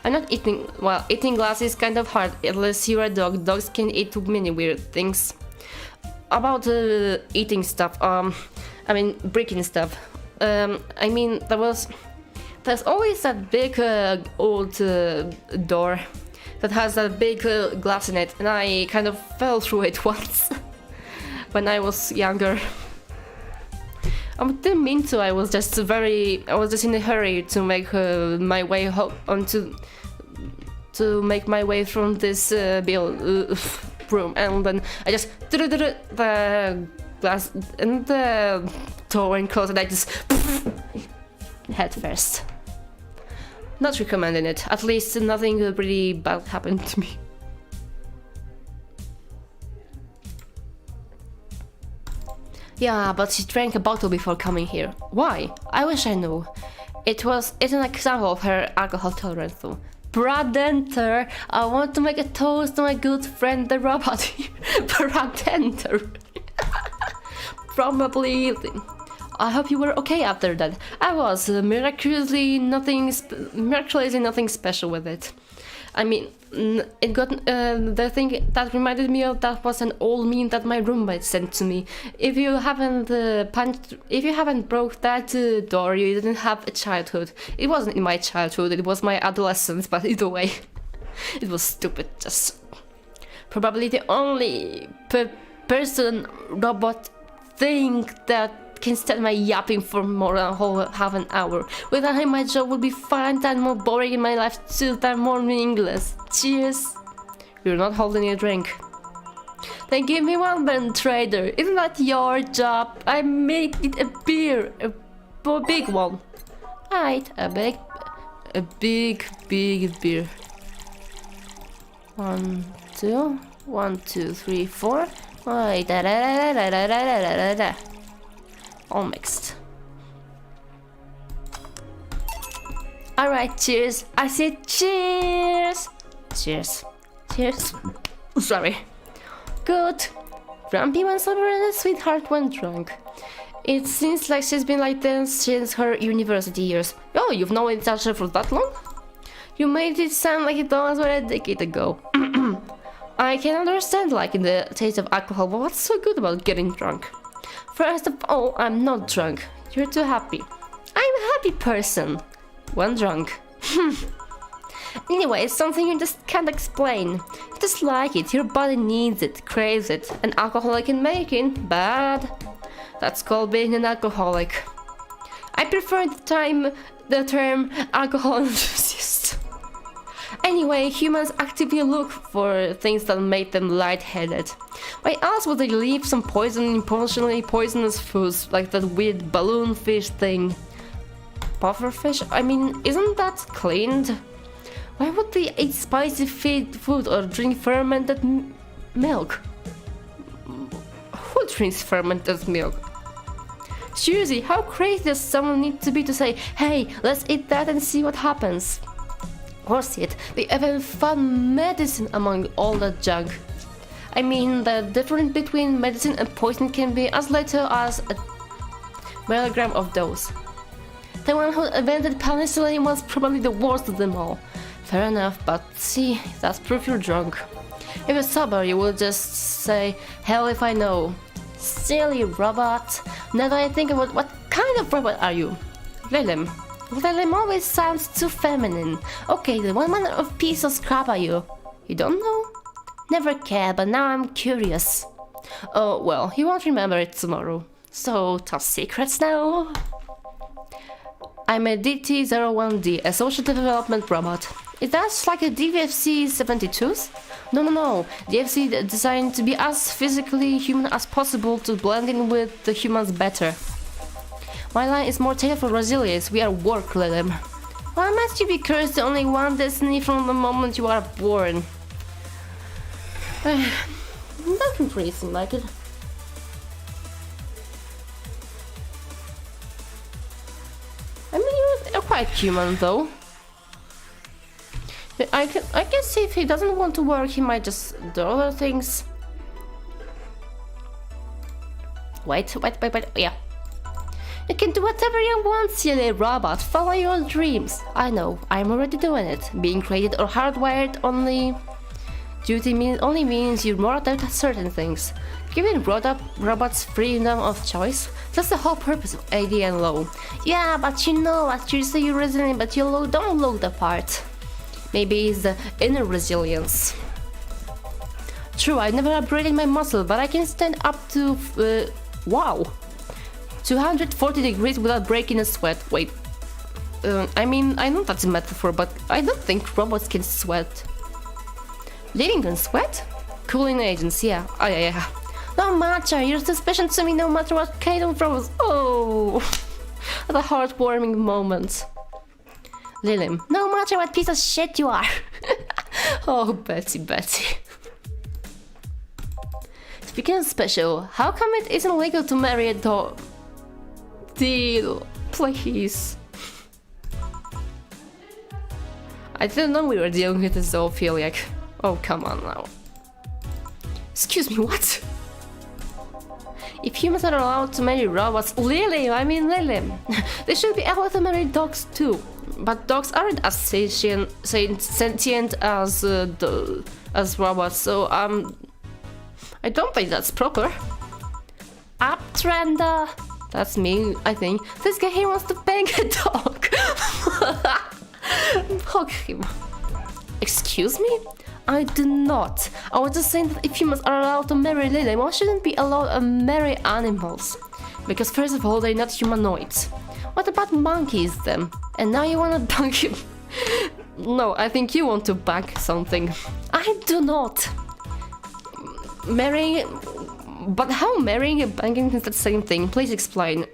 I'm not eating... Well, eating glass is kind of hard, unless you're a dog. Dogs can eat many weird things. About eating stuff, I mean, breaking stuff. I mean, there's always that big old door that has that big glass in it, and I kind of fell through it once when I was younger. I didn't mean to. I was just in a hurry to make my way home, to make my way from this room, and then I just threw the glass and the door and closed, and I just head first. Not recommending it. At least nothing really bad happened to me. Yeah, but she drank a bottle before coming here. Why? I wish I knew. It's an example of her alcohol tolerance though. Bartender, I want to make a toast to my good friend the robot. Bartender. Probably. I hope you were okay after that. I was miraculously nothing special with it. I mean, it got the thing that reminded me of that was an old meme that my roommate sent to me. If you haven't broke that door, you didn't have a childhood. It wasn't in my childhood. It was my adolescence. But either way, it was stupid. Just probably the only person robot thing that can stand my yapping for more than half an hour. Without him, my job would be far and more boring in my life too, than more meaningless. Cheers! You're not holding a drink. Then give me one then, trader. Isn't that your job? I made it a beer, a big one. Right, a big beer. 1, 2, 1, 2, 3, 4. Wait, all mixed. Alright, cheers. I said cheers. Cheers. Cheers. Sorry. Good. Grumpy when sober and a sweetheart when drunk. It seems like she's been like this since her university years. Oh, you've known each other for that long? You made it sound like it was a decade ago. I can understand liking the taste of alcohol, but what's so good about getting drunk? First of all, I'm not drunk. You're too happy. I'm happy person when drunk. Anyway, it's something you just can't explain. You just like it, your body needs it, craves it. An alcoholic can make it bad. That's called being an alcoholic. I prefer the term alcohol enthusiast. Anyway, humans actively look for things that make them lightheaded. Why else would they leave some emotionally poisonous foods like that weird balloon fish thing? Pufferfish? I mean, isn't that cleaned? Why would they eat spicy food or drink fermented milk? Who drinks fermented milk? Seriously, how crazy does someone need to be to say, hey, let's eat that and see what happens? Worse yet, they even found medicine among all that junk. I mean, the difference between medicine and poison can be as little as a milligram of dose. The one who invented penicillin was probably the worst of them all. Fair enough, but see, that's proof you're drunk. If you're sober, you will just say, hell if I know. Silly robot. Now that I think about what kind of robot are you? Lilim. Lilim always sounds too feminine. Okay, then what kind of piece of scrap are you? You don't know? Never cared, but now I'm curious. Oh, well, you won't remember it tomorrow. So, top secrets now? I'm a DT-01D, a social development robot. Is that like a DVFC-72s? No. DFC designed to be as physically human as possible to blend in with the humans better. My line is more tailored for resilience. We are work, Lilim. Why must you be cursed to only one destiny from the moment you are born? Doesn't really seem like it. I mean, you're quite human, though. I guess if he doesn't want to work, he might just do other things. Wait, yeah. You can do whatever you want, silly robot. Follow your dreams. I know, I'm already doing it. Being created or hardwired only means you're more adept at certain things. Giving robots freedom of choice? That's the whole purpose of AD and low. Yeah, but you know what, you say you're resilient, but you don't look the part. Maybe it's the inner resilience. True, I never upgraded my muscle, but I can stand up to, wow, 240 degrees without breaking a sweat. Wait, I mean, I know that's a metaphor, but I don't think robots can sweat. Living on sweat? Cooling agents, yeah. Oh, yeah. No matter, you're suspicious to me no matter what kind of robots. Oh, what a heartwarming moment. Lilim, no matter what piece of shit you are. Oh, Betty. Speaking of special, how come it isn't legal to marry a dog? Deal, please. I didn't know we were dealing with a zoophiliac. Oh, come on now. Excuse me, what? If humans are allowed to marry robots, Lilim, they should be able to marry dogs too. But dogs aren't as sentient as robots, so I don't think that's proper. Uptrender, that's me, I think. This guy here wants to bang a dog. Hug him. Excuse me? I do not. I was just saying that if humans are allowed to marry Lilim, why shouldn't be allowed to marry animals? Because first of all, they're not humanoids. What about monkeys then? And now you wanna dunk him? No, I think you want to bang something. I do not. Marrying... But how marrying and banging is the same thing? Please explain.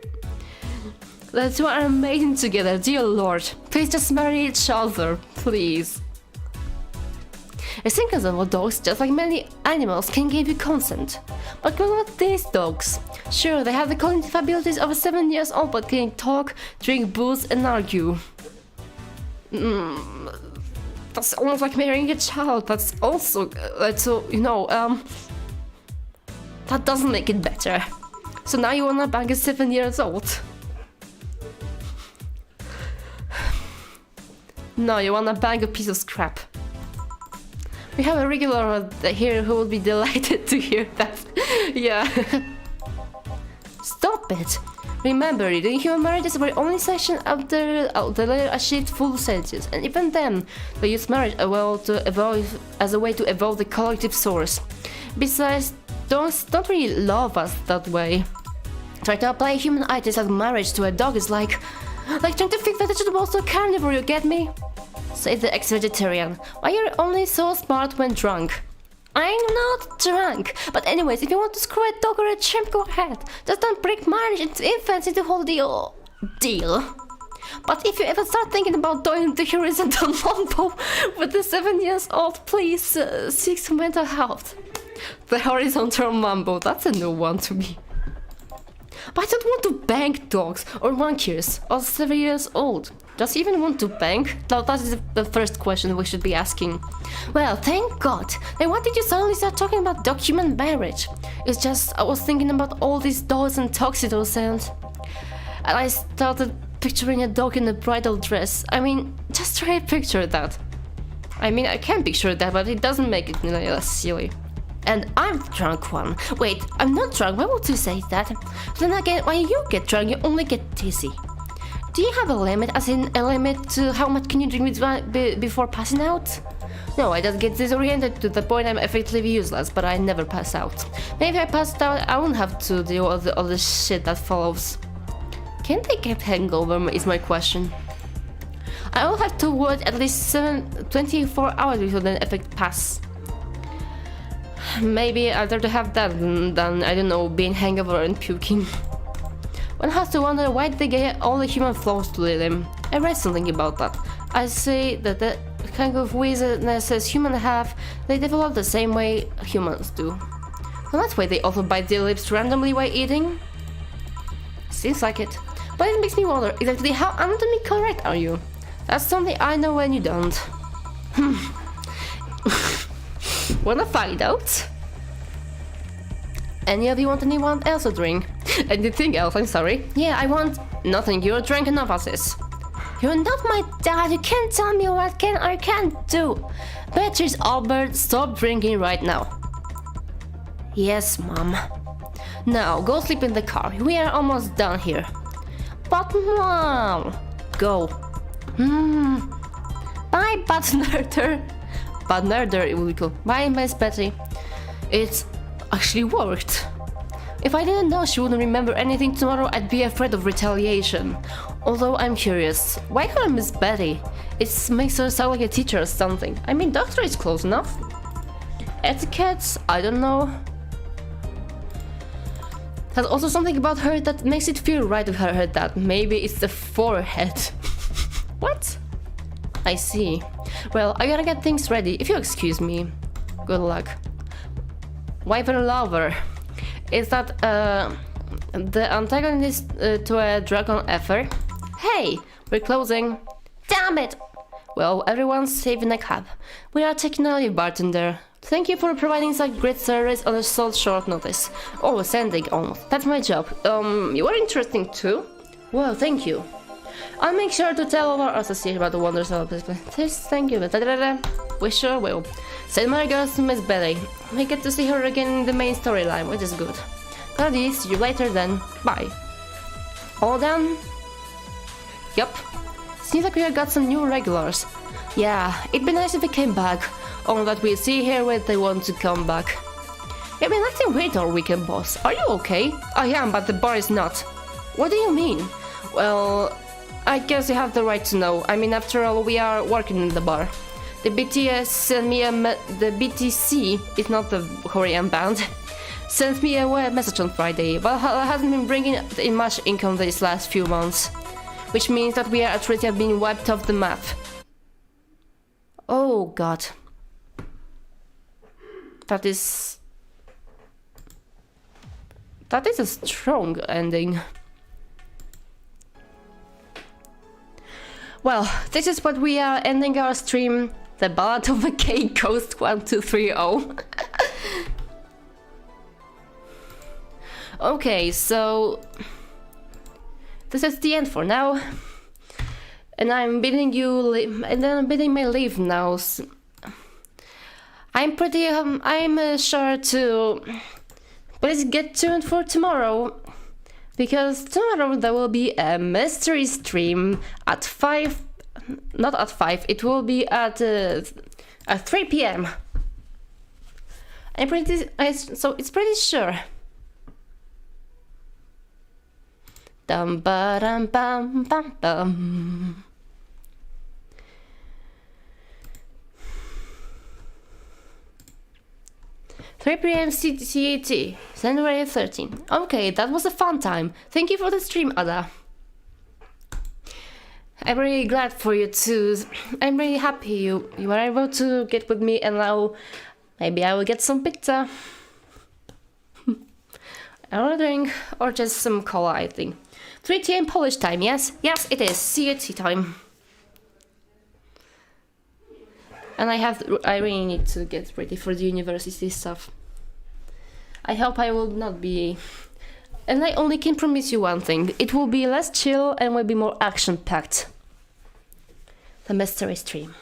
The two are amazing together, dear lord. Please just marry each other, please. I think as well, dogs, just like many animals, can give you consent. But what about these dogs? Sure, they have the cognitive abilities of a 7 years old, but can talk, drink booze, and argue. That's almost like marrying a child. That's also, that doesn't make it better. So now you wanna bang a 7 years old? No, you wanna bang a piece of scrap. We have a regular here who will be delighted to hear that. Yeah. Stop it! Remember, the human marriages were only section after the later achieved full sentience, and even then, they used marriage as a way to evolve the collective source. Besides, don't really love us that way. Trying to apply human ideas like marriage to a dog is like trying to feed vegetables to a carnivore, you get me? Said the ex-vegetarian. Why you're only so smart when drunk? I'm not drunk. But anyways, if you want to screw a dog or a chimp, go ahead. Just don't break marriage into infants into the whole deal. But if you ever start thinking about doing the horizontal mambo with the 7 years old, please seek some mental health. The horizontal mambo, that's a new one to me. But I don't want to bang dogs or monkeys or 7 years old. Does he even want to bang? Now that is the first question we should be asking. Well, thank God. Then why did you suddenly start talking about document marriage? It's just I was thinking about all these dolls and tuxedos and I started picturing a dog in a bridal dress. I mean, just try to picture that. I mean, I can picture that, but it doesn't make it less silly. And I'm drunk one. Wait, I'm not drunk, why would you say that? Then again, when you get drunk, you only get dizzy. Do you have a limit, as in a limit to how much can you drink before passing out? No, I just get disoriented to the point I'm effectively useless, but I never pass out. Maybe I passed out, I won't have to deal with all the shit that follows. Can they get hangover is my question. I will have to wait at least 24 hours before the effect pass. Maybe I'd rather have that than, I don't know, being hangover and puking. One has to wonder why they get all the human flaws to them. I read something about that. I say that the kind of weirdnesses humans have, they develop the same way humans do. Well, that's why they also bite their lips randomly while eating. Seems like it. But it makes me wonder exactly how anatomically correct are you? That's something I know when you don't. Wanna find out? Any of you want anyone else to drink? Anything else, I'm sorry. Yeah, I want nothing, you're drunk enough as is. You're not my dad, you can't tell me what can or can't do. Beatrice Albert, stop drinking right now. Yes, Mom. Now, go sleep in the car, we are almost done here. But Mom! Go. Bye, bad nerder. Bad nerder, it will be cool. Bye, Miss Betty. It actually worked. If I didn't know she wouldn't remember anything tomorrow, I'd be afraid of retaliation. Although I'm curious, why call her Miss Betty? It makes her sound like a teacher or something. I mean, doctor is close enough. Etiquette? I don't know. There's also something about her that makes it feel right to her that maybe it's the forehead. What? I see. Well, I gotta get things ready, if you excuse me. Good luck. Wyvern Lover. Is that the antagonist to a dragon effort? Hey, we're closing. Damn it! Well, everyone's safe in a cab. We are taking a leave, bartender. Thank you for providing such great service on a so short notice. Oh, sending almost. That's my job. You are interesting too? Well, thank you. I'll make sure to tell all our associates about the wonders of this place. Thank you. We sure will. Send my regards to Miss Betty. We get to see her again in the main storyline, which is good. Goodie, see you later then. Bye. All done? Yup. Seems like we have got some new regulars. Yeah, it'd be nice if they came back. Only that we'll see here when they want to come back. You've been acting weird all weekend, boss. Are you okay? I am, but the bar is not. What do you mean? Well, I guess you have the right to know. I mean, after all, we are working in the bar. The BTS sent me the BTC is not the Korean band. Sent me a message on Friday, but hasn't been bringing in much income these last few months, which means that we are at risk of being wiped off the map. Oh God. That is a strong ending. Well, this is what we are ending our stream. The Ballad of a Gay Ghost 1230. Okay, so this is the end for now, and I'm bidding my leave now. I'm sure to please get tuned for tomorrow. because tomorrow there will be a mystery stream at 5, not at 5, it will be at 3 p.m. So it's pretty sure. Dum ba dum bum bum bum. "3 p.m. CET, January 13. Okay, that was a fun time. Thank you for the stream, Ada. I'm really glad for you too. I'm really happy you were able to get with me, and now maybe I will get some pizza. I'm ordering, or just some cola, I think. 3 p.m. Polish time, yes? Yes, it is. CET time. And I really need to get ready for the university stuff. I hope I will not be... And I only can promise you one thing. It will be less chill and will be more action-packed. The mystery stream.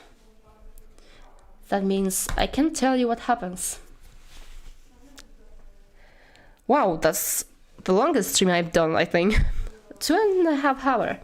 That means I can tell you what happens. Wow, that's the longest stream I've done, I think. 2.5 hours.